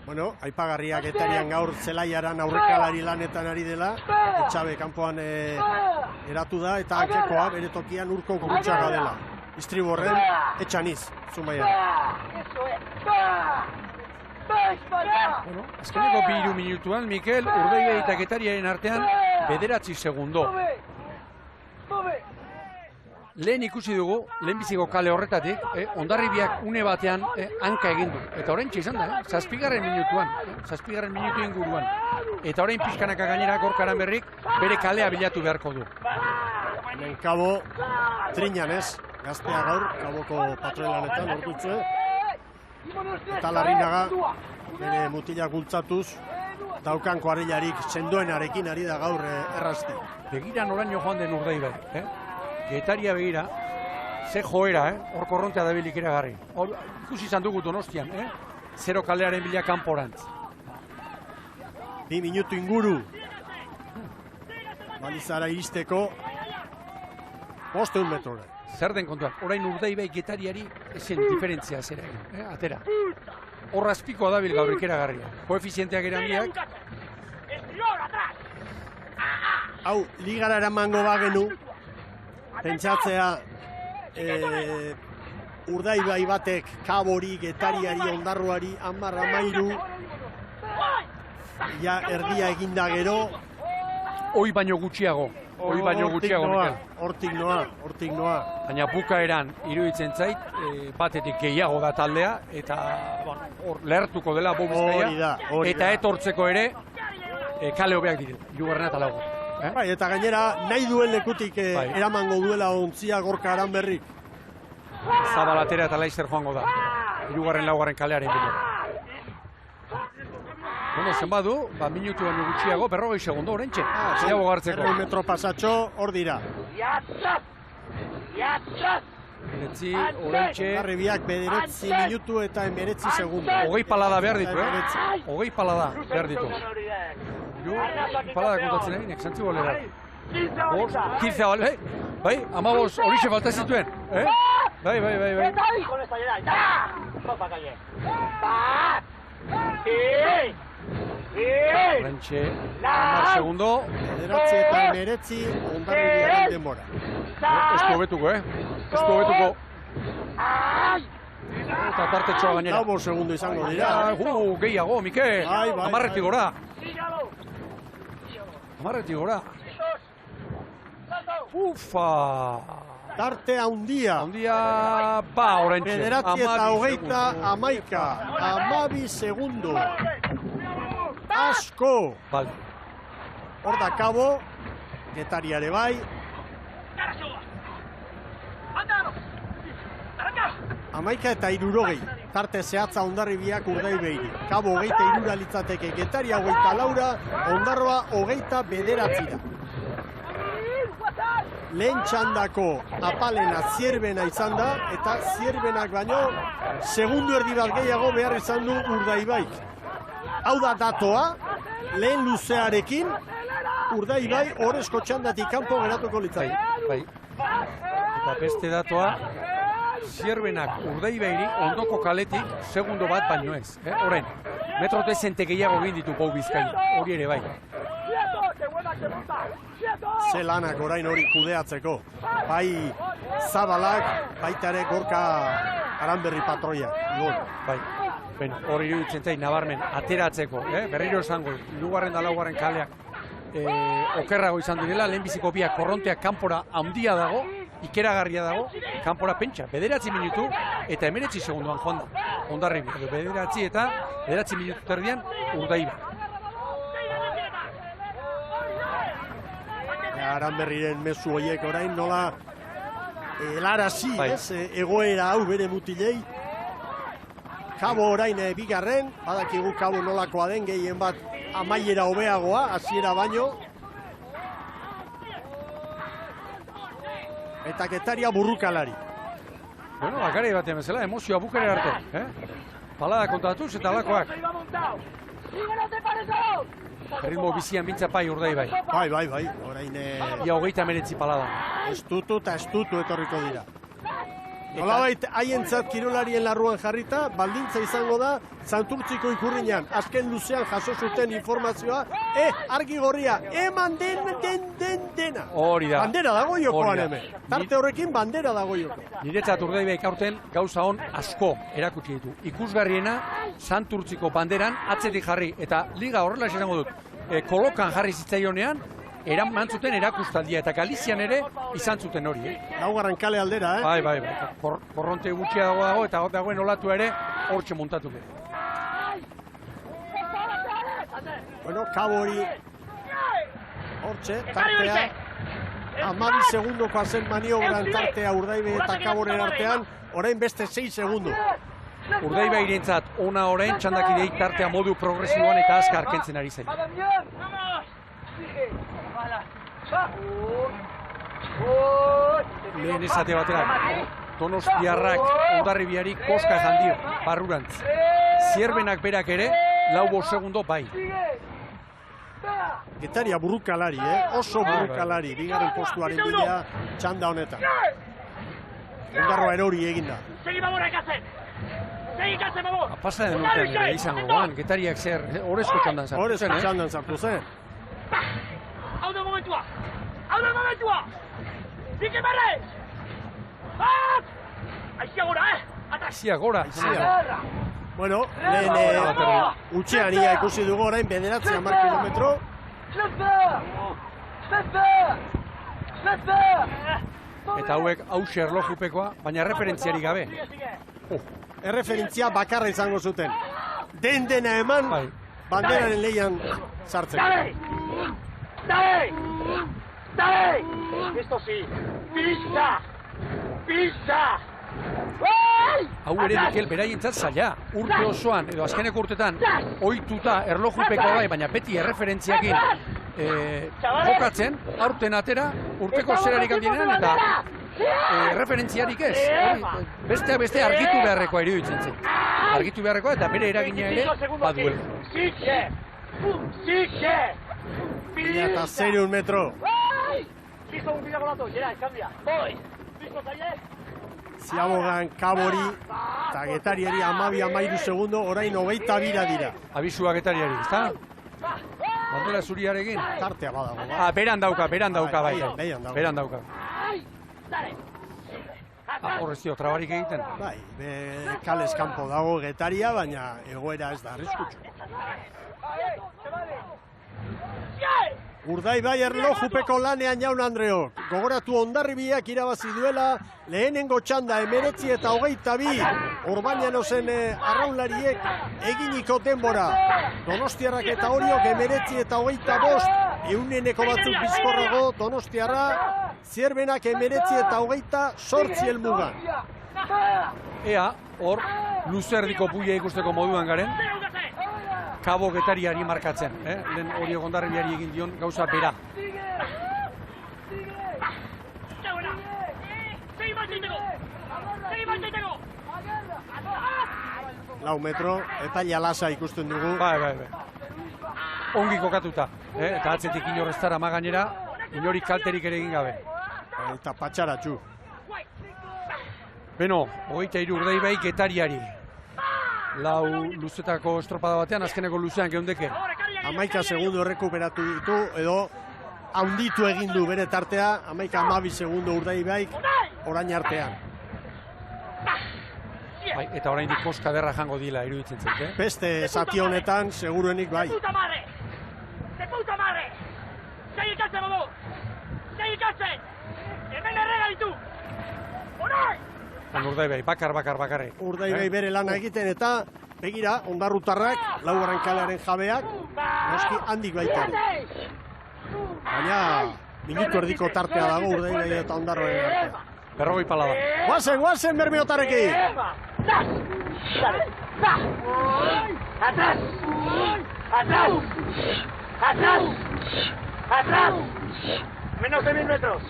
Bueno, aipagarriak Getarian gaur zelaiaran aurrekalari lanetan ari dela. Etxabe kanpoan eratu da eta ankekoa bere tokian Urko Gurutxaga dela. Istriborren Etxaniz, Zumaian. Bueno, azkeneko 2 minutuan, Mikel, Urdaibai eta Getariaren artean 9 segundo. Lehen ikusi dugu, lehenbiziko kale horretatik, Hondarribiak une batean hanka egin du. Eta orain izan da, 7. minutuan, 7. minutu inguruan. Eta orain pixkanaka gainera Gorkaran berrik bere kalea bilatu beharko du. Hemen Kabo trinan ez, gaztea gaur, Kaboko patroilanetan ordutzue. Eta Larrinaga bere mutilak bultzatuz, daukan koarrilarik sendoenarekin ari da gaur errazti. Begira noraino joan den Urdaibai, Getaria begira, ze joera, hor korrontea dabilik iragarri. Ikusi izan dugu Donostian, 0 kalearen bila kanporantz. 2 minutu inguru. Balizara iristeko 500 metrora. Zer den kontuak, orain Urdaibai Getariari esen diferentzia zera egin, atera. Horra azpikoa dabil gaur ikeragarria. Koefizienteak erandiak. Hau, ligara eramango bagenu, pentsatzea Urdaibai batek Kabori, Getariari, Ondarroari, 10-13 ja erdia eginda gero. Hoi baino gutxiago, Mikel. Hortik noa. Baina bukaeran iruditzen zait, batetik gehiago da taldea, eta lehertuko dela Bizkaia, eta etortzeko ere kale hobeak direla, 3. eta 4. Bai, eta gainera nahi duen lekutik eramango duela ontzia Gorka Aranberrik. Zabalatera eta Laister joango da, 3. 4. kalearen bila. Bueno, zenbat du, minutu baino gutxiago, 40 segundo, orentxe. Zaiago gartzeko. 40 metro pasatxo, hor dira. Beretzi, orentxe. Garribiak 9 minutu eta 19 segundo. 20 palada behar ditu, 20 palada behar ditu. Palada kontatzen egin, exantzi bolera. 15 bale, bai, 15 horixe falta zituen, Bai. Orentxe, 10 segundo. 9 eta 19, Hondarribiaren denbora. Ez du hobetuko, Eta tartetxoa gainera. 9 segundo izango dira. Gehiago, Mikel. 10 gora. 10 gora. Ufa! Tarte handia. Orentxe. 9 eta 21, 12 segundo. Asko. Vale. Hor da Kabo, Getariare bai. 11 eta 60. Tarte zehatza Hondarribiak Urdaibairi. Kabo 23 litzateke, Getaria 24, Ondarroa 29. Lehen txandako apalena Zierbena izan da, eta Zierbenak baino segundu erdi bat gehiago behar izan du Urdaibaik. Hau da datoa, lehen luzearekin, Urdaibai horrezko txandatik kanpo geratuko litzai. Bai. Eta beste datoa, Zierbenak Urdaibairi ondoko kaletik segundo bat baino ez. Horren, metro dezente gehiago egin ditu Bizkaia, hori ere bai. Ze lanak orain hori kudeatzeko. Bai Zabalak, baita ere Gorka Aranberri patroia. Bai. Hori iruditzen zait nabarmen ateratzeko, berriro esango, 3. eta 4. kaleak okerrago izan direla, lehenbiziko biak korronteak kanpora handia dago, ikeragarria dago, kanpora pentsa, 9 minutu eta 19 segunduan joan da. Hondarribi, 9 eta 9 minutu terdian Urdaibai. Aranberriren mezu horiek orain nola helarazi, egoera hau bere mutilei. Kabo orain bigarren, badakigu Kabo nolakoa den, gehien bat amaiera hobeagoa, hasiera baino. Eta Getaria burrukalari. Bueno, bakare batean bezala, emozioa bukare arte. Palada kontatuz eta alakoak. Ritmo bizian bintza pai Urdaibai. Bai, orain... Ia 39 pala da. Estutu eta estutu etorriko dira. Nolabait, haientzat kirolarien larruan jarrita, baldintza izango da, Santurtziko ikurriñan, azken luzean jaso zuten informazioa, argi gorria, eman dena. Hori da. Bandera dago jokoan hemen. Tarte horrekin bandera dago joko. Niretzat Urdaibaik aurten gauza hon asko erakutsi ditu. Ikusgarriena, Santurtziko banderan atzetik jarri, eta liga horrela esango dut, kolokan jarri zitzaionean, eraman zuten erakustaldia, eta Galizian ere izan zuten hori. Laugarren kale aldera, Bai. Korronte gutxia dago, eta dagoen olatua ere hortxe montatuko. Bueno, Kabo hori hortxe, tartea. 12 segundoko azen maniobran tartea Urdaibai eta Kaboren artean, orain beste 6 segundo. Urdaibairentzat ona orain txandakideik tartea modu progresiboan eta azkar kentzen ari zaio. Lehen esate batera, Donostiarrak Hondarribiari koska jandio, barrurantz. Zierbenak berak ere, 4 segundo bai. Getaria burrukalari, oso burrukalari, bigarren postuaren bidea txanda honetan. Ondarroa erori eginda. Pasa den urtean ere izango goan, Getariak zer, horrezko txandan sartu zen, Horrezko txandan sartu zen. Hau da momentua! Dike barrez! Aizia gora, Aizia gora. Bueno, lehen utxean ia ikusi dugu orain 9-10 kilometro. Eta hauek hause erlojupekoa, baina referentziari gabe. Erreferentzia bakarra izango zuten. Dena eman, banderaren lehian sartzen. Dale! Esto sí, pista! Hau ere Mikel beraientzat zaila, urte osoan, edo azkeneko urtetan, ohituta erlojupekoa bai, baina beti erreferentziakin jokatzen, aurten atera, urteko zerarik handienean, eta referentziarik ez. Besteak beste argitu beharrekoa iruditzen zen. Argitu beharrekoa eta bere eragina ere baduela. Mila eta 0 metro. Ziabogan Kabori eta Getariari 12-13 segundo, orain 22 dira. Abisua Getariari, ezta? Bandera zuriarekin? Tartea badago. Beran dauka bai. Beran dauka. Horrez dio, trabarik egiten? Bai, kalez kanpo dago Getaria, baina egoera ez da arriskutsu. Urdaibai erlojupeko lanean jaun Andreok. Gogoratu Hondarribiak irabazi duela, lehenengo txanda 19 eta 22. Orbañano zen arraunlariek eginiko denbora. Donostiarrak eta Oriok 19 eta 25. Euneneko batzuk bizkorrago Donostiarra, Zierbenak 19 eta 28 helmugan. Ea, hor, luzerdiko puia ikusteko moduan garen. Kabo Getariari markatzen, lehen Oriok Hondarribiari egin dion gauza bera. Lau metro, etaila lasa ikusten dugu. Bai. Ongi kokatuta, eta atzetik inorreztara magainera, inori kalterik ere egin gabe. Eta patxaratxu. Beno, 23 Urdaibai Getariari. Lau luzetako estropada batean, azkeneko luzean geundeke. 11 segundo errekuperatu ditu, edo haunditu egin du bere tartea, 11-12 segundo Urdaibaik orain artean. Bai, eta oraindik koska derra jango dila iruditzen zait, Beste zati honetan, seguruenik bai. De puta madre! Segi ikatzen, bobo! Segi ikatzen! Hemen errega ditu! Orai! Urdaibai, bakarrik. Urdaibai bere lana egiten eta begira, Ondarrutarrak, laugarren kalearen jabeak, noski handik baita. Baina, minutu erdiko tartea dago Urdaibai eta Ondarroaren artean. 40 pala da. Guazen Bermeotarrekin! ¡Atrás! ¡Menos de 1000 metros!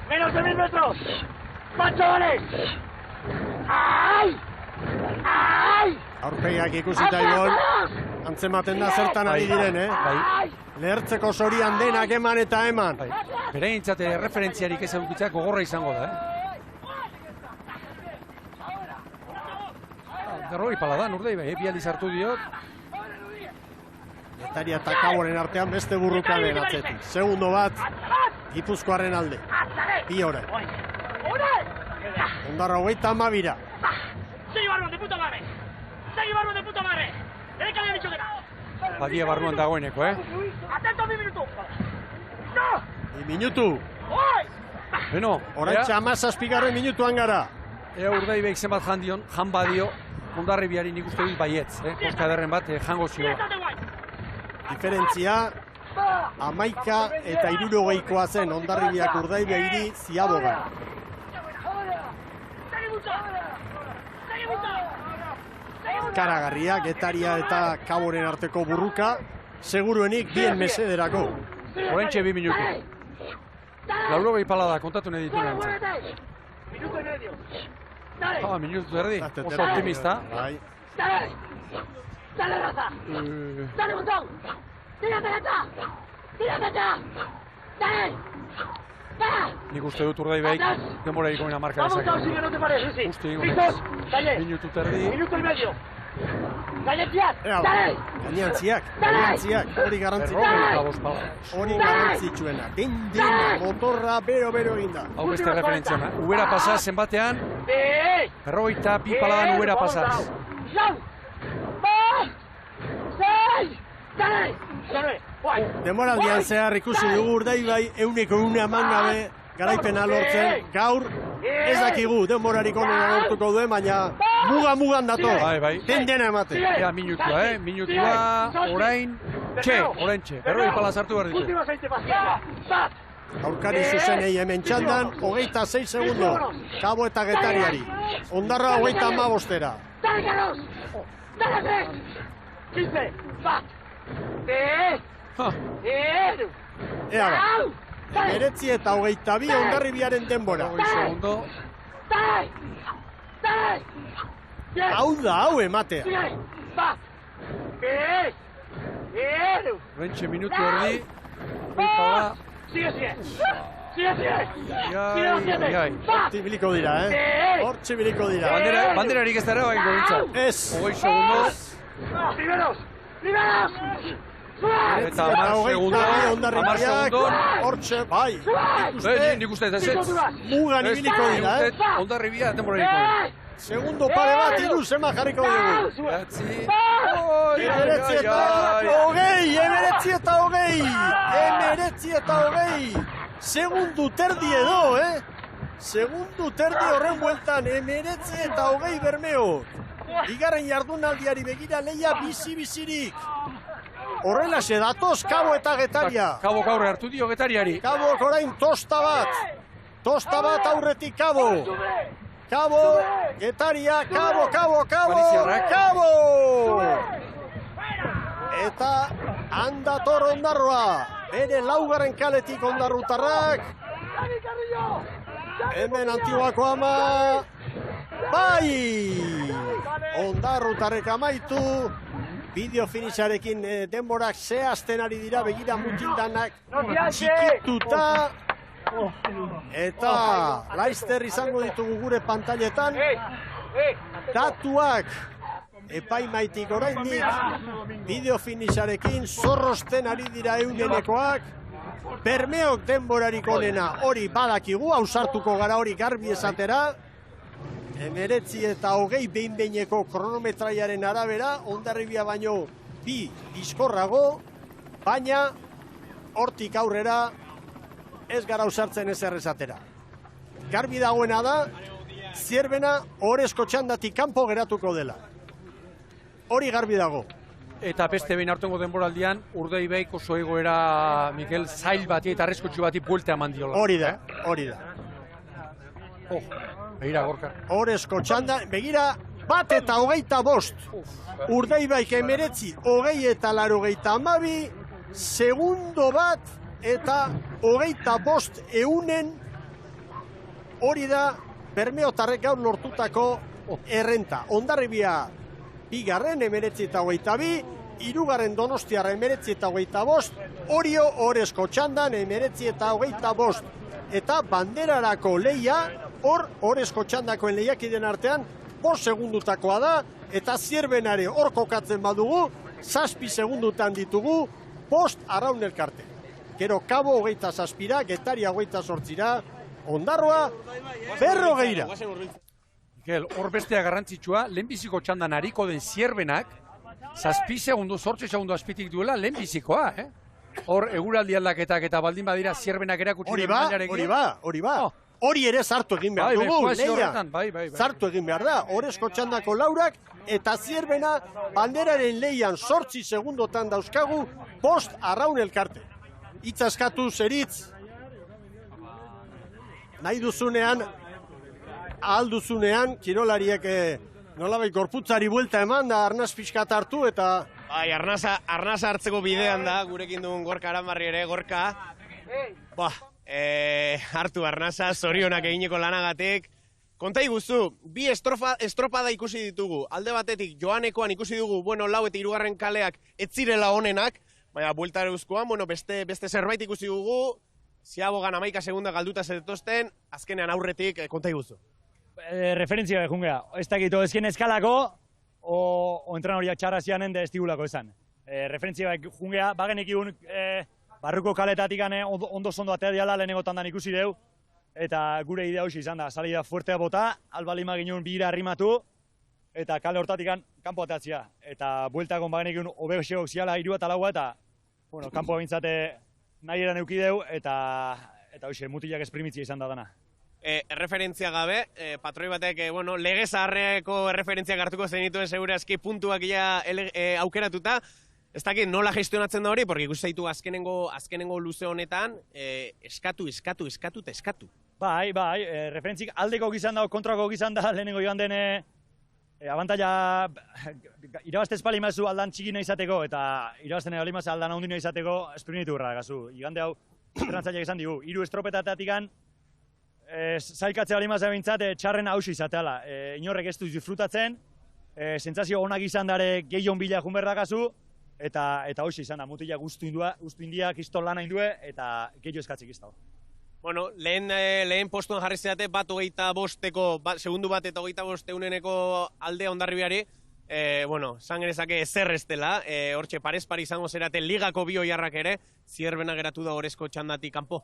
¡Menos de 1000 metros! ¡Más chavales! ¡Ay! Aurpegiak ikusita Ibon, Antzematen da zertan ari diren, Lehertzeko zorian denak eman eta eman. Bereintzate referentziarik ez edukitzea gogorra izango da, Garroi paladan, Urdaibai, bi aldiz hartu diot. Getaria eta Kaboren artean beste burrukaren atzetik. Segundo bat, Gipuzkoaren alde. Bi ore. Ondarra 32. Segi barruan de puta madre. Segi barruan de puta madre. Ere kale dicho que no. Badia barruan dagoeneko, Atento 2 minutos. No! 2 minutu. Beno, oraintxe 17. minutuan gara. Ea Urdaibaik zenbat jan badio, Hondarribiari nik uste dut baietz, koska ederren bat jango zioa. Diferentzia, 11 eta 60koa zen Hondarribiak Urdaibairi ziaboga. Karagarria, Getaria eta Kaboren arteko burruka, seguruenik bien mesederako. Oraintxe 2 minutu. 80 palada, kontatu nahi ditu nantzen. Minuto y medio. Minutu erdi, oso optimista. Dale, raza. Dale, montón. Tírate ya. Tírate ya. Dale. Nik uste dut Urdaibaik denbora ikomena marka dezake. Vamos, sigue, no te pares, sí. Justi, Dale. Minutu terdi. Minuto y medio. Dale. Gainantziak, hori garrantzitsuena. Hori garrantzitsuena. Dena, motorra, bero eginda. Hau beste referentzia, Ubera pasaz zenbatean, 52 paladan Ubera pasaz. Denboraldian zehar ikusi dugu Urdaibai 100 eman gabe garaipena lortzen. Gaur ez dakigu denborarik onena lortuko duen, baina mugan dator. Dena emate. Ea minutua, minutua, orain, oraintxe. Berroi pala sartu behar ditu. Aurkari zuzenei hemen txandan, 26 segundo. Kabo eta Getariari. Ondarra 35. Dale, Carlos. Dale, 15. Bat. Ea ba, 19 eta 22 Hondarribiaren denbora. Hau da, hau ematea. Oraintxe minutu erdi, pala. Sigue. Hortxe biliko dira, Hortxe biliko dira. Banderarik ez dara baino bintzat. Ez. 20 segundu. Primeros. Eta 10 segundu. Hortxe, bai. Nik uste ez ez. Mugan ibiliko dira, Hondarribia denbora dira. Segundo pare bat, iru zema jarriko dugu. 19 eta 20. Segundu terdi edo, Segundu terdi horren bueltan, 19 eta 20 Bermeo. Bigarren jardunaldiari begira leia bizirik. Horrelaxe datoz Kabo eta Getaria. Kabo gaur hartu dio Getariari. Kabo orain tosta bat aurretik Kabo. Kabo, Getaria, Kabo. Eta handator Ondarroa. Bere laugarren kaletik ondarrutarrak. Hemen Antiguako ama. Bai! Ondarrutarrek amaitu. Bideo finixarekin denborak zehazten ari dira, begira mutildanak txikituta. Eta Laizter izango ditugu gure pantailetan. Datuak epaimaitik oraindik bideo finixarekin zorrosten ari dira eunenekoak. Bermeok denborarik onena hori badakigu, ausartuko gara hori garbi esatera. 19 eta 20 behin-behineko kronometraiaren arabera, Hondarribia baino bi diskorrago, baina hortik aurrera ez gara ausartzen ezer esatera. Garbi dagoena da, Zierbena Ohorezko txandatik kanpo geratuko dela. Hori garbi dago. Eta beste behin hartuko denboraldian, Urdaibaik oso egoera, Mikel, zail bati eta arreskotxu bati buelta eman diola. Hori da. Begira, Gorka. Ohorezko txanda, begira, 1 eta 25. Urdaibaik 19, 20 eta 82, segundo 1 eta 25 eunen, hori da Bermeotarrek gaur lortutako errenta. Hondarribia bigarren 19 eta 22, irugarren Donostiarra 19:25, Orio Orezko txandan 19:25. Eta banderarako leia, hor Orezko txandakoen lehiakiden artean, 5 segundutakoa da, eta Zierbenare hor kokatzen badugu, 7 segundutan ditugu, 5 arraun elkarte. Gero Kabo 27, Getaria 28, Ondarroa 40. Mikel, hor bestea garrantzitsua, lehenbiziko txandan hariko den Zierbenak, 7 segundu, 8 segundu azpitik duela lehenbizikoa, Hor, eguraldi aldaketak eta baldin badira Zierbenak erakutsi duen mailarekin. Hori ba. Hori ere sartu egin behar dugu, leia. Bai. Sartu egin behar da, Orezko txandako laurak, eta Zierbena banderaren leian 8 segundotan dauzkagu, 5 arraun elkarte. Hitz askatu zeritz, nahi duzunean, ahal duzunean, kirolariek nolabait gorputzari buelta eman da, arnaz pixkat hartu eta... Bai, arnaza hartzeko bidean da, gurekin dugun Gorka Aranbarri ere, Gorka. Hartu arnaza, zorionak egineko lanagatik. Konta iguzu, bi estropada ikusi ditugu. Alde batetik, joanekoan ikusi dugu, lau eta 3. kaleak ez zirela onenak, baina buelta euskoan, beste zerbait ikusi dugu, Ziabogan 11 segunda galduta zetozten, azkenean aurretik, konta iguzu. Referentzia jungea, ez dakitu ezken eskalako, o entrenoriak txarra zianen da ez digulako esan. Referentzia jungea, bagenek igun barruko kaletatik ondo zondo atea diala lehenengo tandan ikusi deu, eta gure idea hoxe izan da, salida fuertea bota, albalima ginuen bira arrimatu, eta kale hortatik kanpo atatzia. Eta bueltakon bagenek igun obexeok ziala 3 eta 4 eta, kanpo bintzate nahi eran eukideu, eta hoxe, mutilak esprimitzia izan da dana. Erreferentzia gabe, patroi batek, lege zaharreko erreferentziak hartuko zenituen segurazki puntuak aukeratuta, ez dakit nola gestionatzen da hori, porque ikusi zaitu azkenengo luze honetan, eskatu. Bai, referentzik aldeko gizan da, kontrako gizan da, lehenengo joan den abantaila irabaztez pali mazu aldan txikina izateko, eta irabazten egali mazu aldan ondina izateko esprimitu berra, gazu. Igande hau, entrenatzailek izan digu, 3 estropetatatik zailkatzea bali mazera bintzat, txarren hausi izateala. Inorrek ez du disfrutatzen, sentsazio onak izan dare gehion bila junberdakazu, eta hausi izan da, mutila guztu indiak, izton lana indue, eta gehiago eskatzik iztau. Lehen postuan jarri zeate, bat 25-eko, segundu bat eta 25-euneneko aldea Hondarribiari, zangerezake ezer ez dela, hortxe parez-pari izango zerate ligako bi oiarrak ere, Zierbena geratu da Orezko txandatik kanpo.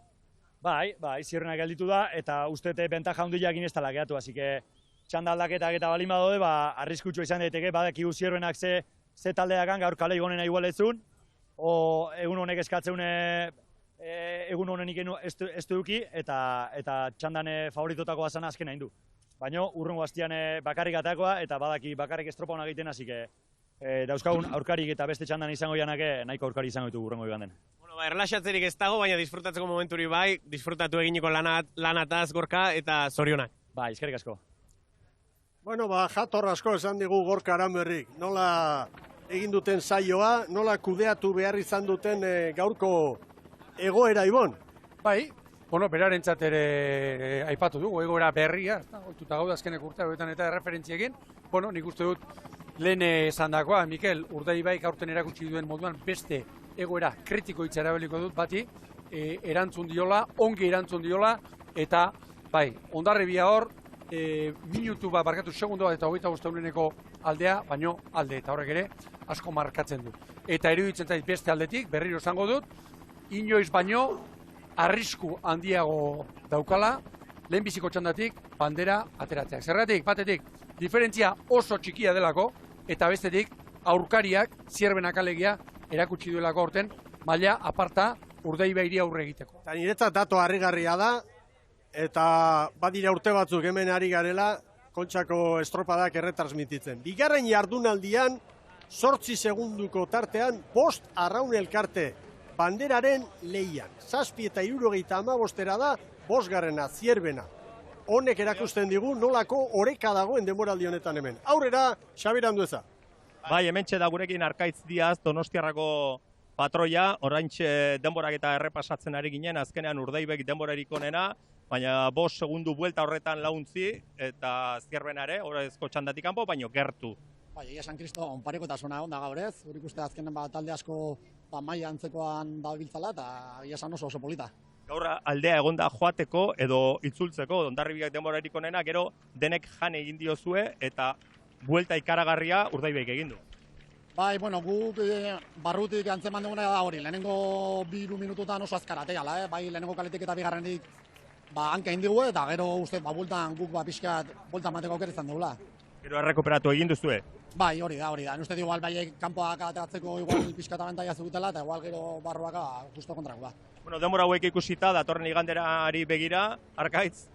Bai, Zierbenak gelditu da, eta ustete bentaja handiak ez dela geratu, hasi que txanda aldaketak eta balin badode, arriskutsua izan daiteke, badakigu Zierbenak ze taldeakan gaur kale igonena igualetzun, o egun honek eskatzeun egun honenik ez duki, eta txandan favoritotako bazan azken hain du. Baina urrengo hastian bakarrik atakoa, eta badaki bakarrik estropa honak egiten, hasi que dauzkagun aurkarik eta beste txandan izango janak nahiko aurkari izango ditu urrengo joan den. Erlaxatzerik ez dago, baina disfrutatzeko momenturi bai, disfrutatu eginiko lanataz Gorka eta zorionak. Bai, eskerrik asko. Jator asko esan digu Gorka Aranberrik. Nola egin duten saioa, nola kudeatu behar izan duten gaurko egoera, Ibon? Bai, berarentzat ere aipatu dugu, egoera berria, oituta gauda azkenek urte hauetan eta referentziekin. Nik uste dut lehen esan dagoa, Mikel, Urdaibaik aurten erakutsi duen moduan beste egoera kritiko hitza erabiliko dut bati, erantzun diola, ongi erantzun diola, eta bai, Hondarribia hor, minutu bat, segundu bat eta 25-euneneko aldea, baino alde, eta horrek ere asko markatzen du. Eta iruditzen zait beste aldetik, berriro esango dut, inoiz baino arrisku handiago daukala, lehenbiziko txandatik bandera ateratzeak. Zergatik, batetik, diferentzia oso txikia delako, eta bestetik, aurkariak, Zierbenak alegia, erakutsi duelako horten, maila aparta Urdaibairi aurre egiteko. Eta niretzat dato harrigarria da, eta badira urte batzuk hemen ari garela, Kontxako estropadak erretransmititzen. Bigarren jardunaldian, 8 segunduko tartean, 5 arraun elkarte banderaren leian. 7 eta 75 da, 5. Zierbena. Honek erakusten digu nolako oreka dagoen denboraldi honetan hemen. Aurrera, Xabier Andueza. Bai, hementxe da gurekin Arkaitz Diaz, Donostiarrako patroia, oraintxe denborak eta errepasatzen ari ginen, azkenean Urdaibek denborarik onena, baina 5 segundu buelta horretan launtzi, eta Zierbenare, Orezko txandatik kanpo, baino gertu. Bai, egia esan Kristo, parekotasuna onda gaur ez, hori ikuste azkenen talde asko maila antzekoan dabiltzala eta egia esan oso polita. Gaur aldea egonda joateko edo itzultzeko, Hondarribiak denborarik onena, gero denek jan egin diozue eta buelta ikaragarria Urdaibaik egin du. Bai, bueno, guk barrutik antzeman duguna da hori, lehenengo 2 minututan oso azkaratea, bai lehenengo kaletik eta bigarrenik hanka indigu eta gero uste bueltan guk pixkat bueltan mateko aukera izan dugula. Gero errekuperatu egin duzue? Bai, hori da. Uste igual baiek kanpoak ateratzeko igual pixkat abantaia zutela eta igual gero barruaka justo kontrakoa. Bueno, denbora hauek ikusita, datorren iganderari begira, Arkaitz,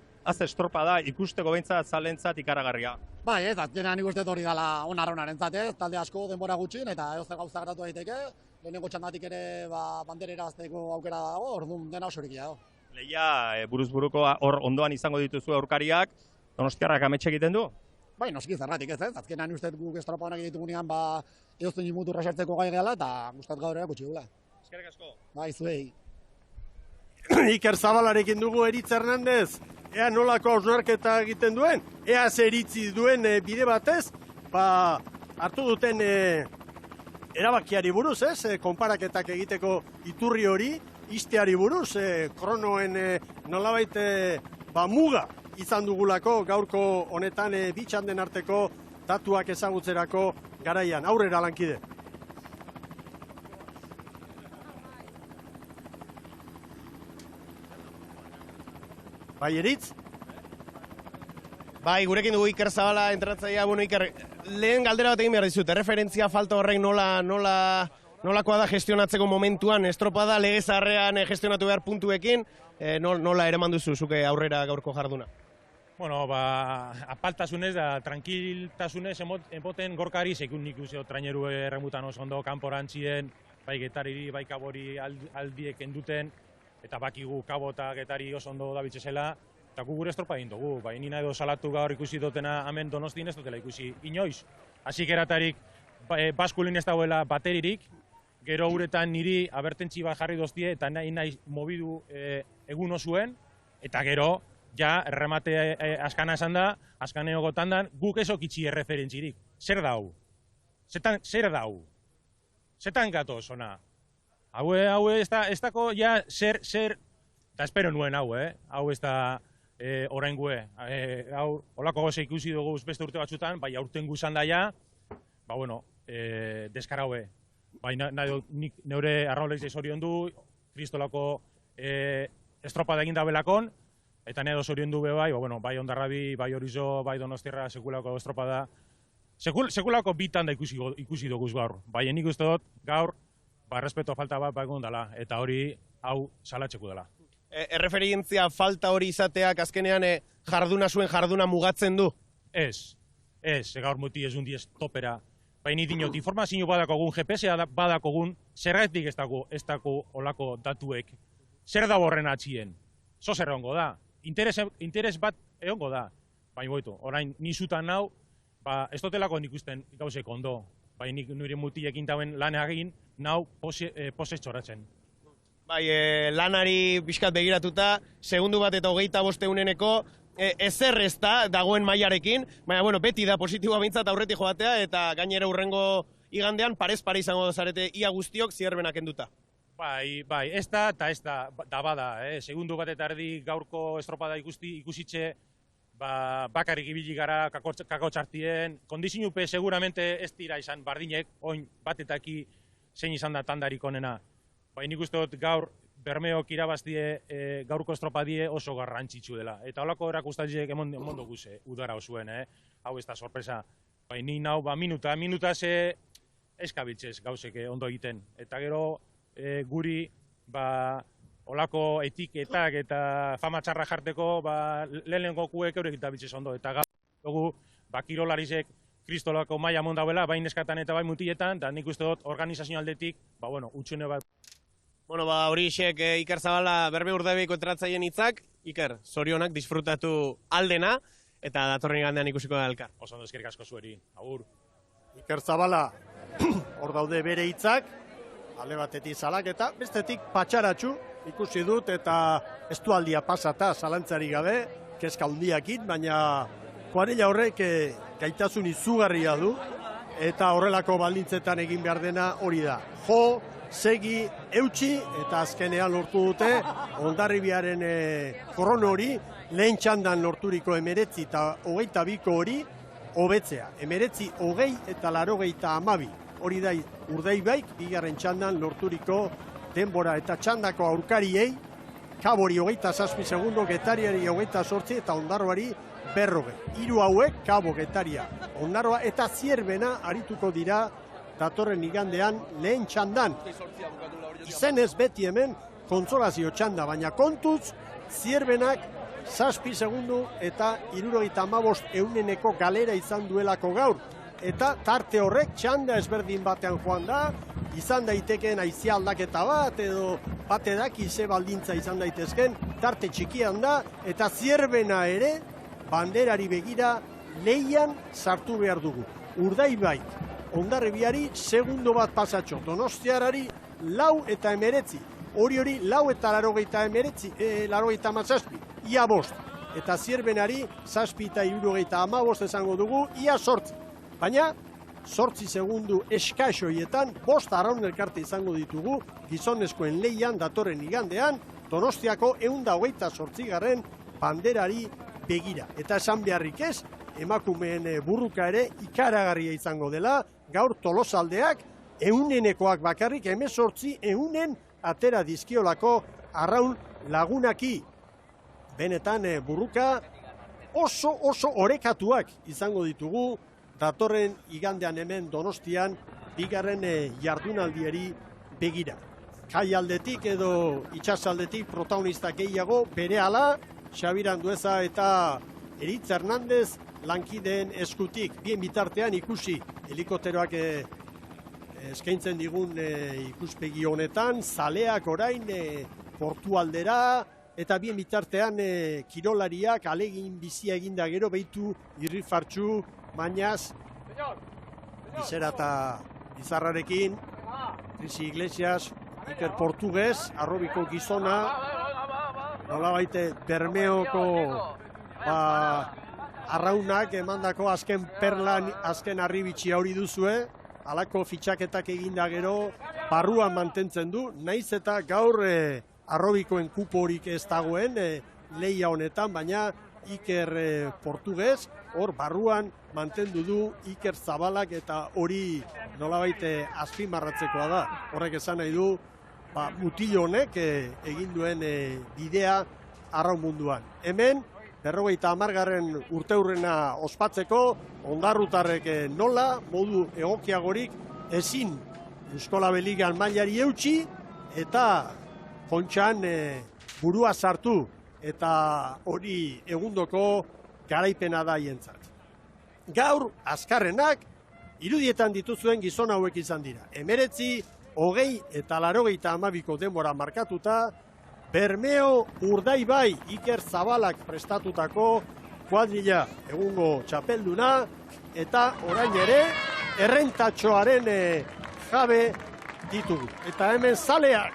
estropa da, ikusteko behintzat zalentzat ikaragarria. Bai, ez, azkenean nik uste hori dela onarronarentzat, ez, talde asko denbora gutxin eta edozer gauza gertatu daiteke, lehenengo txandatik ere banderera azteko aukera dago, orduan dena osorikia dago. Lehia, buruz-buruko hor ondoan izango dituzu aurkariak, Donostiarrak ametxe egiten du? Bai, noski zerratik ez, azkenean uste guk estropa honak ditugunean edozen muturra sartzeko gai gehala eta gustat gaur ere gutxi gula. Eskerrik asko. Bai, zuei. Iker Zabalarekin dugu Eritz Hernandez, ea nolako hausnarketa egiten duen, ea zer iritzi duen bide batez, hartu duten erabakiari buruz, konparaketak egiteko iturri hori, izteari buruz, kronoen nolabait muga izan dugulako gaurko honetan bitxanden arteko datuak ezagutzerako garaian. Aurrera lankide. Bai, Eritz? Bai, gurekin dugu Iker Zabala entratzaia, bueno, Iker, lehen galdera bat egin behar dizut, referentzia falta horrek nolakoa da gestionatzeko momentuan, estropada legezarrean gestionatu behar puntuekin, nola eraman duzu zuke aurrera gaurko jarduna? Bueno, apaltasunez da, tranquiltasunez emoten gorkari, sekun nik uzeo traineru erremutan oso ondo, kanporantzien, bai getariri, bai kabori aldiek enduten, eta bakigu kabo eta getari oso ondo dabitzezela, eta gu gure estropa egin dugu. Bai, nina edo salatu gaur ikusi dutena hemen Donostin ez dutela ikusi inoiz. Hasik eratarik baskulin ez dagoela bateririk, gero uretan niri abertentzi bat jarri doztie eta nahi mobidu egun osuen, eta gero, ja, erremate askana esan da, askaneo gotandan, guk esokitzi erreferentzirik. Zer dau? Zer dau? Zetan gatoz, ona? Hau ez dako, ja, zer, eta espero nuen hau, hau ez da orain gue. Hau, holako goze ikusi dugu beste urte batzutan, bai aurten guzan daia, bueno, deskaraue. Bai, nik neure arraulez zorion du, kristolako estropada egin dabelakon, eta nire zorion du be bai, bai Hondarrabi, bai Horizo, bai Donostiarra, sekulako estropada. Sekulako bitan da ikusi dugu gaur. Bai, nik uste dut gaur, respeto falta bat egon dela, eta hori hau salatzeko dela. Erreferientzia falta hori izateak azkenean jarduna mugatzen du? Ez, gaur muti ez undi ez topera. Baina dinot, informazio badakogun, GPS badakogun, zergatik ez dago olako datuek. Zer da horren atxien? Zo zer egongo da? Interes bat egongo da. Baina boitu, orain nizutan nau, ez dotelako nik usten gauzek ondo. Baina nik nire mutiekin dauen lan egin, nau posez txoratzen. Bai, lanari pixkat begiratuta, segundu bat eta 25 euneneko, ezer ez da dagoen mailarekin, baina beti da positiboa bintzat aurretik joatea, eta gainera urrengo igandean parez pare izango zarete ia guztiok zierbenak enduta. Bai, ez da, eta ez da bada, segundu bat eta erdi gaurko estropada ikusitxe, bakarrik ibili gara kakotxartien, kondizinupe seguramente ez dira izan bardinek, oin batetaki zein izan da tandarik onena. Bai, nik uste dut gaur Bermeok irabaztie gaurko estropadie oso garrantzitsu dela. Eta holako erakustatziek emondo guze, udara osuen, hau ez da sorpresa. Bai, ni nau, minuta ze eskabiltzez gauzeke ondo egiten. Eta gero guri, holako etiketak eta fama txarra jarteko, lehenengo kuek eurek eta bitzez ondo. Eta gaur, kirolarizek kristolako maia mondauela, bain eskatan eta bain mutietan, da nik uste dut organizazio aldetik, utxune bat. Hori isek Iker Zabala Berme Urdaibaiko entratzaien hitzak. Iker, zorionak disfrutatu aldena, eta datorren igandean ikusiko da elkar. Oso ondo eskerrik asko zueri, agur. Iker Zabala, hor daude bere hitzak, alde batetik salaketa, bestetik patxaratxu ikusi dut, eta estualdia pasata zalantzari gabe, kezka handiakin, baina kuarela horrek gaitasun izugarria du, eta horrelako baldintzetan egin behar dena hori da. Jo, segi, eutxi, eta azkenean lortu dute Hondarribiaren krono hori, lehen txandan lorturiko 19 eta 22ko hori hobetzea. 19, 20 eta 82. Hori da Urdaibaik, bigarren txandan lorturiko denbora eta txandako aurkariei, Kabori 27 segundo, Getariari 28 eta Ondarroari 40. Hiru hauek, Kabo, Getaria, Ondarroa eta Zierbena arituko dira datorren igandean lehen txandan. Izenez beti hemen kontsolazio txanda, baina kontuz Zierbenak 7 segundo eta 75% galera izan duelako gaur. Eta tarte horrek txanda ezberdin batean joan da, izan daitekeen haizia aldaketa bat, edo bate daki ze baldintza izan daitezken, tarte txikian da, eta Zierbena ere, banderari begira, leian sartu behar dugu. Urdaibaik, Hondarribiari segundo bat pasatxo, Donostiarari 4 eta 19, hori 4 eta 87, ia 5, eta Zierbenari 7 eta 75 esango dugu, ia 8. Baina, 8 segundu eskaixoietan, 5 arraun elkarte izango ditugu, gizonezkoen leian datorren igandean, Donostiako 128. banderari begira. Eta esan beharrik ez, emakumeen burruka ere ikaragarria izango dela, gaur Tolosaldeak 100-nekoak bakarrik 18 atera dizkiolako arraun lagunaki. Benetan burruka oso orekatuak izango ditugu, datorren igandean hemen Donostian bigarren jardunaldiari begira. Kai aldetik edo itxasaldetik protagonista gehiago berehala, Xabir Andueza eta Eritz Hernandez lankideen eskutik. Bien bitartean ikusi helikopteroak eskaintzen digun ikuspegi honetan, zaleak orain portu aldera, eta bien bitartean kirolariak alegin bizia eginda gero behitu irrifartxu, Mañaz, Bizera eta Bizarrarekin, Krisi Iglesias, Iker Portugues, Arrobiko gizona, nolabait Bermeoko arraunak emandako azken perlan, azken arribitxia hori duzue, halako fitxaketak eginda gero, barruan mantentzen du, naiz eta gaur Arrobikoen kuporik ez dagoen lehia honetan, baina Iker Portugues, hor barruan mantendu du Iker Zabalak eta hori nolabait azpimarratzekoa da. Horrek esan nahi du, mutillo honek egin duen bidea arraun munduan. Hemen, 50. urteurrena ospatzeko, ondarrutarrek nola, modu egokiagorik, ezin Euskola Beligan mailari eutxi, eta kontxan burua sartu, eta hori egundoko garaipena da hientzat. Gaur, azkarrenak, irudietan dituzuen gizon hauek izan dira. 19, 20 eta 82ko denbora markatuta, Bermeo Urdaibai Iker Zabalak prestatutako kuadrilla egungo txapelduna, eta orain ere, errentatxoaren jabe ditugu. Eta hemen zaleak.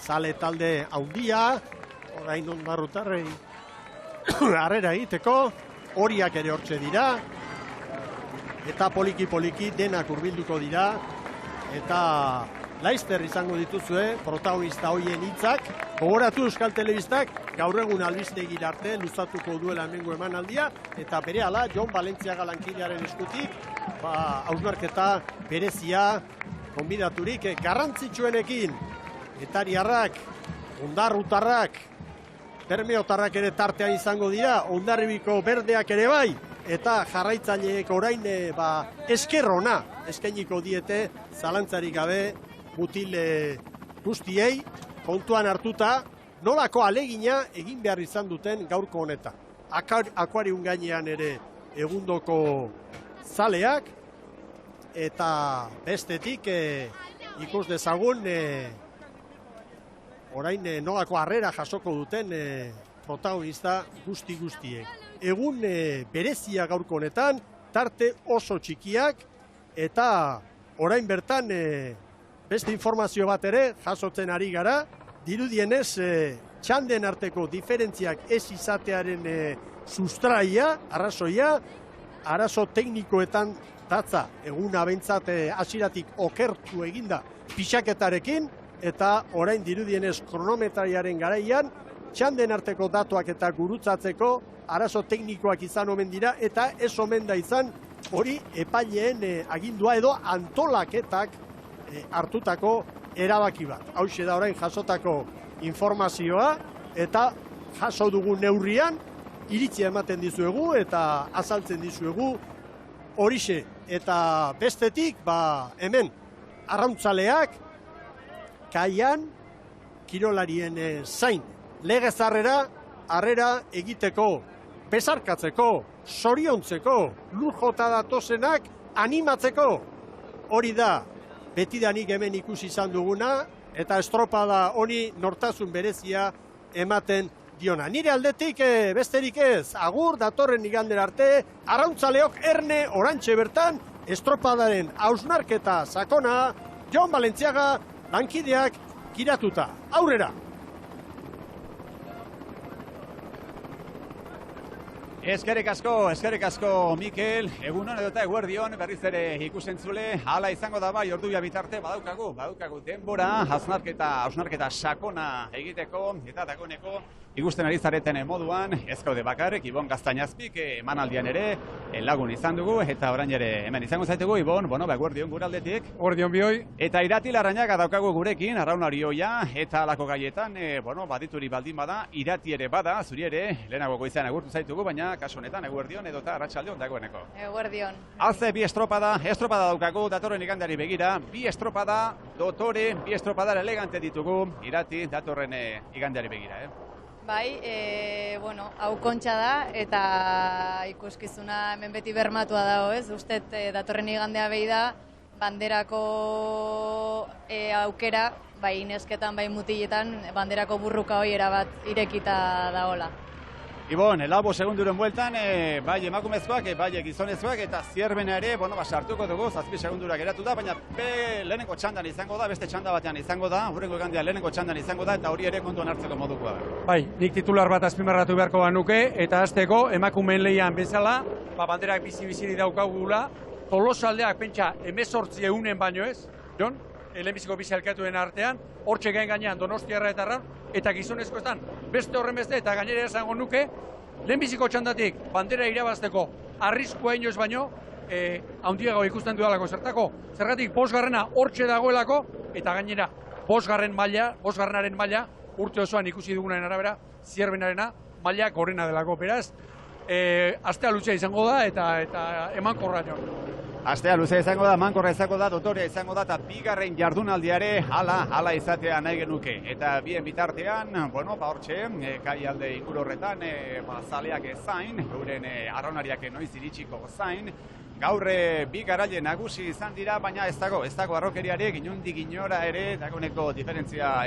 Zale talde haundia, orain ondarrutarrei harrera egiteko, horiak ere hortxe dira, eta poliki denak hurbilduko dira, eta laizter izango dituzue protagonista hoien hitzak. Gogoratu Euskal Telebistak gaur egun albistegira arte luzatuko duela hemengo emanaldia, eta berehala Jon Valentziaga lankidearen eskutik, hausnarketa berezia konbidaturik garrantzitsuenekin, Getariarrak, Ondarrutarrak, Bermeotarrak ere tartean izango dira, Hondarribiko berdeak ere bai, eta jarraitzaileek orain eskerrona eskainiko diete zalantzarik gabe mutil guztiei, kontuan hartuta nolako alegina egin behar izan duten gaurko honetan. Akuarium gainean ere egundoko zaleak, eta bestetik ikus dezagun orain nolako harrera jasoko duten protagonista guztiek. Egun berezia gaurko honetan, tarte oso txikiak, eta orain bertan beste informazio bat ere jasotzen ari gara, dirudienez txanden arteko diferentziak ez izatearen sustraia, arrazoia, arazo teknikoetan datza eguna behintzat hasieratik okertu eginda pixaketarekin, eta orain dirudienez kronometraiaren garaian, txanden arteko datuak eta gurutzatzeko arazo teknikoak izan omen dira, eta ez omen da izan hori epaileen agindua edo antolaketak hartutako erabaki bat. Hauxe da orain jasotako informazioa, eta jaso dugu neurrian, iritzia ematen dizuegu eta azaltzen dizuegu horixe. Eta bestetik, hemen, arrauntzaleak, kaian, kirolarien zain. Legez harrera egiteko, besarkatzeko, zoriontzeko, lur jota datozenak animatzeko. Hori da, betidanik hemen ikusi izan duguna, eta estropada honi nortasun berezia ematen diona. Nire aldetik besterik ez, agur datorren igandera arte, arrauntzaleok erne orantxe bertan, estropadaren hausnarketa sakona, Jon Balentziaga, lankideak kiratuta. Aurrera! Eskerrik asko, Mikel, egunon edota eguerdion berriz ere ikusentzule, hala izango da bai, ordubia bitarte badaukagu denbora, hausnarketa sakona egiteko, eta dagoeneko ikusten ari zareten moduan, ez gaude bakarrik, Ibon Gaztainazpik emanaldian ere lagun izan dugu, eta orain ere hemen izango zaitugu, Ibon, eguerdion gure aldetik. Eguerdion bioi. Eta Irati Larrañaga daukagu gurekin, arraunari hoia, eta alako gaietan, badituri baldin bada, Irati ere bada, zuri ere, lehenago goizean agurtu zaitugu, baina kasu honetan eguerdion edota arratsaldeon dagoeneko. Eguerdion. Alze bi estropada daukagu datorren igandari begira, bi estropada dotore, bi estropada elegante ditugu Irati datorren igandari begira, Bai, hau kontxa da, eta ikuskizuna hemen beti bermatua dago, ez? Ustet datorren igandea behi da, banderako aukera, bai nesketan, bai mutiletan, banderako burruka hoi erabat irekita dagoela. Ibon, labo segunduren bueltan, bai emakumezkoak, bai gizonezkoak, eta zierbena ere, sartuko dugu, 7 segundura geratu da, baina lehenengo txandan izango da, beste txanda batean izango da, hurrengo igandea lehenengo txandan izango da, eta hori ere kontuan hartzeko modukoa da. Bai, nik titular bat azpimarratu beharko banuke, eta hasteko emakumeen lehian bezala, banderak bizi-biziri daukagula, Tolosaldeak pentsa 18 baino ez, Jon? Lehenbiziko bizi alkatuen artean, hortxe gainean Donostiarra eta Arraun, eta gizonezkoetan beste horren beste, eta gainera esango nuke, lehenbiziko txandatik bandera irabazteko arriskua inoz baino, handiago ikusten dudalako zertako. Zergatik 5. hortxe dagoelako, eta gainera 5. maila, urte osoan ikusi dugunaren arabera, zierbenarena maila gorena delako. Beraz, astea luzea izango da, eta emankorra Jon. Astea luzea izango da, emankorra izango da, dotorea izango da, eta bigarren jardunaldiare hala izatea nahi genuke. Eta bien bitartean, hortxe, kai alde inguru horretan, zaleak zain, euren arraunariak noiz iritsiko zain, gaur bi garaile nagusi izan dira, baina ez dago arrokeriare, inondik inora ere, dagoeneko diferentzia,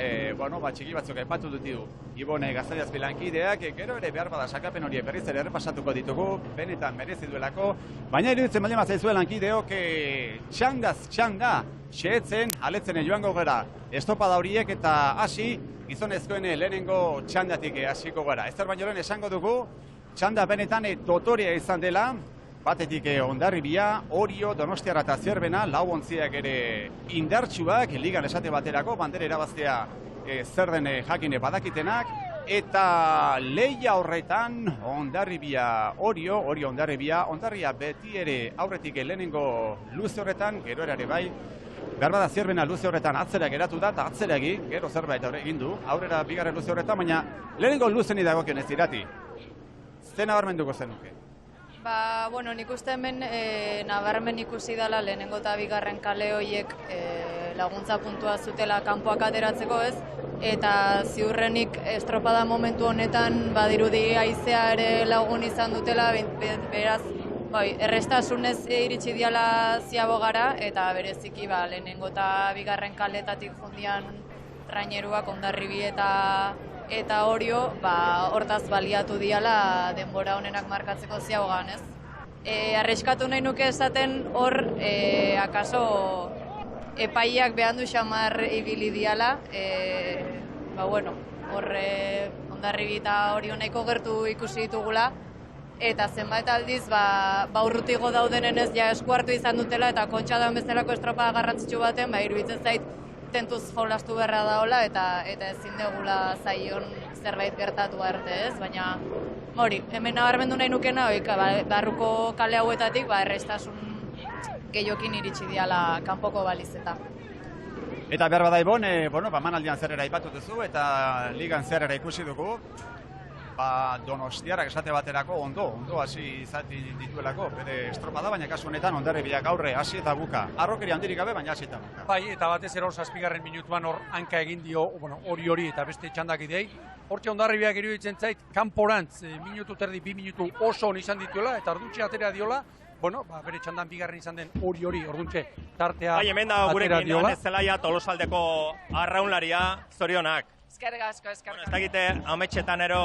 txiki batzuk aipatu dutiu. Ibon Gaztainazpi lankideak, gero ere behar bada sakapen hori berriz ere errepasatuko ditugu, benetan merezi duelako, baina iruditzen baldin bazaizue lankideok, txandaz txanda, xehetzen, aletzen joango gara, estropada horiek eta hasi, gizonezkoen lehenengo txandatik hasiko gara. Ez baino lehen esango dugu, txanda benetan dotorea izan dela, batetik Hondarribia, Orio, Donostiarra eta Zierbena, lau ontziak ere indartsuak, ligan esate baterako, bandera irabaztea zer den jakine badakitenak, eta lehia horretan Hondarribia, Orio Hondarribia, Hondarribia beti ere aurretik lehenengo luze horretan, gero ere bai, behar bada Zierbena luze horretan atzera geratu da, eta atzeragi, gero zerbait egin du, aurrera bigarren luze horretan, baina lehenengo luzeni dagokionez Irati. Zer nabarmenduko zenuke? Nik uste hemen nabarmen ikusi dela lehenengo eta bigarren kale horiek laguntza puntua zutela kanpoak ateratzeko ez, eta ziurrenik estropada momentu honetan badirudi haizea ere lagun izan dutela, beraz, errestasunez iritsi diala ziago gara, eta bereziki lehenengo eta bigarren kaletatik jundian traineruak Hondarribi eta Orio, hortaz baliatu diala denbora honenak markatzeko ziagoan, ez? Arriskatu nahi nuke esaten hor, akaso epaiak behandu xamar ibili diala, hor Hondarribi eta Orio nahiko gertu ikusi ditugula, eta zenbait aldiz urrutigo daudenen ez ja eskuartu izan dutela, eta Kontxa daun bezalako estropada garrantzitsu baten, iruditzen zait tentuz jolastu beharra daola, eta ezin degula zaion zerbait gertatu arte, ez? Baina, hori, hemen nabarmendu nahi nukena, barruko kale hauetatik, errestasun gehiokin iritsi diala kanpoko balizeta. Eta behar bada Ibon, manaldian zerrera ipatu duzu eta ligan zerrera ikusi dugu. Donostiarrak esate baterako ondo hasi izati dituelako, bere estropada, baina kasu honetan Hondarribiak aurre hasi eta buka. Harrokeri handirik gabe, baina hasi eta buka. Bai, eta batez ere 7. minutuan hor hanka egin dio, hori eta beste txandakidei. Hortxe Hondarribiak iruditzen zait, kanporantz, minutu terdi, 2 minutu oso on izan dituela, eta orduntxe atera diola, bere txandan bigarren izan den hori, orduntxe tartea atera diola. Hemen da gurekin Ane Zelaia Tolosaldeko arraunlaria, zorionak. Eskerrik asko. Ez dakite, ametxetan ero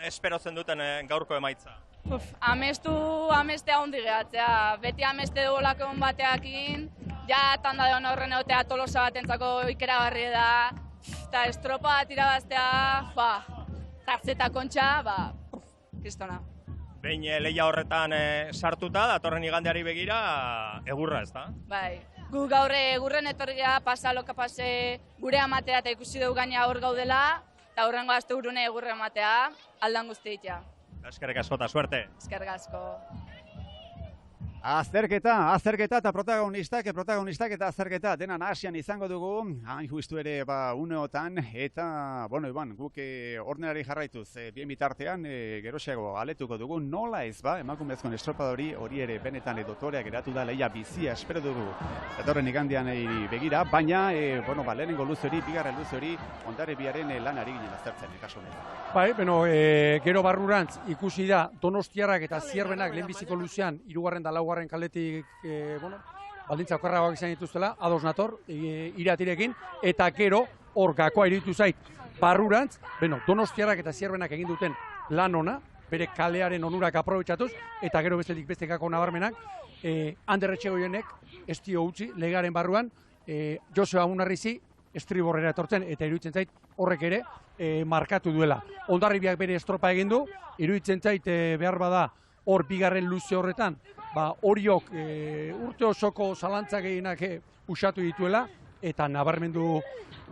espero zen duten gaurko emaitza. Amestea ondi gehatzea. Beti ameste dugolako bateakin, ja tanda deon horren egotea Tolosa batentzako ikeragarri da, eta estropa bat irabaztea, Tartzeta Kontxa, kristona. Behin lehia horretan sartuta, datorren igandeari begira, egurra, ez da? Bai. Gu gaur egurren etorria, loka pase, gure amatea eta ikusi dugu gaina hor gaudela, eta horrengo aste urune egurre amatea, aldan guztiitea. Eskerrik asko eta suerte. Eskerrik asko. Azterketa eta protagonistak eta azterketa dena nahasian izango dugu, hain justu ere uneotan, eta, Iban, guk ordenari jarraituz, bien bitartean, geroxeago aletuko dugu, nola ez emakumezkoen estropadori hori ere benetan dotorea geratu da lehia bizia, espero dugu, datorren igandean begira, baina, lehenengo luze hori, bigarren luze hori, Hondarribiaren lanari ginen aztertzen, kasu honetan. Bai, gero barrurantz ikusi da Donostiarrak eta Zierbenak lehenbiziko luzean, 3. eta 4. kaletik, baldintza okerragoak izan dituztela, ados nator, iratirekin, eta gero hor gakoa iruditu zait barrurantz, Donostiarrak eta Zierbenak egin duten lan ona, bere kalearen onurak aprobetxatuz, eta gero bestetik beste gako nabarmenak, Ander Etxegoienek ez dio utzi legaren barruan, Joseba Munarrizi estriborrera etortzen, eta iruditzen zait horrek ere markatu duela. Hondarribiak bere estropa egin du, iruditzen zait behar bada hor bigarren luze horretan, horiok urte osoko zalantzak eginak usatu dituela, eta nabarmendu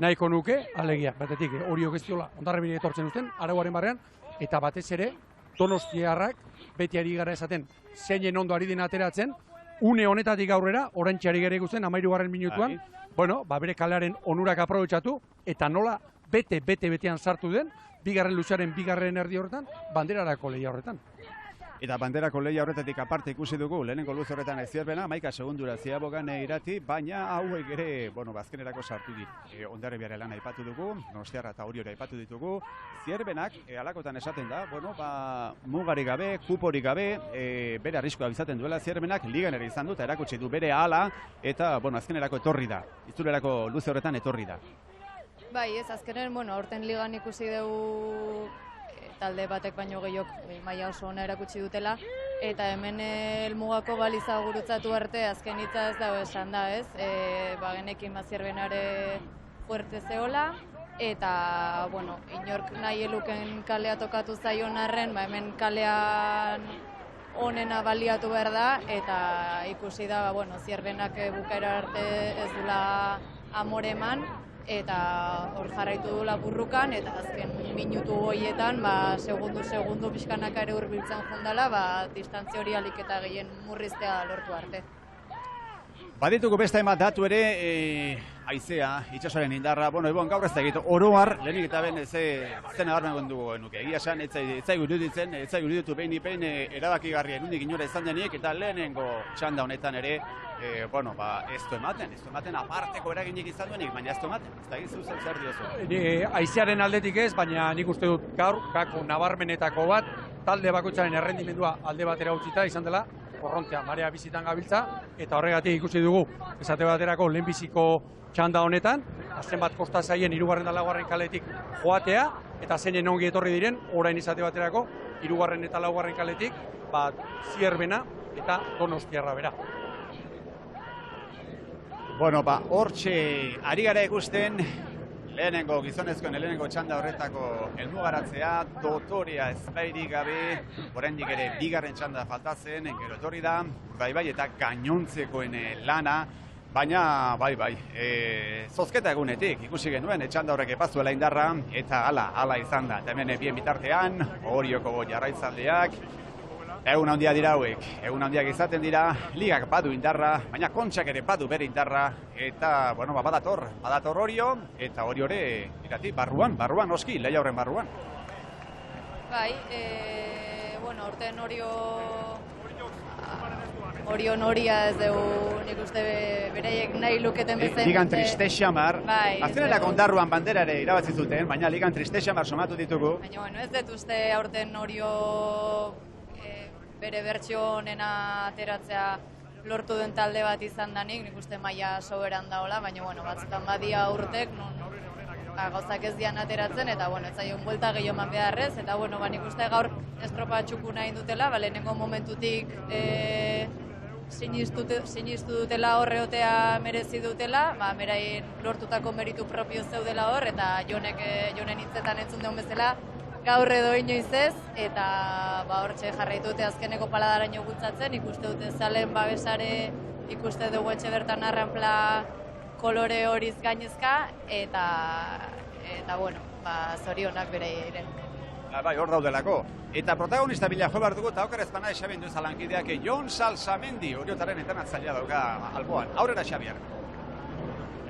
nahiko nuke, alegia, batetik horiok ez diola Hondarribira etortzen duten, arauaren barrean, eta batez ere Donostiarrak beti ari gara esaten zeinen ondo ari den ateratzen, une honetatik aurrera, oraintxe ari gara ikusten, 13. minutuan, bere kalearen onurak aprobetxatu, eta nola bete-betean sartu den, bigarren luzearen bigarren erdi horretan, banderarako lehia horretan. Eta banderako lehia horretatik aparte ikusi dugu, lehenengo luze horretan Zierbena, 11 segundura Ziabogan irati, baina hauek ere, azkenerako sartu dit. Hondarribiaren lana aipatu dugu, Donostiarra eta Oriora aipatu ditugu, Zierbenak, alakotan esaten da, mugarik gabe, kuporik gabe, bere arriskoa izaten duela Zierbenak, ligan ere izan du, eta erakutsi du bere ahala, eta, azkenerako etorri da, itzulerako luze horretan etorri da. Bai, ez, azkenen, aurten ligan ikusi dugu talde batek baino gehiok maila oso ona erakutsi dutela, eta hemen helmugako baliza gurutzatu arte azken hitza ez dago esan da, ez? Genekin Zierbenare fuerte zeola, eta, inork nahi eluken kalea tokatu zaion arren, hemen kalean onena baliatu behar da, eta ikusi da, Zierbenak bukaera arte ez dula amore eman, eta hor jarraitu dula burrukan, eta azken minutu goietan, segundu pixkanaka ere hurbiltzen jondala, distantzia hori alik eta gehien murriztea lortu arte. Badituko beste emat datu ere, haizea, itxasoaren indarra, gaur ez da egiten, oroar, lehenik eta ben zen agarmen dugu genuke. Egia esan, ez zaigu iruditu behin erabakigarrien undik inora izan denik, eta lehenengo txanda honetan ere, ez du ematen aparteko eraginik izan duenik, baina ez du ematen, ez da egizu zer diozu. Haizearen aldetik ez, baina nik uste dut gaur, gako nabarmenetako bat, talde bakoitzaren errendimendua alde batera utzita izan dela, korrontea, marea bizitan gabiltza, eta horregatik ikusi dugu, esate baterako lehenbiziko txanda honetan, azken bat kosta zaien 3. eta 4. kaletik joatea, eta zeinen ongi etorri diren, orain izate baterako, 3. eta 4. kaletik, Zierbena eta Donostiarra bera. Hortxe, ari gara ikusten, lehenengo gizonezkoen lehenengo txanda horretako helmugaratzea, dotorea ezbairik gabe, oraindik ere bigarren txanda faltatzen, gero etorri da, Urdaibai eta gainontzekoen lana, baina, bai, zozketa egunetik, ikusi genuen, txanda horrek epazuela indarra, eta hala izan da. Eta hemen bien bitartean, Orioko jarraitzaldeak, egun handia dira hauek, egun handiak izaten dira, ligak badu indarra, baina Kontxak ere badu bere indarra, eta, badator Orio, eta Oriore, barruan, oski, lehia horren barruan. Bai, orten Orion Horia ez dugu nik uste bereiek nahi luketen bezen. Ligan triste xamar, azkenera kondarruan bandera ere irabazi zuten, baina ligan triste xamar somatu ditugu. Baina, ez dut uste aurten Orio bere bertsio honena ateratzea lortu den talde bat izan danik, nik uste maila soberan daola, baina, batzutan badia urtek, gauzak ez dian ateratzen, eta, ez zaion buelta gehiago eman beharrez, eta, nik uste gaur estropa txuku nahi dutela, lehenengo momentutik sinistu dutela horreotea merezi dutela, merain lortutako meritu propio zeudela hor, eta jonen hitzetan entzun deun bezala, gaur edo inoiz ez, eta hortxe jarraitu dute azkeneko paladaraino bultzatzen, ikuste dute zalen babesare, ikuste dugu etxe bertan arranpla kolore horiz gainezka, eta zorionak bere iren. Bai, hor daudelako. Eta protagonista bila jo behar dugu, eta oker ezpana esabendu zalankideak Jon Salsamendi, Oriotaren entrenatzailea dauka alboan. Aurrera, Xabier.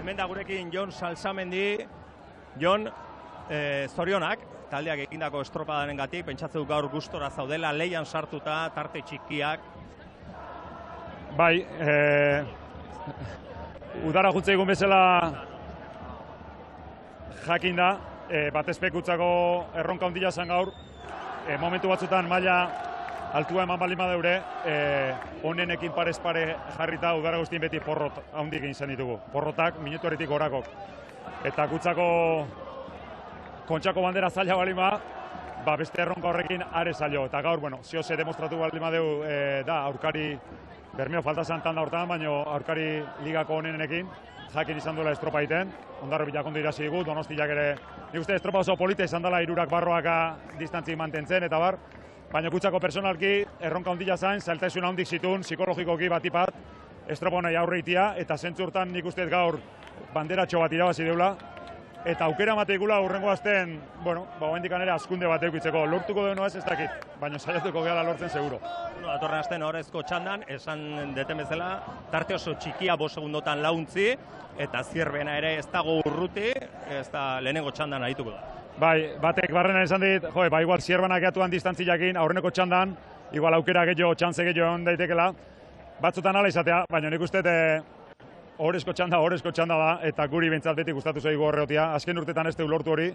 Hemen da gurekin Jon Salsamendi, Jon, zorionak, taldeak egindako estropadaren gatik, pentsatzen du gaur gustora zaudela, leian sartuta, tarte txikiak. Bai, udara jutze egun bezala jakin da, bat ezpekutzako erronka ondila zen gaur, momentu batzutan maila altua eman bali madeure, onenekin parez pare jarrita udara guztien beti porrot handik egin zen ditugu. Porrotak, minutu horretik gorakok. Eta kutzako Kontxako bandera zaila balima, beste erronka horrekin are zailo. Eta gaur, zioze demostratu balima deu, aurkari bermeo falta tanda hortan, baina aurkari ligako onenekin, jakin izan duela estropa egiten, ondarro bilakondo irazi digu, Donostiak ere, nik uste estropa oso polita izan dela irurak barroaka distantzik mantentzen, eta baina kutsako personalki erronka ondila zain, zailtasuna hondik zitun, psikologikoki batipat, estropa honai aurreitia, eta zentzurtan nik uste gaur banderatxo bat irabazi deula, eta aukera mateikula urrengo azten, hendikan ere askunde bat eukitzeko, lortuko duen ez dakit, baina saiatuko gehala lortzen seguro. Datorren azten horrezko txandan, esan deten bezala, tarte oso txikia 5 segundotan launtzi, eta zierbena ere ez dago urruti, ez da lehenengo txandan arituko da. Bai, batek barrena esan dit, igual zierbanak eatuan distantziakin, aurreneko txandan, igual aukera gehiago, txantze gehiago on daitekela, batzutan ala izatea, baina nik uste horrezko txanda da, eta guri bentsat beti gustatu zaigu horreotia, azken urtetan ez deu lortu hori,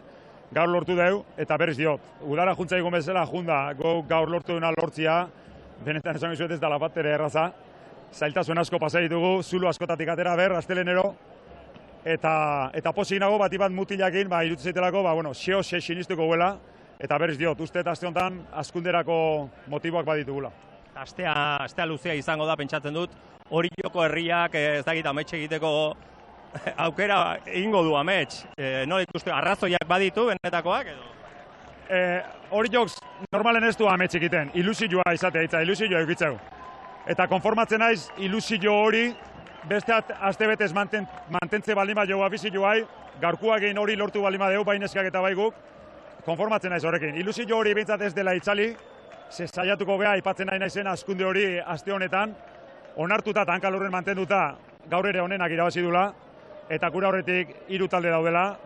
gaur lortu deu, eta berriz diot, udara juntza egon bezala, junda, gaur lortu duna lortzia, benetan esan gizuet ez dala bat ere erraza, zailtasun asko pasai ditugu, zulu askotatik atera astelenero, eta posik nago bati bat mutilakin, irutu zaitelako, xeo sinistuko guela, eta berriz diot, uste eta aste honetan askunderako motiboak baditugula. Astea luzea izango da, pentsatzen dut, Orioko herriak ez dakit amets egiteko aukera egingo du amets. Nola ikuste, arrazoiak baditu benetakoak edo? Oriok normalen ez du amets egiten, ilusioa izatea hitza, ilusioa eukitzeu. Eta konformatzen naiz ilusio hori beste aste betez mantentze balima joa bizioai, gaurkoak egin hori lortu balima deu, baineskak eta baiguk, konformatzen naiz horrekin. Ilusio hori behintzat ez dela itzali, ze saiatuko beha aipatzen nahi naizen askunde hori aste honetan, onartuta eta hankalurren mantenduta gaur ere honenak irabazi dula, eta gura horretik 3 talde daudela,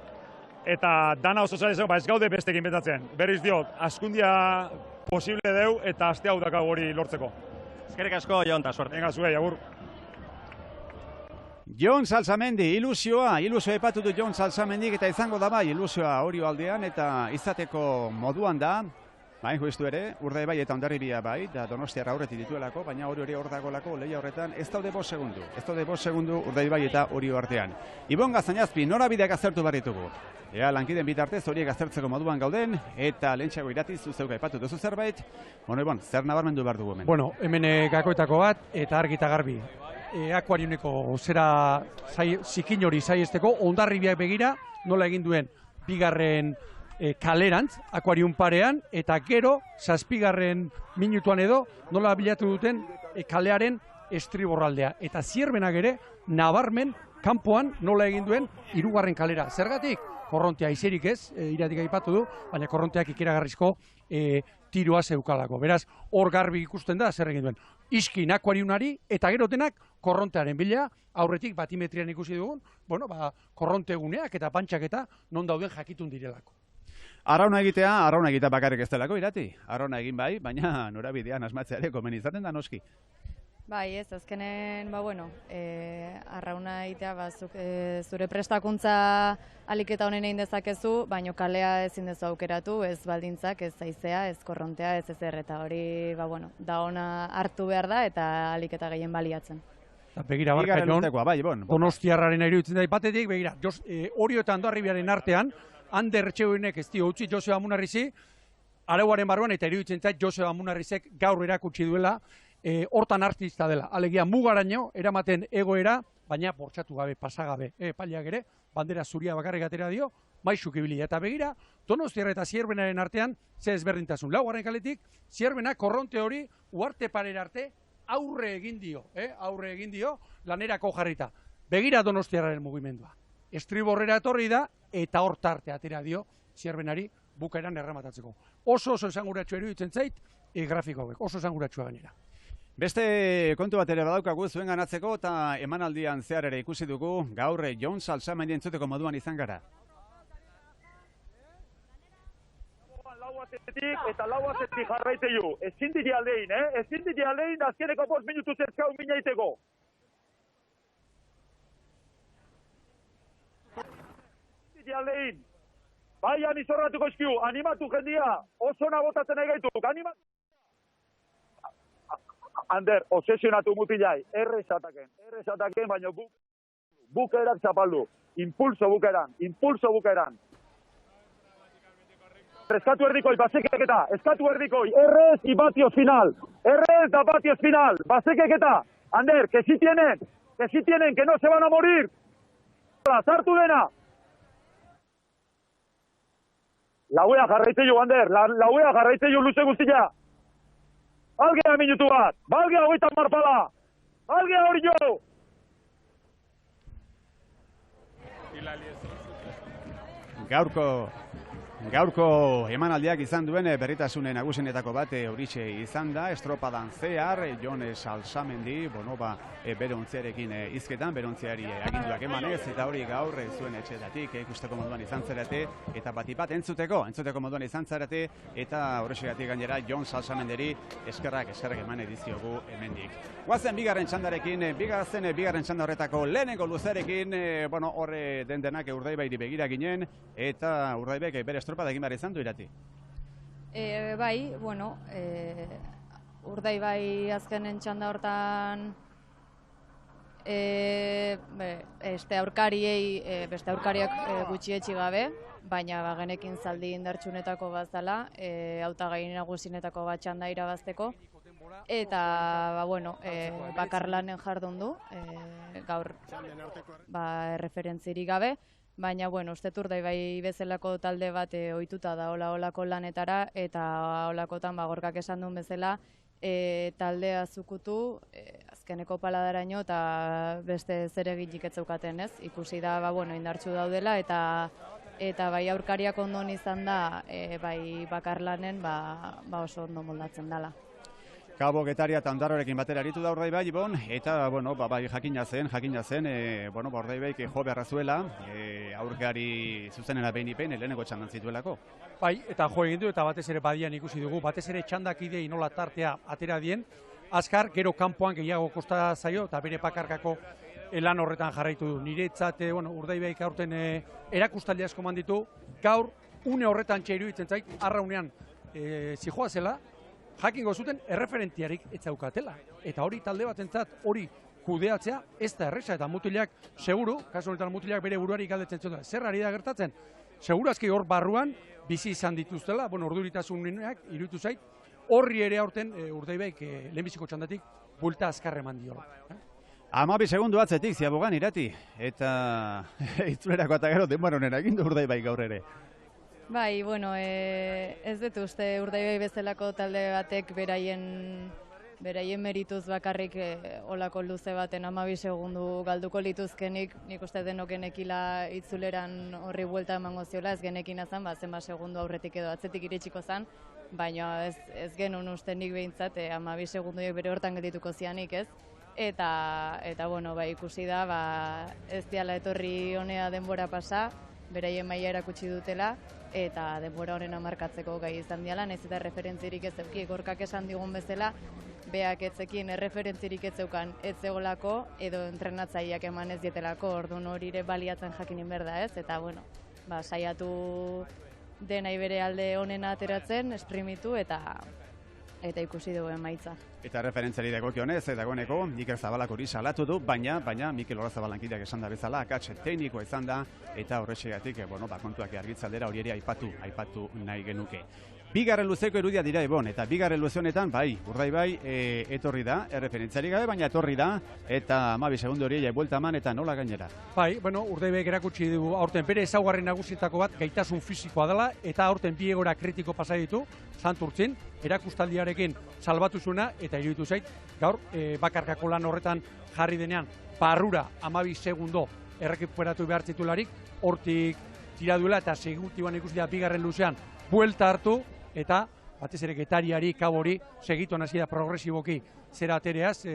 eta dana oso zailezeko, ez gaude bestekin betatzen. Berriz diot, askundia posible deu, eta aste hau dakau hori lortzeko. Eskerrik asko, Jon, eta suerte. Venga, zuei, agur. Jon Salsamendi, ilusioa epatu du Jon Salsamendik, eta izango da bai, ilusioa Orio aldean, eta izateko moduan da, hain justu ere, Urdaibai eta Hondarribia bai, da Donostiarra aurretik dituelako, baina Orio hori hor dagolako lehia horretan, ez daude 5 segundu. Ez daude 5 segundu Urdaibai eta Orio artean. Ibon Gazainazpi, norabideak aztertu barritugu. Ea, lankiden bitartez horiek aztertzeko moduan gauden, eta lehentxago iratiz zuzeuka aipatu duzu zerbait. Ibon, zer nabarmendu behar dugu hemen? Hemen gakoetako bat, eta argi eta garbi. Akuarioneko zera zikin hori zaiesteko, Hondarribiak begira nola egin duen bigarren kalerantz, Akuarion parean, eta gero, 7. minutuan edo, nola bilatu duten kalearen estriborraldea. Eta Zierbenak ere, nabarmen, kanpoan nola egin duen 3. kalera. Zergatik? Korrontea izerik ez, Iratik aipatu du, baina korronteak ikeragarrizko tiroa zeukalako. Beraz, hor garbi ikusten da, zer egin duen. Iskin Akuarionari eta gero denak korrontearen bila, aurretik batimetrian ikusi dugun, korronteguneak eta pantxaketa non dauden jakitun direlako. Arrauna egitea bakarrik ez delako, Irati. Arrauna egin bai, baina norabidean asmatzea ere komen izaten da noski. Bai, ez, azkenen, arrauna egitea, zure prestakuntza aliketa honen egin dezakezu, baino kalea ezin dezu aukeratu, ez baldintzak, ez zaizea, ez korrontea, ez ezer, eta hori, da ona hartu behar da, eta aliketa gehien baliatzen. Begira, barkainon, Donostiarraren iruditzen da ipatetik, begira, Orio eta Hondarribiaren artean, Ander Etxegoinek ez dio utzi Joseba Munarrizi, arauaren barruan, eta iruditzen zait Joseba Munarrizek gaur erakutsi duela, hortan artista dela. Alegia mugaraino, eramaten egoera, baina bortxatu gabe, pasagabe, epaileak ere, bandera zuria bakarrik atera dio, maixuk ibili. Eta begira, Donostiarra eta Zierbenaren artean, ze ezberdintasun. 4. kaletik, Zierbenak korronte hori, Uarte parera arte, aurre egin dio, lanerako jarrita. Begira Donostiarraren mugimendua. Estriborrera etorri da, eta hor tarte atera dio Zierbenari bukaeran erramatatzeko. Oso esanguratsua iruditzen zait, grafiko hauek, oso esanguratsua gainera. Beste kontu bat ere badaukagu zuen ganatzeko eta emanaldian zehar ere ikusi dugu gaur Jon Salsamendi entzuteko moduan izan gara. Eta 4 jarraite ju. Ezin diti aldein, Ezin diti aldein, azkeneko 5 minutu zezkau minaiteko. Aldein. Bai, anizorratuko eskiu, animatu jendia, oso nabotatzen nahi gaituk, animatu. Ander, obsesionatu mutilai, errezataken, baina bukerak zapaldu, impulso bukeran. Eskatu erdikoi, basekeketa, errez y patio final, basekeketa, Ander, que si tienen, que no se van a morir, sartu dena. Lauea jarraite jo, Ander, lauea jarraite jo luze guztia. Balgea minutu bat, balgea 30 marpala, balgea hori jo. Gaurko emanaldiak izan duen berritasun nagusienetako bat horixe izan da, estropadan zehar, Jon Salsamendi, bere ontziarekin hizketan, bere ontziari aginduak emanez, eta hori gaur zuen etxetatik ikusteko moduan izan zarete, eta batipat entzuteko moduan izan zarete, eta horrexegatik gainera Jon Salsamenderi eskerrak eman ediziogu hemendik. Guazen bigarren txandarekin, bigarren txanda horretako lehenengo luzerekin, horre dendenak Urdaibairi begira ginen, eta Urdaibaik bere estropada egin behar izan du, Irati? Bai, Urdaibai azkenen txanda hortan beste aurkariak gutxietxi gabe, baina genekin zaldi indartsunetako bat zala, hautagai nagusinetako bat txanda irabazteko, eta bakarlanen jardun du, gaur referentzirik gabe, baina, uste Urdaibai bezalako talde bat ohituta da olako lanetara, eta olakotan gorkak esan duen bezala, taldea zukutu, azkeneko paladaraino, eta beste zer eginik ez zeukaten, ez? Ikusi da, indartsu daudela, eta bai aurkariak ondon izan da, bai bakarlanen, oso ondo moldatzen dela. Kabo Getaria eta Ondarrorekin batera aritu da Urdaibai, eta bai jakina zen, Urdaibaik jo beharra zuela, aurkari zuzenena behin lehenengo txandan zituelako. Bai, eta jo egin du, eta batez ere badian ikusi dugu, batez ere txandak idei nola tartea atera dien, azkar gero kanpoan gehiago kosta zaio, eta bere pakarkako lan horretan jarraitu du. Niretzat, Urdaibaik aurten erakustaldi asko manditu, gaur une horretan txairu itzen zait, arraunean zijoa zela, jakingo zuten erreferentiarik ez zaukatela. Eta hori talde batentzat hori kudeatzea ez da erresa, eta mutilak seguru, kasu honetan mutilak bere buruari galdetzen zuten, zer ari da gertatzen? Segurazki hor barruan bizi izan dituztela, urduritasunenak iruditu zait, horri ere aurten Urdaibaik lehenbiziko txandatik bulta azkar eman diola. 12 segundu atzetik Ziabogan Irati, eta itzulerako eta gero denbora honen egin du Urdaibai gaur ere. Bai, bueno, ez dut uste Urdaibai bezalako talde batek beraien merituz bakarrik olako luze baten 12 segundu galduko lituzkenik, nik uste denokenekila itzuleran horri buelta emango ziola, ez genekin azan, zenba segundu aurretik edo atzetik iritsiko zan, baina ez genuen uste nik behintzat 12 segunduek bere hortan geldituko zianik, ez? Eta bueno, ikusi da, ez diala etorri honea denbora pasa, beraien maila erakutsi dutela, eta denbora horrena markatzeko gai izan diala, nahiz eta referentzirik ez zeuki, Gorkak esan digun bezala, beak etzekin erreferentzirik ez zeukan ez zegolako, edo entrenatzaileak eman ez dietelako, orduan hori ere baliatzen jakinin berda, ez? Eta bueno, saiatu denai bere alde honena ateratzen, esprimitu eta ikusi dugu emaitza. Eta referentzari dagokionez, dagoeneko Mikel Zabalak hori salatu du, baina Mikel Olazabalankideak esan da bezala, akats teknikoa izan da, eta horrexegatik, kontuak argitzaldera hori ere aipatu nahi genuke. Bigarren luzeko erudia dira Ibon, eta bigarren luze honetan, Urdaibai etorri da, erreferentziari gabe, baina etorri da, eta 12 segundu hori buelta eman eta nola gainera. Urdaibai erakutsi dugu aurten bere ezaugarri nagusietako bat gaitasun fisikoa dela, eta aurten bi egora kritiko pasa ditu, Santurtzin, erakustaldiarekin salbatu zuena, eta iruditu zait, gaur bakarkako lan horretan jarri denean, barrura 12 segundo errekuperatu behar titularik, hortik tira duela, eta segutiban ikusi da bigarren luzean buelta hartu, eta batez ere Getariari, Kabori, segitu nazi da progresiboki zera atereaz,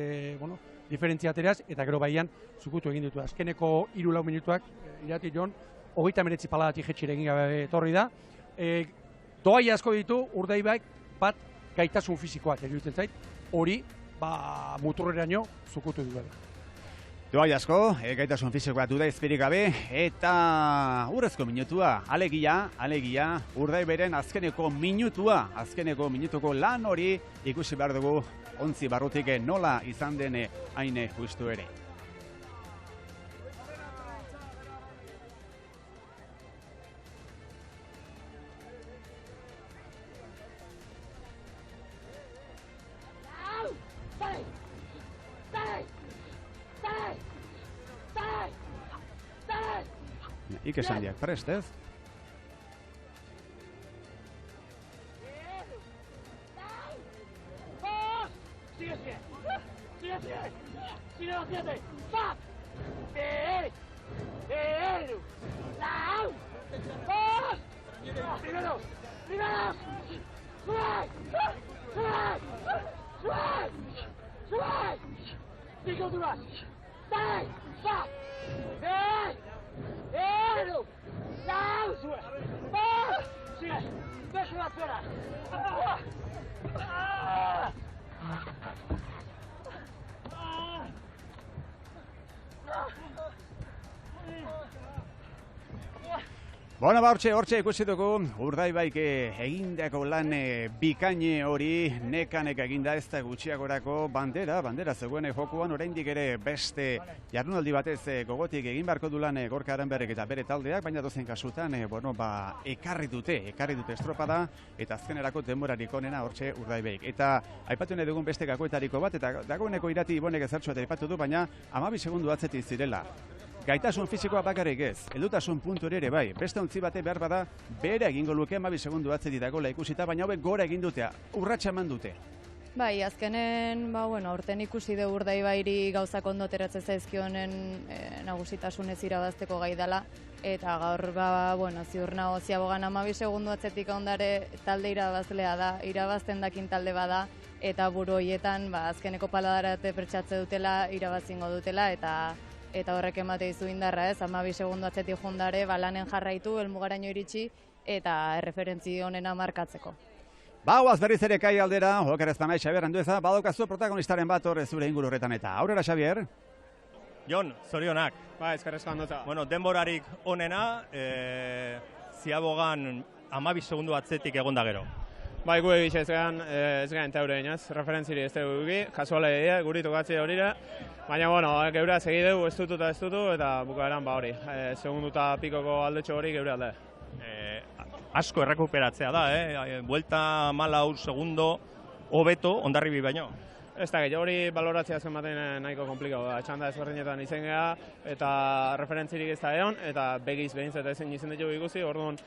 diferentzia atereaz, eta gero baian zukutu egin ditu. Azkeneko 3-4 minutuak, Irati Jon, 39 paladatik jetxire egin gabe etorri da. Doai asko ditu, Urdaibaik bat gaitasun fisikoak egitzen zait, hori muturreraino zukutu duela. Doai asko, gaitasun fisikoa du da izpirik gabe, eta urrezko minutua, alegia, Urdaibairen azkeneko minutuko lan hori ikusi behar dugu Ontzi Barrutik nola izan den haine justu ere. Ike esan diak prest, ez? Bona hortxe ikusi dugu Urdaibaik egindako lan bikaine hori nekanek eginda ez da gutxiagorako bandera zegoen jokuan oraindik ere beste jardunaldi batez gogotik egin beharko du lan Gorka Aranberrik eta bere taldeak, baina dozen kasutan ekarri dute estropada eta azkenerako denborarik onena hortxe Urdaibaik. Eta aipatu nahi dugun beste gakoetariko bat, eta dagoeneko Irati Ibonek ezertxo eta aipatu du, baina 12 segundu atzetik zirela. Gaitasun fisikoa bakarrik ez, heldutasun puntu ere bai, beste ontzi bate behar bada, bere egingo luke 12 segundu atzetik dagoela ikusita, baina hauek gora egin dutea, urratsa eman dute. Bai, azkenen, aurten ikusi du Urdaibairi gauzak ondo ateratzen zaizkionen nagusitasunez irabazteko gai dela, eta gaur, ziur nago Ziabogan 12 segundu atzetik ondare talde irabazlea da, irabazten dakin talde bada, eta buru horietan, azkeneko paladarate pertsatze dutela, irabazingo dutela, eta horrek emate izu indarra, 12 segundu atzetik jundare, lanen jarraitu, helmugaraino iritsi, eta erreferentzi honena markatzeko. Bauaz berriz ere kai aldera, okerez panai Xabier Andueza, badaukazu protagonistaren bat horre zure inguru horretan eta. Aurrera, Xabier? Jon, zorionak. Eskerrezko handota. Denborarik onena, Ziabogan 12 segundu atzetik egonda gero. Gu egiz ez gehan taure inaz, referentziri ez dugu egi, kasuala egia, guri tokatzi horira, baina, geura segi dugu, ez dutu eta bukaeran hori, segundu eta pikoko aldetxo hori geura alde. Asko errekuperatzea da, buelta 14 segundo hobeto Hondarribi baino. Ez da, hori baloratzea azken batean nahiko komplikau da. Txanda ezberdinetan izen geha, eta referentzirik ez da egon, eta begiz behintzat ezin izen ditugu ikusi, orduan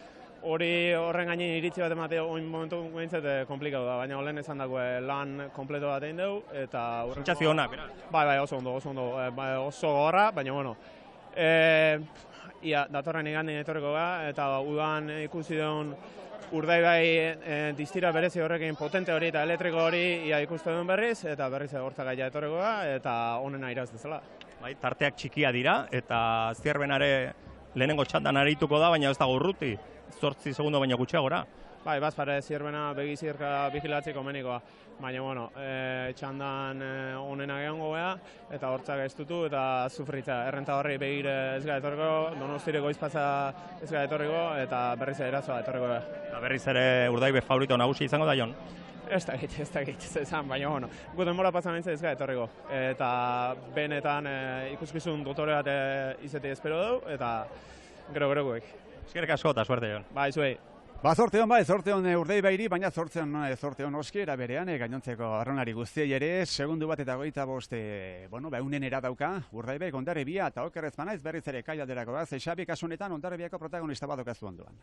hori horren gainin iritzi bat emate oin momentu behintzat komplikau da, baina olen esan dago lan kompleto bat egin dugu, eta... Sentsazio honak, bera? Bai, oso ondo, oso gogorra, baina bueno. Ia, datorren igandin etorriko ga, eta udan ikusi duen Urdaibai distira berezi horrekin potente hori eta elektriko hori ia ikuste duen berriz, eta berriz hortzak gaia etorriko ga, eta onena iraz dezala. Bai, tarteak txikia dira, eta Zierbenare lehenengo txandan arituko da, baina ez dago urruti. 8 segundo baina gutxiagora. Bai, bazpare Zierbena begizirka vigilatzeko menikoa. Baina, bueno, txandan onena gehango beha, eta hortzak ez dutu, eta sufritza. Errenta horri begire ez gara etorriko, Donostire goizpatza ez gara etorriko, eta berriz ere erazoa etorriko beha. Eta berriz ere Urdaibe favorito nagusi izango da, Jon? Ez da git, ezan, baina, bueno, gu denbora pasan ez gara etorriko. Eta benetan ikuskizun dotore bat izate espero dugu, eta gero-gerokoek. Eskerrik asko eta suerte, Jon. Bai, zuei. Zorte hon Urdaibairi, baina zorte hon oski era berean, gainontzeko arraunari guztiei ere, segundu bat eta 25, unen dauka, Urdaibai Hondarribia eta okerrez banaiz berriz ere kaialderako da, Xabi kasunetan Hondarribiako protagonista bat okazu ondoan.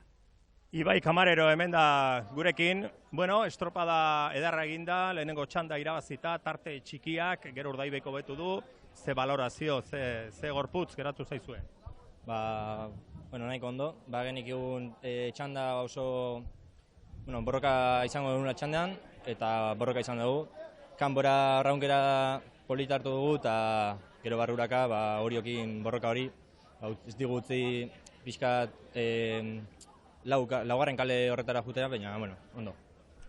Ibai Kamarero hemen da gurekin, estropada edarra eginda, lehenengo txanda irabazita, tarte txikiak, gero Urdaibaiko betu du, ze balorazio, ze gorputz geratu zaizue? Nahiko ondo, genik egun txanda oso borroka izango duguna txandean, eta borroka izan dugu. Kanbora raunkera polita hartu dugu, eta gero barruraka horiokin borroka hori. Ez digutzi pixkat laugarren kale horretara jutera, baina, ondo.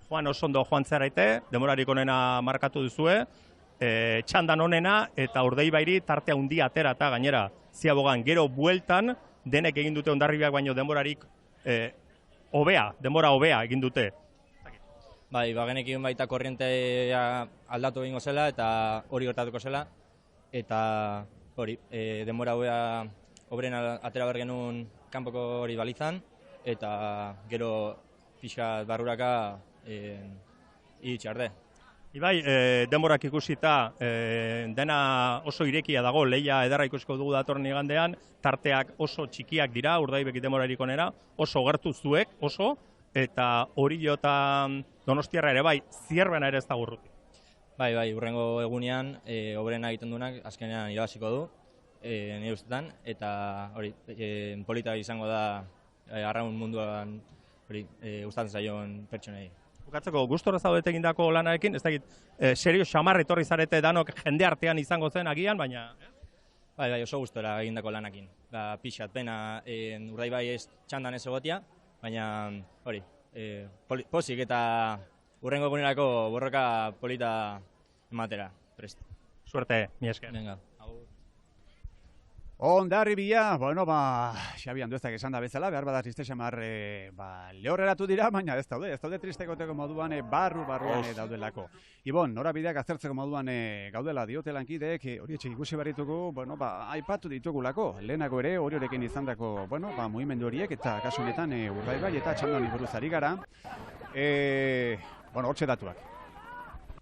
Juan, oso ondo joan zeraite, demorarik onena markatu duzue, txandan onena eta Urdaibairi tartea handia atera eta gainera ziabogan gero bueltan, denek egin dute Hondarribiak baino denborarik denbora hobea egin dute. Bai, genekin baita korrientea aldatu egingo zela eta hori gertatuko zela. Eta hori, denbora hobea obren atera behar genuen kanpoko hori balizan. Eta gero pixka barruraka itxarde. Ibai, denborak ikusita, dena oso irekia dago, lehia edarra ikusiko dugu datorren igandean, tarteak oso txikiak dira, Urdaibek denborarik onera, oso gertu zuek, oso, eta Orio eta Donostiarra ere bai, Zierbena ere ez da gurruti. Bai, urrengo egunean, obrena egiten duenak, azkenean irabaziko du, nire ustetan, eta hori, polita izango da, arraun munduan, hori, gustatzen zaion pertsonei. Bukatzeko, gustora zaudete egindako lanarekin, ez dakit, serio xamar etorri zarete danok jende artean izango zen agian, baina... Bai, oso gustora egindako lanakin. Pixat, pena Urdaibai ez txandan ez egotia, baina hori, pozik eta urrengo egunerako borroka polita ematera, prest. Suerte, mi esker. Venga. Hondarribia, Xabi Anduezak esan da bezala, behar bada triste xamar lehorreratu dira, baina ez daude tristekoteko moduan barruan daudelako. Ibon, norabideak aztertzeko moduan gaudela diote lankideek, hori etxek ikusi barritugu, aipatu ditugulako, lehenago ere hori horekin izandako, mugimendu horiek, eta kasu honetan Urdaibai eta txandoni buruz ari gara, hortxe datuak.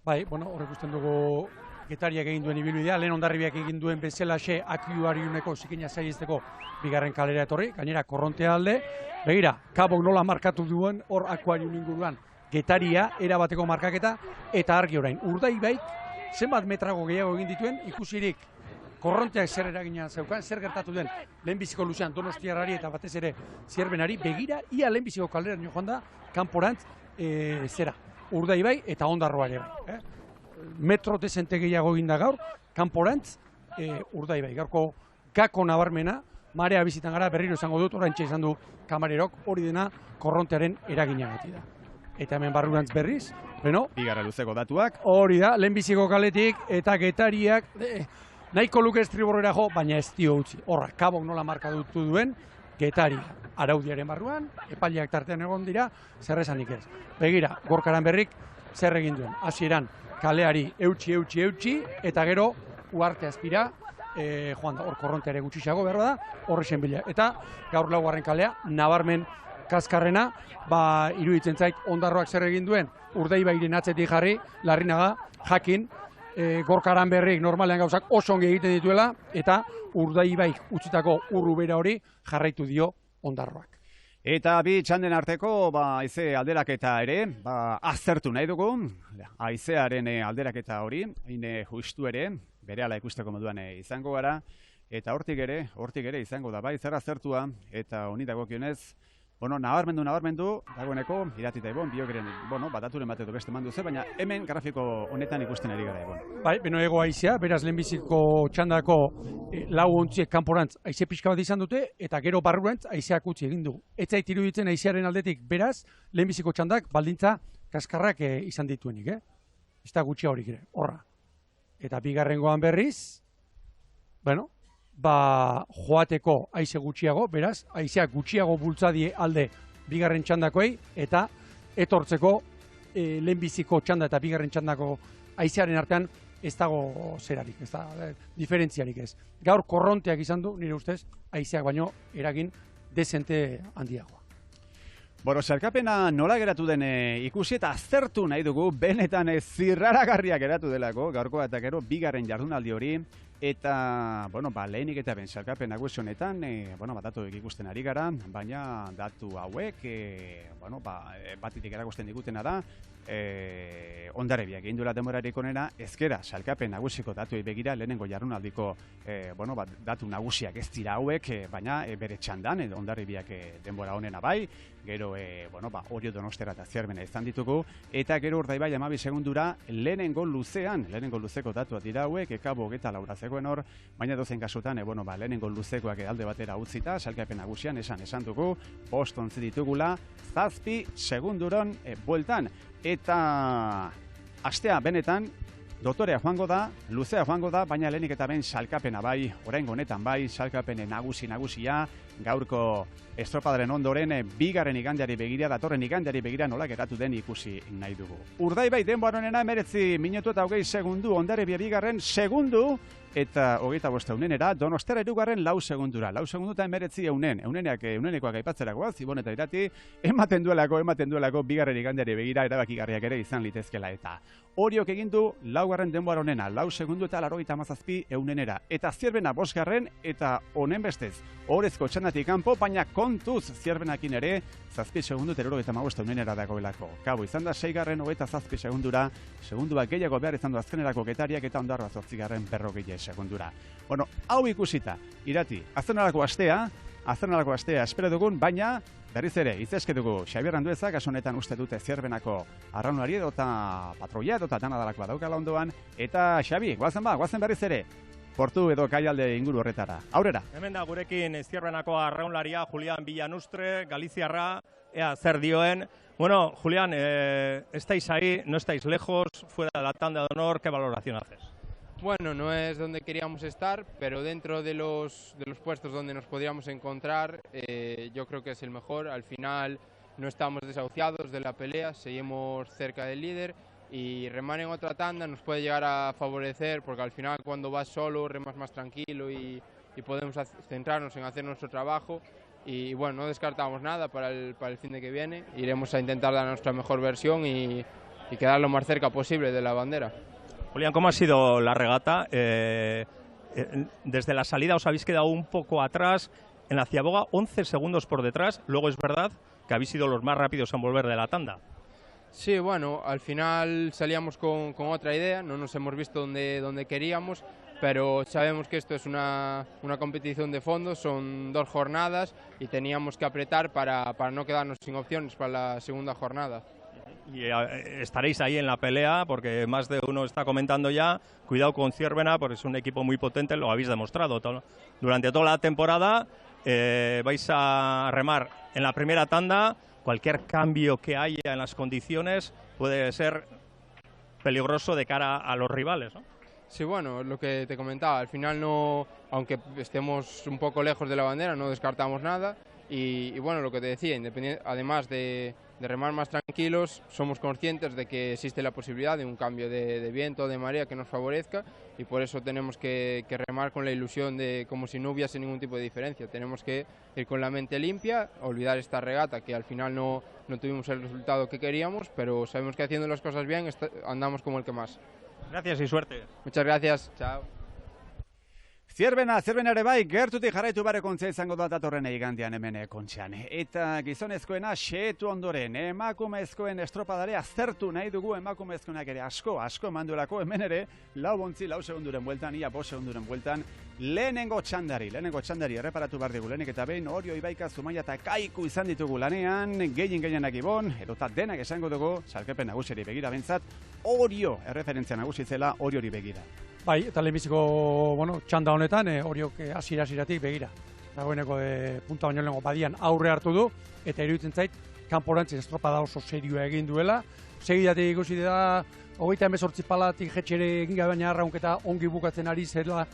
Bai, horrek usten dugu Getariak egin duen ibilbidea, lehen Hondarribiak egin duen bezalaxe akiuariuneko zikina zaizteko bigarren kalera etorri, gainera korrontea alde, begira, kabok nola markatu duen hor akuariun inguruan Getaria, erabateko markaketa, eta argi orain, Urdaibaik zenbat metrago gehiago egin dituen, ikusirik korronteak zer eragina zeukan, zer gertatu den lehenbiziko luzean Donostiarrari eta batez ere Zierbenari, begira, ia lehenbiziko kalera joan da, kanporantz Urdaibai eta Hondarroa ere bai. Metro dezente gehiago eginda gaur, kanporantz Urdaibai. Gaurko gako nabarmena, marea bizitan gara, berriro izango dut, oraintxe izan du kamarerok, hori dena korrontearen eraginagatik da. Eta hemen barrurantz berriz, bigarra luzeko datuak. Hori da, lehenbiziko kaletik eta Getariak nahiko luke estriborrera jo, baina ez dio utzi. Horra, kabok nola markatu duen, Getaria araudiaren barruan, epaileak tartean egon dira, zer esanik ez. Begira, Gorkaran berrik, zer egin duen, hasieran kaleari eutxi, eta gero uarte azpira, joan da, hor korronteare gutxiago behar da, horrexen bila. Eta gaur laugarren kalea, nabarmen kaskarrena, iruditzen zait Hondarroak zer egin duen, Urdaibairen atzetik jarri, Larrinaga, jakin, Gorkaran berrik normalean gauzak oso ongi egiten dituela, eta Urdaibaik utzitako urrubera hori jarraitu dio Ondarroak. Eta bi txanden arteko haize alderaketa ere, aztertu nahi dugu, haizearen alderaketa hori, hain justu ere, berehala ikusteko moduan izango gara, eta hortik ere izango da, bai zer aztertua, eta honi dagokionez, nabarmendu, dagoeneko, iratita Ibon, biogeren, daturen bat edo beste mandu ze, baina hemen grafiko honetan ikusten ari gara Ibon. Bai, beno ego haizea, beraz lehenbiziko txandako lau ontziek kanporantz haize pixka bat izan dute, eta gero barrurantz haizeak utzi egin du. Ez zait iruditzen haizearen aldetik, beraz, lehenbiziko txandak baldintza kaskarrak izan dituenik, ez da gutxia horik ere, horra. Eta bigarrengoan berriz, joateko haize gutxiago, beraz, haizeak gutxiago bultzadie alde bigarren txandakoei, eta etortzeko lehenbiziko txanda eta bigarren txandako haizearen artean ez dago zerarik, ez da, diferentziarik ez. Gaur korronteak izan du, nire ustez, haizeak baino eragin dezente handiagoa. Sailkapena nola geratu den ikusi eta aztertu nahi dugu, benetan zirraragarria geratu delako, gaurkoa eta gero bigarren jardunaldi hori, eta, lehenik eta ben sailkapen nagusi honetan, datuek ikusten ari gara, baina datu hauek, batitik erakusten digutena da, Hondarribiak egin duela denborarik onena, ezkera sailkapen nagusiko datuei begira, lehenengo jardunaldiko datu nagusiak ez dira hauek, baina bere txandan, Hondarribiak denbora onena bai, gero Orio Donostera eta Zierbena izan ditugu, eta gero Urdaibai 12 segundura lehenengo luzeko datuak dira hauek, Kabo 24 zegoen hor, baina dozen kasutan, lehenengo luzekoak alde batera utzita, sailkapen nagusian esan dugu, 5 ontzi ditugula, 7 segunduron bueltan, eta astea benetan, dotorea joango da, luzea joango da, baina lehenik eta ben sailkapena bai, oraingo honetan bai, sailkapene nagusia, gaurko estropadaren ondoren, bigarren igandeari begira, datorren igandeari begira nola geratu den ikusi nahi dugu. Urdaibai denbora honena 19 minutu eta 20 segundu, Hondarribia bigarren segundu, eta 25 eunenera, Donostera hirugarren 4 segundura. 4 segundu eta 19 eunenekoak aipatzerakoaz, Ibon eta Irati, ematen duelako bigarren igandeari begira erabakigarriak ere izan litezkela eta. Oriok egin du 4. denbora honena, 4 segundu eta 97 eunenera. Eta Zierbena 5. eta honen bestez, orezko txandatik kanpo, baina kontuz Zierbenakin ere, 7 segundu eta 95 eunenera dagoelako. Kabo izan da 6. 27 segundura, segunduak gehiago behar izan du azkenerako Getariak eta Ondarroa 8. 40 segundura. Hau ikusita, Irati, azkenalako astea espero dugun, baina berriz ere, izezke dugu Xabier Andueza, kasu honetan uste dute Zierbenako arraunari edo eta patroia edo eta danadalakoa daukala ondoan, eta Xabi, guazen berriz ere, portu edo kaialde inguru horretara. Aurrera! Hemen da gurekin Zierbenako arraunlaria Julián Villanustre, Galiziarra, ea zer dioen. Bueno, Julián, estáis ahí, no estáis lejos, fuera de la tanda de honor, ¿qué valoración haces? Bueno, no es donde queríamos estar, pero dentro de los puestos donde nos podríamos encontrar, yo creo que es el mejor. Al final no estamos desahuciados de la pelea, seguimos cerca del líder y remar en otra tanda nos puede llegar a favorecer, porque al final cuando vas solo remas más tranquilo y podemos centrarnos en hacer nuestro trabajo. Y bueno, no descartamos nada para el fin de que viene, iremos a intentar dar nuestra mejor versión y quedar lo más cerca posible de la bandera. Julián, ¿cómo ha sido la regata? Desde la salida os habéis quedado un poco atrás, en la Ciaboga 11 segundos por detrás, luego es verdad que habéis sido los más rápidos en volver de la tanda. Sí, bueno, al final salíamos con otra idea, no nos hemos visto donde queríamos, pero sabemos que esto es una competición de fondo, son 2 jornadas y teníamos que apretar para no quedarnos sin opciones para la segunda jornada. Y estaréis ahí en la pelea, porque más de uno está comentando ya, cuidado con Zierbena, porque es un equipo muy potente, lo habéis demostrado durante toda la temporada. Vais a remar en la primera tanda, cualquier cambio que haya en las condiciones puede ser peligroso de cara a los rivales, ¿no? Sí, bueno, lo que te comentaba, al final no, aunque estemos un poco lejos de la bandera, no descartamos nada. Y bueno, lo que te decía, además de remar más tranquilos, somos conscientes de que existe la posibilidad de un cambio de viento o de marea que nos favorezca y por eso tenemos que remar con la ilusión de como si no hubiese ningún tipo de diferencia. Tenemos que ir con la mente limpia, olvidar esta regata que al final no tuvimos el resultado que queríamos, pero sabemos que haciendo las cosas bien andamos como el que más. Gracias y suerte. Muchas gracias, chao. Zierbena ere bai, gertutik jarraitu barekontzea izango da datorren igandean hemen Kontxan. Eta gizonezkoena xehetu ondoren, emakumezkoen estropadare aztertu nahi dugu emakumezkoenak ere asko manduelako hemen ere, 4 segunduren bueltan, ia 5 segunduren bueltan, lehenengo txandari erreparatu behar dugu lehenik eta behin, Orio, Ibaika, Zumaia eta Kaiku izan ditugu lanean, gehienak Ibon, edota denak esango dugu, salkepen nagusiri begira bentzat, Orio erreferentzia nagusi zela Oriori begira. Bai, eta lehenbiziko, txanda honetan, Oriok hasieratik begira. Dagoeneko punta baino lehenko badian aurre hartu du, eta iruditzen zait, kanporantz estropada oso serioa egin duela. Segidatik ikusi da, 38 palatik jetxere egin gabe, baina arraunketa ongi bukatzen ari zela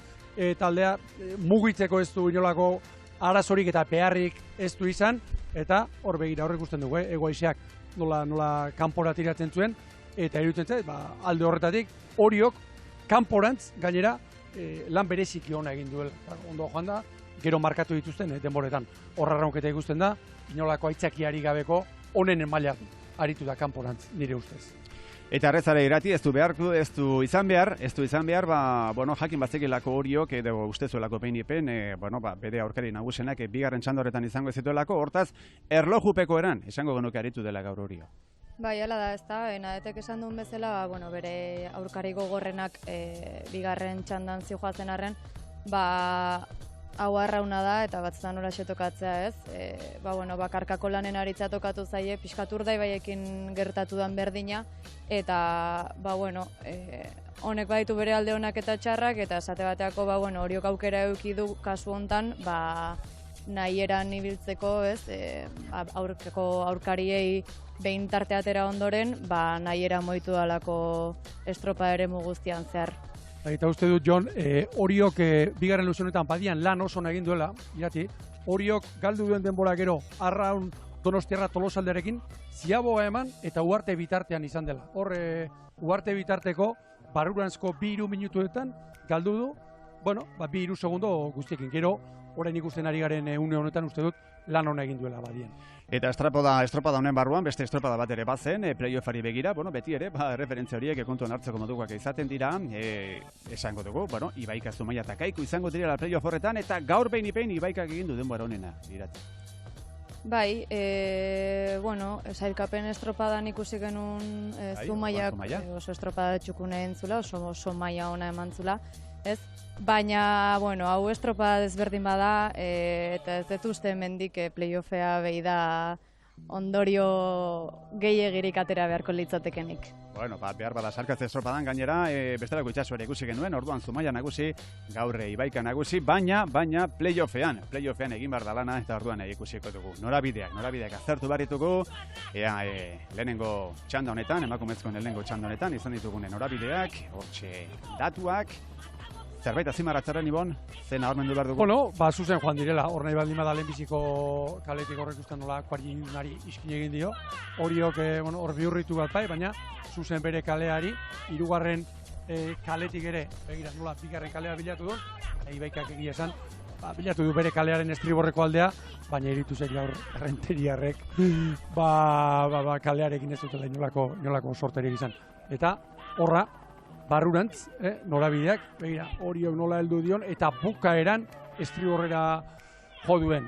taldea, mugitzeko ez du inolako arazorik eta beharrik ez du izan, eta hor begira horrek ikusten dugu, egoaizeak nola kanpora tiratzen zuen, eta iruditzen zait, alde horretatik, Oriok kanporantz gainera lan bereziki ona egin duela. Ondo joan da, gero markatu dituzten denboretan. Horra raunketa ikusten da, inolako aitzakiari gabeko onenen maila aritu da kanporantz, nire ustez. Eta arrezare irati ez du izan behar, jakin bazekilako Oriok edo ustezuelako peinipen, bere aurkari nagusenak bigarren txanda horretan izango ez zituelako, hortaz, erlojupeko eran, esango genuke aritu dela gaur Orio. Bai, hala da, ez da, Nadetek esan duen bezala, bere aurkari gogorrenak bigarren txandan zijoazen arren, hau arrauna da, eta batzutan hola tokatzea ez, bakarkako lanen aritza tokatu zaie, pixkatur daibaiekin gertatu dan berdina, eta, honek baditu bere alde honak eta txarrak, eta esate bateako, Oriok aukera eduki du kasu hontan, nahi eran ibiltzeko, aurkariei behin tarte atera ondoren, nahi era moitu dalako estropa ere guztian zehar. Eta uste dut, Jon, Oriok bigarren luzionetan badian lan oso egin duela, irati, Oriok galdu duen denbora gero, arraun Donostiarra Tolosaldearekin, ziaboga eman eta Uarte bitartean izan dela. Hor, Uarte bitarteko, barruranzko 2-3 minutuetan galdu du, 2-3 segundo guztiekin. Gero, orain ikusten ari garen une honetan uste dut, lan ona egin duela badien. Eta estropada honen barruan, beste estropada bat ere bazen, playoffari begira, beti ere, referentzia horiek kontuan hartzeko moduak izaten dira, esango dugu, Ibaika, Zumaia eta Kaiku izango direla playoff horretan, eta gaur behin Ibaikak egin du denbora honena, irati. Bai, sailkapen estropadan ikusi genuen Zumaiak oso estropada txukune entzula, oso maila ona eman zula, ez? Baina, hau estropada desberdin bada, eta ez dut uste mendik playoffea behi da ondorio gehiagirik atera beharko litzatekenik. Behar bada sarkatze estropadan gainera, bestelako itxaso ere ikusi genuen, orduan Zumaia nagusi, gaur Ibaika nagusi, baina playoffean egin behar da lana, eta orduan ikusiko dugu. Norabideak aztertu barritugu, lehenengo txanda honetan, emakumezkoen lehenengo txanda honetan, izan ditugunen norabideak, hortxe datuak, zerbait azimaratzaren, Ibon, zena hor mendu behar dugu? Zuzen joan direla, hor nahi baldin bada lehenbiziko kaletik horrek ustean nola kuarinari iskin egin dio. Oriok hor bihurritu bat bai, baina zuzen bere kaleari, hirugarren kaletik ere, begira nola bigarren kalea bilatu du, Ibaikak egia esan, bilatu du bere kalearen estriborreko aldea, baina iritu zen gaur errenteriarrek, kalearekin ez dutela inolako sorterik izan. Eta horra, barrurantz, norabideak, begira, Oriok nola heldu dion, eta bukaeran estriborrera jo duen.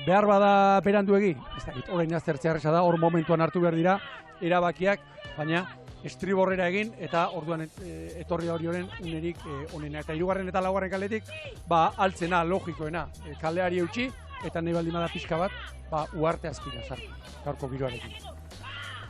Behar bada beranduegi, ez dakit, orain aztertzea erresa da, hor momentuan hartu behar dira, erabakiak, baina estriborrera egin, eta orduan etorri da Orioren unerik onena. Eta hirugarren eta laugarren kaletik, altzena, logikoena, kaleari eutxi, eta nahi baldin bada pixka bat, Uarte azpira sartu, gaurko giroarekin.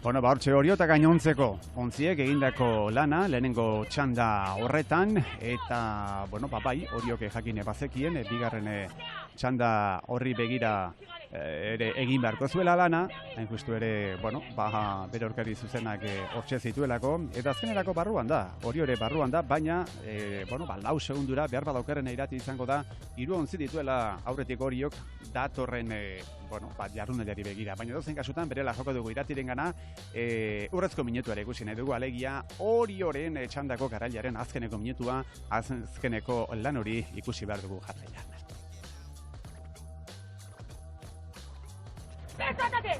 Hortxe Orio eta gainontzeko ontziek egindako lana, lehenengo txanda horretan, eta, Oriok jakine bazekien, bigarren txanda horri begira ere egin beharko zuela lana, hain justu ere, bere aurkari zuzenak hortxe zituelako, eta azkenerako barruan da, Oriore barruan da, baina, 4 segundura, behar badaukerren irati izango da, 3 ontzi dituela aurretik Oriok datorren, jarrunelari begira, baina dozen kasutan, berela joko dugu iratiren gana, urrezko minutuare ikusi nahi dugu, alegia Orioren txandako garailaren azkeneko minutua, azkeneko lan hori ikusi behar dugu jarraian. ¡Desátate!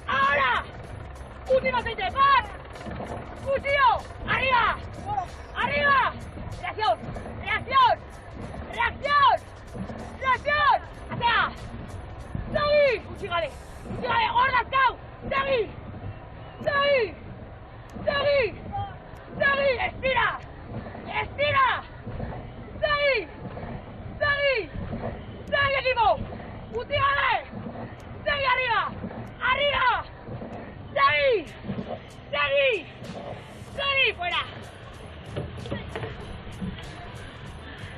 ¡Ahora! ¡Última aceite! ¡Más! ¡Cuchillo! ¡Arriba! ¡Arriba! ¡Reacción! ¡Reacción! ¡Reacción! ¡Reacción! ¡Atea! ¡Segui! ¡Utxigale! ¡Utxigale! ¡Gordazkau! ¡Segui! ¡Segui! ¡Segui! ¡Segui! ¡Estira! ¡Estira! ¡Segui! ¡Segui! ¡Segui, equipo! ¡Utxigale! ¡Segui arriba! ¡Arriba! ¡Segui! ¡Segui! ¡Segui! ¡Fuera!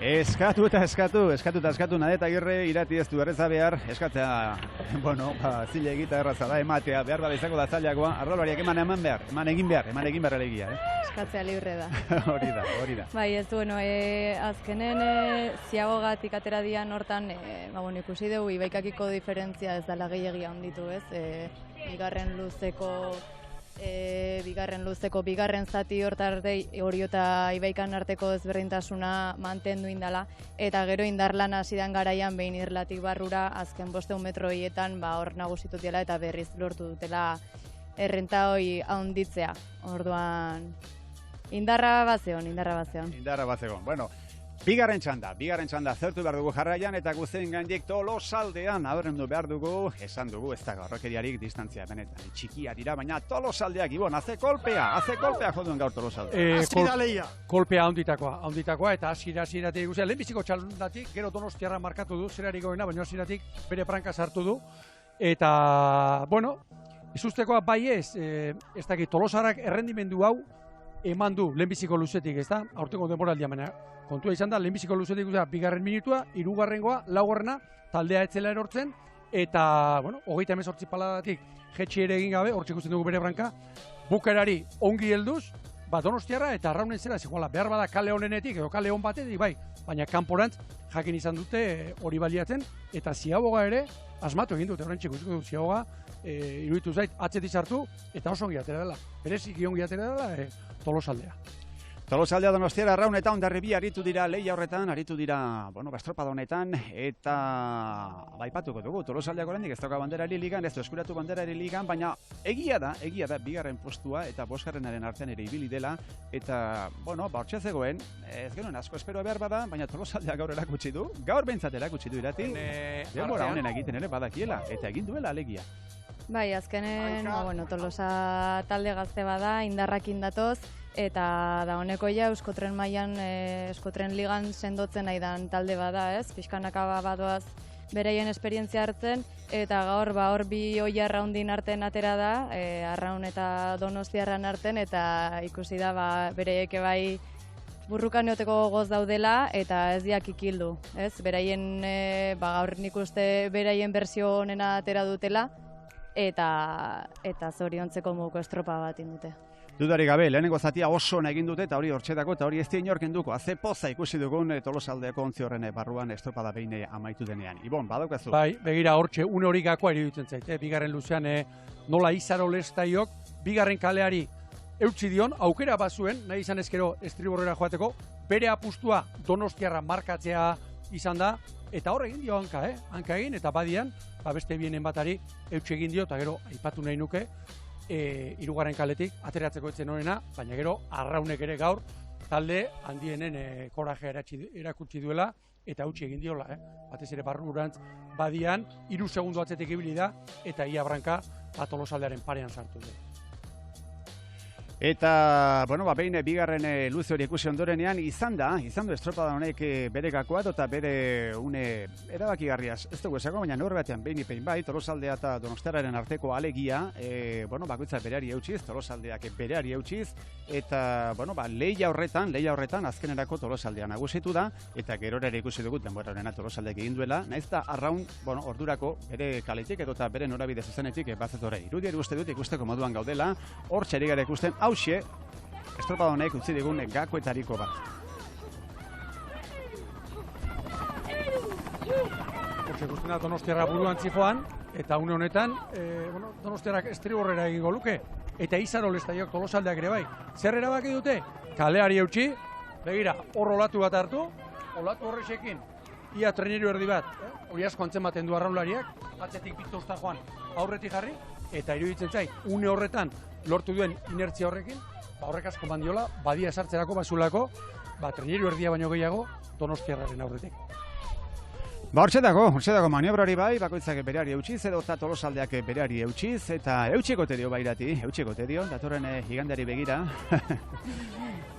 Eskatu eta eskatu, Nadeta Agirre irati ez du erreza behar, eskatzea, zile egita erraza da, ematea, behar bada izango da zailagoa, arraulariak eman egin behar alegia, Eskatzea libre da. Hori da. Bai, ez bueno, azkenen ziagogatik atera dian hortan, ikusi dugu, ibaikakiko diferentzia ez dela gehiagia handitu, ez? Bigarren luzeko bigarren zati hori eta Ibaikan arteko ezberdintasuna mantendu indala, eta gero indarlan hasidan garaian behin irlatik barrura azken 500 metro horietan hor nagusitu dela eta berriz lortu dutela errenta hori handitzea. Orduan indarra bazeon. Bueno, bigarren txanda zertu behar dugu jarraian eta guztien gandik Tolosaldean aberrendu behar dugu, esan dugu ez da gaurrokeriarik distantzia benetan txikia dira, baina Tolosaldeak Ibon, haze kolpea joduen gaur Tolosaldeak. Azkida lehia. Kolpea handitakoa eta hasieratik ikusi, lehenbiziko txalundatik, gero Donostiarra markatu du, zerari goena, baina hasieratik bere pranka sartu du, eta, ez ustekoa bai ez dakit Tolosarak errendimendu hau eman du lehenbiziko luzetik, ez da, aurtengo denboraldia mena. Kontua izan da, lehenbiziko luzetik bigarren minutua, hirugarrengoa, laugarrena, taldea etzela erortzen, eta, 38 paladatik jetxi ere egin gabe, hortxe ikusten dugu bere branka, bukerari ongi helduz, Donostiarra eta Arraunen zera zikoala, behar bada kale honenetik, edo kale hon batetik, bai, baina kanporantz jakin izan dute hori baliatzen, eta Ziaboga ere, asmatu egin dute, horrentxe ikusiko dut Ziaboga, iruditu zait, atzetik sartu, eta oso ongi atera dela, bereziki ongi atera dela, Tolosaldea. Tolosaldea Donostiara Arraun eta Hondarribi aritu dira leia horretan, estropada honetan, eta baipatuko dugu, Tolosaldeak oraindik ez dauka banderari ligan, ez du eskuratu banderari ligan, baina egia da, bigarren postua eta bosgarrenaren artean ere ibili dela, eta, hortxe zegoen, ez genuen asko espero behar bada, baina Tolosaldeak gaur erakutsi du, gaur behintzat erakutsi du irati, denbora honen egiten ere badakiela, eta egin duela alegia. Bai, azkenen, Tolosa talde gazte bada, indarrakin datoz, eta da honeko Euskotren mailan, Euskotren ligan sendotzen nahi dan talde bada, ez? Pixkanaka badoaz bereien esperientzia hartzen, eta gaur bi oia arraundin arten atera da, Arraun eta Donostiarran arten, eta ikusi da bereieke bai burrukan eoteko goz daudela, eta ez diak ikildu, ez? Beraien, gaur nik uste beraien bersio honena atera dutela, eta zoriontzeko moduko estropa bat indute. Dudarik gabe, lehenengo zatia oso egin dute, eta hori hortxetako, eta hori ez dien jorken duko. Haze poza ikusi dugun Tolosaldeako ontzi horren barruan estropada behin amaitu denean. Ibon, badaukazu? Bai, begira hortxe, une hori gakoa iruditzen zait. Bigarren luzean nola Izaro Lestaiok, bigarren kaleari eutsi dion, aukera bazuen, nahi izan ezkero estriborrera joateko, bere apustua Donostiarra markatzea izan da, eta hor egin dio hanka egin, eta badian, beste bienen batari eutsi egin dio, eta gero aipatu nahi nuke, hirugarren kaletik ateratzeko etzen honena, baina gero Arraunek ere gaur talde handienen korajea erakutsi duela eta utzi egin diola, batez ere barrurantz badian 3 segundu atzetik ibili da eta ia branka Tolosaldearen parean sartu du. Eta, behin bigarren luze hori ikusi ondorenean izan du estropada honek bere gakoa eta bere une erabakigarriaz. Ez dugu esako, baina neurri batean behin ipein bai, Tolosaldea eta Donostiarraren arteko alegia, bakoitza bereari eutxiz, Tolosaldeak bereari eutxiz, eta, lehia horretan azkenerako Tolosaldea nagusitu da, eta gerora ere ikusi dugut denbora horrena Tolosaldeak egin duela, naiz da Arraun, ordurako bere kaletik eta bere norabide zuzenetik bazetore. Irudiari uste dut ikusteko moduan gaudela, hor txeri gara ikusten, hauxe, estropada honek utzi digun gakoetariko bat. Hortxe ikusten da Donostiarra buruan zijoan, eta une honetan, Donostiarrak estriborrera egingo luke, eta Izaro Lestaiok Tolosaldeak ere bai. Zer erabaki dute? Kaleari eutxi, begira, hor olatu bat hartu, olatu horrexekin, ia traineru erdi bat, hori asko antzematen du arraunlariak, atzetik pitozta joan aurretik jarri, eta iruditzen zait, une horretan lortu duen inertzia horrekin, horrek asko mandiola, badia esartzerako, bazulako, traineru erdia baino gehiago, Donostiarraren aurretik. Hortxe dago maniobra hori bai, bakoitzak bereari eutxiz, edo eta Tolosaldeak bereari eutxiz, eta eutxikote dio bairati, datorren igandari begira.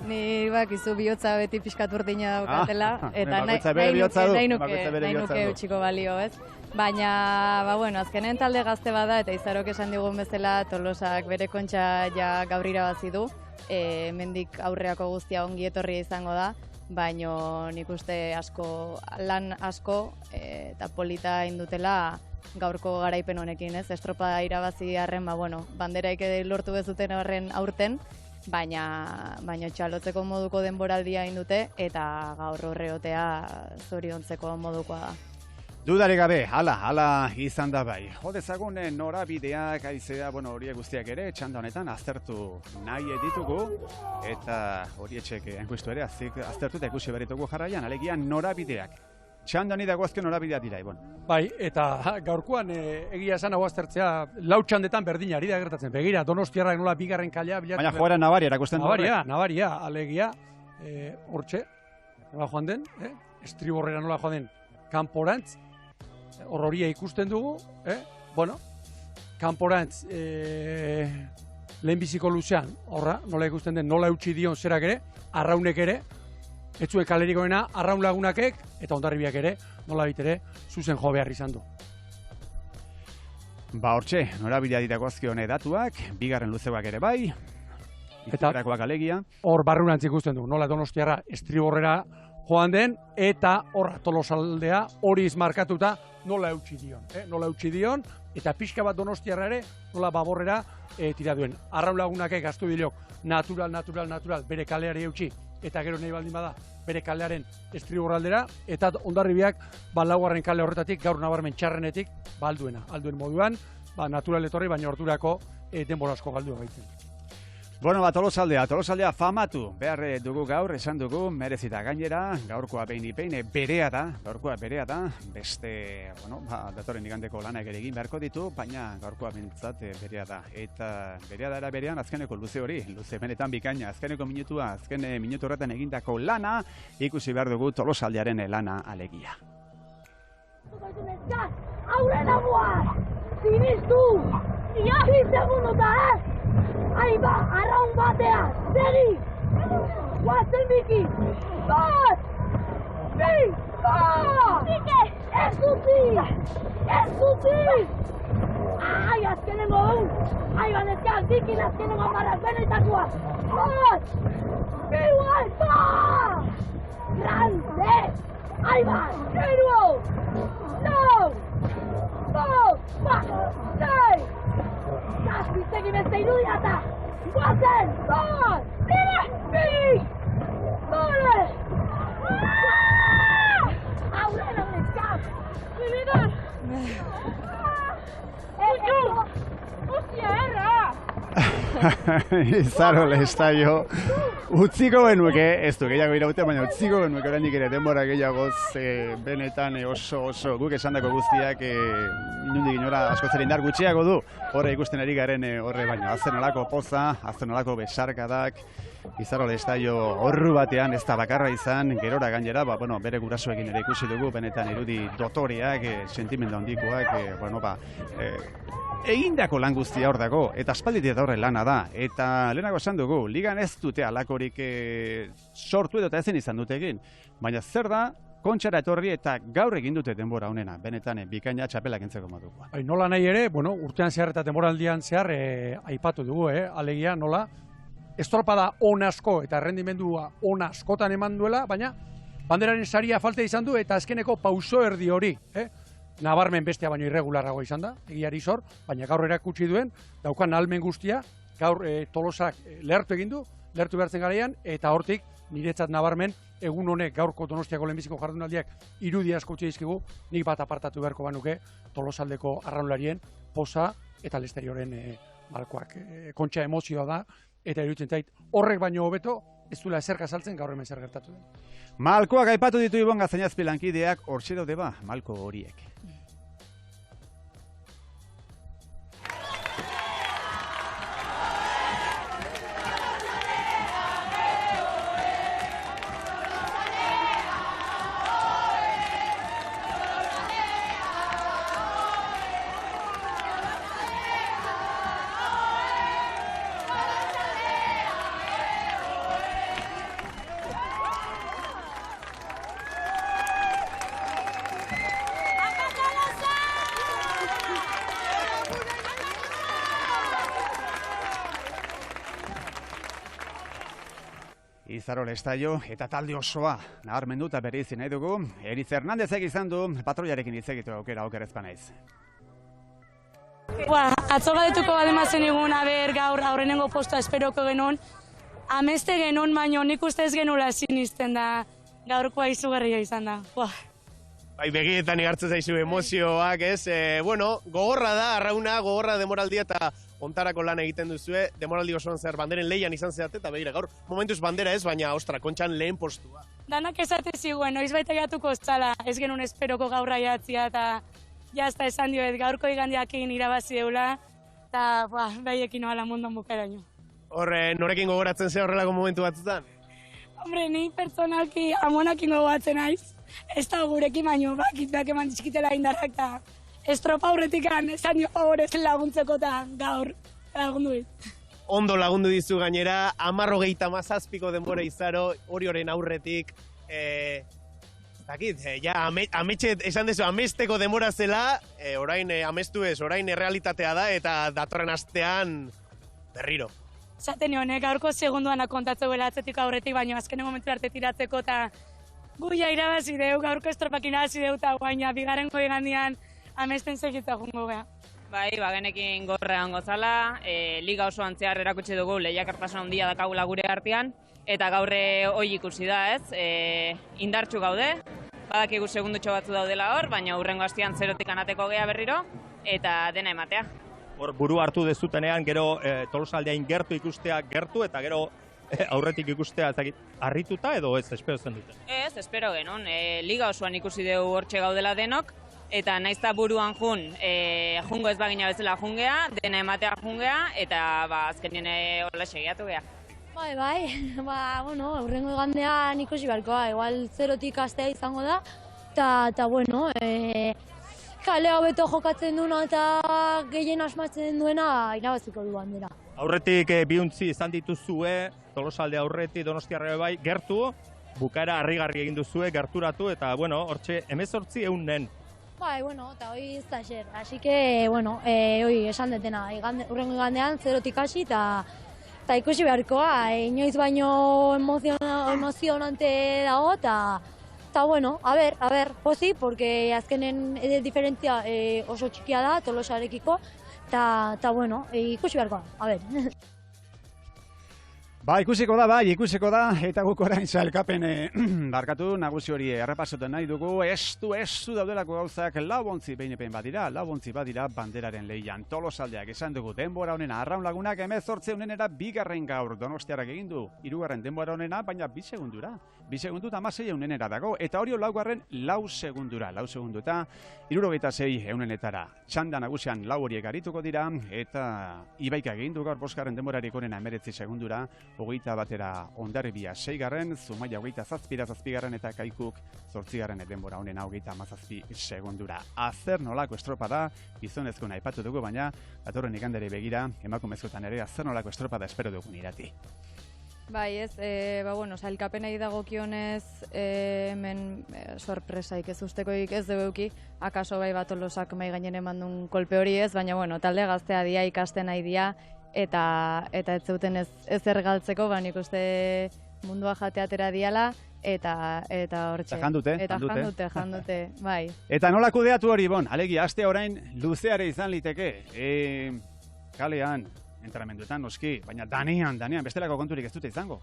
Ni bakizu bihotza beti pixkat urdina daukatela, eta nahi nuke eutxiko balio, ez? Baina, azkenen talde gazte bada, eta Izarok esan digun bezala, Tolosak bere kontxa ja gaur irabazi du, hemendik aurreako guztia ongi etorria izango da, baino nik uste lan asko eta polita indutela gaurko garaipen honekin, ez? Estropada irabazi arren, banderaik lortu bezuten horren aurten, baina txalotzeko moduko denboraldia indute eta gaur horreotea zoriontzeko modukoa da. Dudarik gabe, hala izan da bai. Jodezagun norabideak, aizea, horiek guztiak ere, txanda honetan aztertu nahi ditugu, eta horietxek enkustu ere aztertu eta ikusi berritugu jarraian, alegia norabideak. Txanda honi dago azken norabideak dira, Bai, eta gaurkoan egia esan hau aztertzea, lau txandetan berdinari da gertatzen. Begira, Donostiarrak nola bigarren kalea bilatu. Baina joera nabaria erakusten du. Nabaria, alegia, hortxe, nola joan den, estriborrera nola joan den, kanporantz, horroria ikusten dugu, kanporantz lehenbiziko luzean, horra, nola ikusten den, nola eutxi dion zerak ere, arraunek ere, etzuek kalerikoena, arraun lagunakek, eta ondarribiak ere, nola bitere, zuzen jo behar izan du. Hortxe, norabidea ditako azkione datuak, bigarren luzeuak ere bai, iterakoak alegia. Hor barrurantz ikusten du, nola Donostiarra estriborrera joan den, eta horra Tolosaldea hori izmarkatuta nola eutxi dion, eta pixka bat Donostiarra ere nola baborrera tira duen. Arraun lagunakek gaztu bilok, natural, bere kaleari eutxi, eta gero nahi baldin bada, bere kalearen estriborraldera, eta Hondarribiak laugarren kale horretatik, gaur nabarmen txarrenetik, alduen moduan, natural etorri, baina ordurako denbora asko galdu gaitzen. Tolosaldea famatu behar dugu gaur, esan dugu, merezita gainera, gaurkoa behin berea da, beste, datorren igandeko lanak ere egin beharko ditu, baina gaurkoa bintzat berea da. Eta berea da berean azkeneko luze benetan bikaina, azken minutu horretan egindako lana, ikusi behar dugu Tolosaldearen lana alegia. Aurrera buaz! Sinistu! Ia! 2 segunduta, Aiba, arraun batea! Segi! Guazen biki! 2! 3! 4! Ez utzi! Ai, azkenengo egun! Aiba, netzak, bikin azkenengo amarrak benetakoa! 2! 3! Grande! Aiba, 0! 6! Zazpiztegi beste irudiata! Guazen! 2! 3! Aurrera netzak! Bibidor! Hostia, erra! Izaro lestaio, utziko benueke, ez du gehiago iraute, baina utziko benueke oraindik ere denbora gehiagoz benetan oso guk esandako guztiak inundik inora asko zer indar gutxiago du, horre ikusten ari garen horre baino, azten olako poza, azten olako besarkadak, Izaro lestaio horru batean ez da bakarra izan, gerora gainera, bere gurasoekin ere ikusi dugu, benetan irudi dotoriak, sentimendu handikoak, egindako lan guztia hor dago, eta aspalditik horre lana da, eta lehenago esan dugu, ligan ez dute alakorik sortu edo eta ezen izan dute egin, baina zer da, kontxara etorri eta gaur egin dute denbora honena, benetan bikaina txapelak entzeko modukoa. Nola nahi ere, urtean zehar eta denboraldian zehar aipatu dugu, alegia nola, estropada on asko eta errendimendua on askotan eman duela, baina banderaren saria falta izan du eta azkeneko pauso erdi hori, nabarmen bestea baino irregularrago izan da, egiari zor, baina gaur erakutsi duen, daukan ahalmen guztia, gaur Tolosak lehertu egin du, lehertu behartzen garaian, eta hortik niretzat nabarmen, egun honek gaurko Donostiako lehenbiziko jardunaldiak irudi asko utzi dizkigu, nik bat apartatu beharko banuke Tolosaldeko arraunlarien poza eta Lesterioren malkoak. Kontxa emozioa da, eta iruditzen zait horrek baino hobeto, ez duela ezerka saltzen gaur hemen zer gertatu den. Malkoak aipatu ditu Ibon Gaztainazpi lankideak, hortxe daude malko horiek. Izarol Estaio eta talde osoa nabarmendu eta bere izi nahi dugu. Eritz Hernandezek izan du patroiarekin hitz egitu aukera okerezpa naiz. Atzo gadetuko bademazen egun, gaur aurrenengo postua esperoko genuen, ameste genuen, baino nik uste ez genula sinisten da, gaurkoa izugarria izan da. Bai, begietan igartzen zaizu emozioak, ez? Gogorra da, arrauna, gogorra demoraldia eta ontarako lan egiten duzue, demoraldi osoan zer banderen lehian izan zeate, eta begira, gaur momentuz bandera ez, baina, ostra, kontxan lehen postua. Danak esate ziguen, noiz baita jatuko zala, ez genuen esperoko gaurra jatzia, eta jazta esan dioet, gaurko igandiakin irabazi deula, eta baiekin ohala munduan bukaeraino. Horre, norekin gogoratzen ze horrelako momentu batzutan? Hombre, ni pertsonalki amonakin gogoratzen naiz, ez da gurekin baino, bakitbeak eman dizkitela indarrak, eta estropa aurretikan esan dio favorez laguntzeko eta gaur lagundu dit. Ondo lagundu dizu gainera, 57 denbora Izaro, Orioren aurretik, ametxe, esan dezu, amesteko denbora zela, orain amestu ez, orain realitatea da, eta datorren astean berriro. Zaten honek, gaurko segunduana kontatzeu bela atzetik aurretik, baina azkenen momentu arte tiratzeko, eta guia irabazi deu, gaurko estropak irabazi deu, eta baina bigarrengo igandian amesten segitza jungo geha. Bai, genekin gorrean gozala, liga osoan zehar erakutsi dugu lehiakartasun handia dakagula gure artean, eta gaurre hoi ikusi da, ez? Indartxu gaude, badakigu segundutxo batzu daudela hor, baina hurrengo hastian zerotik anateko gea berriro, eta dena ematea. Hor buru hartu dezutenean, gero Tolosaldeain gertu ikustea gertu, eta gero aurretik ikustea harrituta edo ez, espero zen dute? Ez, espero genuen, liga osoan ikusi dugu hortxe gaudela denok, eta naizta buruan jungo ez bagina bezala jungea, dena ematea jungea, eta azkenien hola segiatu geha. Bai, aurrengo igandean ikusi beharkoa, igual zerotik astea izango da, eta kalea hobeto jokatzen duena eta gehien asmatzen duena irabaziko du bandera. Aurretik biuntzi izan dituzue, Tolosalde aurretik, Donostiarra bai, gertu, bukaera harrigarri egin duzue, gerturatu, eta hortxe 18.000 Bai, eta hoi ez da xer, así que, hoi esan detena, urrengo igandean zerotik hasi eta ikusi beharkoa, inoiz baino emozionante dago, eta a ver, pozi, porque azkenen diferentzia oso txikia da Tolosarekiko, eta ikusi beharkoa, a ver. Ikusiko da, eta guk orain sailkapen barkatu nagusi hori errepasatu nahi dugu, estu daudelako gauzak laubontzi behinepen badira banderaren lehian. Tolosaldeak esan dugu denbora honena, Arraun Lagunak 18 honenera bigarren gaur Donostiarrak egin du, 3. denbora honena, baina 2 segundura. 2 segundu eta 16 honenera dago, eta hori laugarren 4 segundura, 4 segundu eta 76 honenetara. Txanda nagusian 4 horiek arituko dira, eta Ibaika egin du gaur 5. denborarik honena 19 segundura, 21 batera Hondarribia 6. Zumaia 27 eta Kaikuk 8. denbora honena 37 segundura. Azer nolako estropa da, gizonezkoen aipatu dugu, baina datorren iganderi begira, emakumezkoetan ere azer nolako estropa da espero dugun Irati. Bai, ez, sailkapenei dagokionez hemen sorpresaik ez ustekoik ez deuki, akaso bai Tolosak mai gainen emandun kolpe hori ez, baina talde gaztea dia ikasten nahi dia, eta ez zeuten ez ergaltzeko, nik uste mundua jateatera diala, eta hortxe. Eta jandute, bai. Eta nola kudeatu hori, alegia, aste orain luzeare izan liteke, kalean, entrenamenduetan noski, baina danean, bestelako konturik ez dute izango.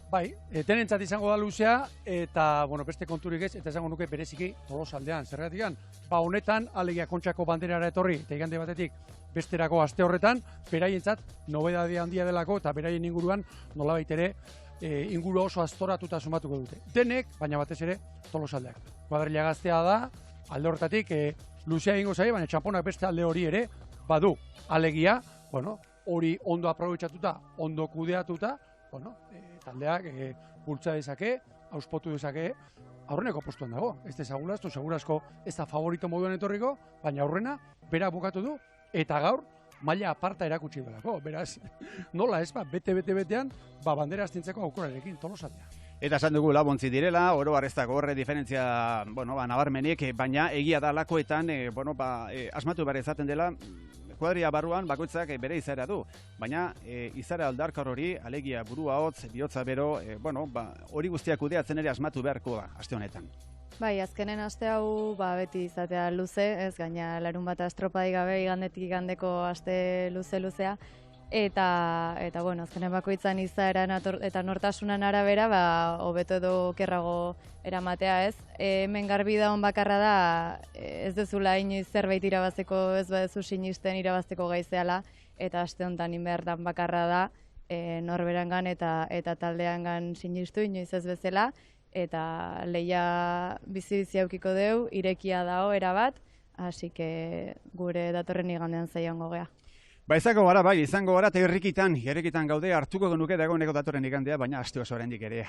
Bai, denentzat izango da luzea, eta beste konturik ez, eta izango nuke bereziki Tolosaldean, zergatikan. Honetan, alegia Kontxako banderara etorri, eta igande batetik besterako aste horretan, beraientzat nobedadia handia delako, eta beraien inguruan nolabait ere inguru oso aztoratuta sumatuko dute. Denek, baina batez ere Tolosaldeak. Kuadrilla gaztea da, alde horretatik luzea egingo zaie, baina txaponak beste alde hori ere badu. Alegia, hori ondo aprobetxatuta, ondo kudeatuta, taldeak bultza dezake, auspotu dezake, aurreneko postuan dago. Ez da segurazko ez da favorito moduan etorriko, baina aurrena, bera bukatu du, eta gaur, maila aparta erakutsi delako. Beraz, nola ez, bete-betean, bandera astintzeko aukerarekin Tolosaldea. Eta esan dugu labontzi direla, oro har ez dago horre diferentzia, nabarmenik, baina egia da lakoetan, asmatu behar izaten dela, kuadria barruan bakoitzak bere izaera du, baina izaera aldarkar hori, alegia burua hotz, bihotza bero, hori guztiak kudeatzen ere asmatu beharko da, aste honetan. Bai, azkenen aste hau beti izatea luze, ez gaina larun bat estropadik gabe igandetik igandeko aste luzea. Eta azkenen bakoitzan izaera eta nortasunan arabera, hobeto edo okerrago eramatea, ez? Hemen garbi daun bakarra da, ez dezula inoiz zerbait irabazteko, ez badezu sinisten irabazteko gaizeala, eta aste honetan inberdan bakarra da, norberangan eta taldeangan sinistu inoiz ez bezala, eta leia bizi-bizi aukiko deu, irekia dao erabat, hasi que gure datorren igandean zaiongo gea. Izango gara, eta irrikitan gaude hartuko genuke dagoeneko datorren igandea, baina aste oso oraindik ere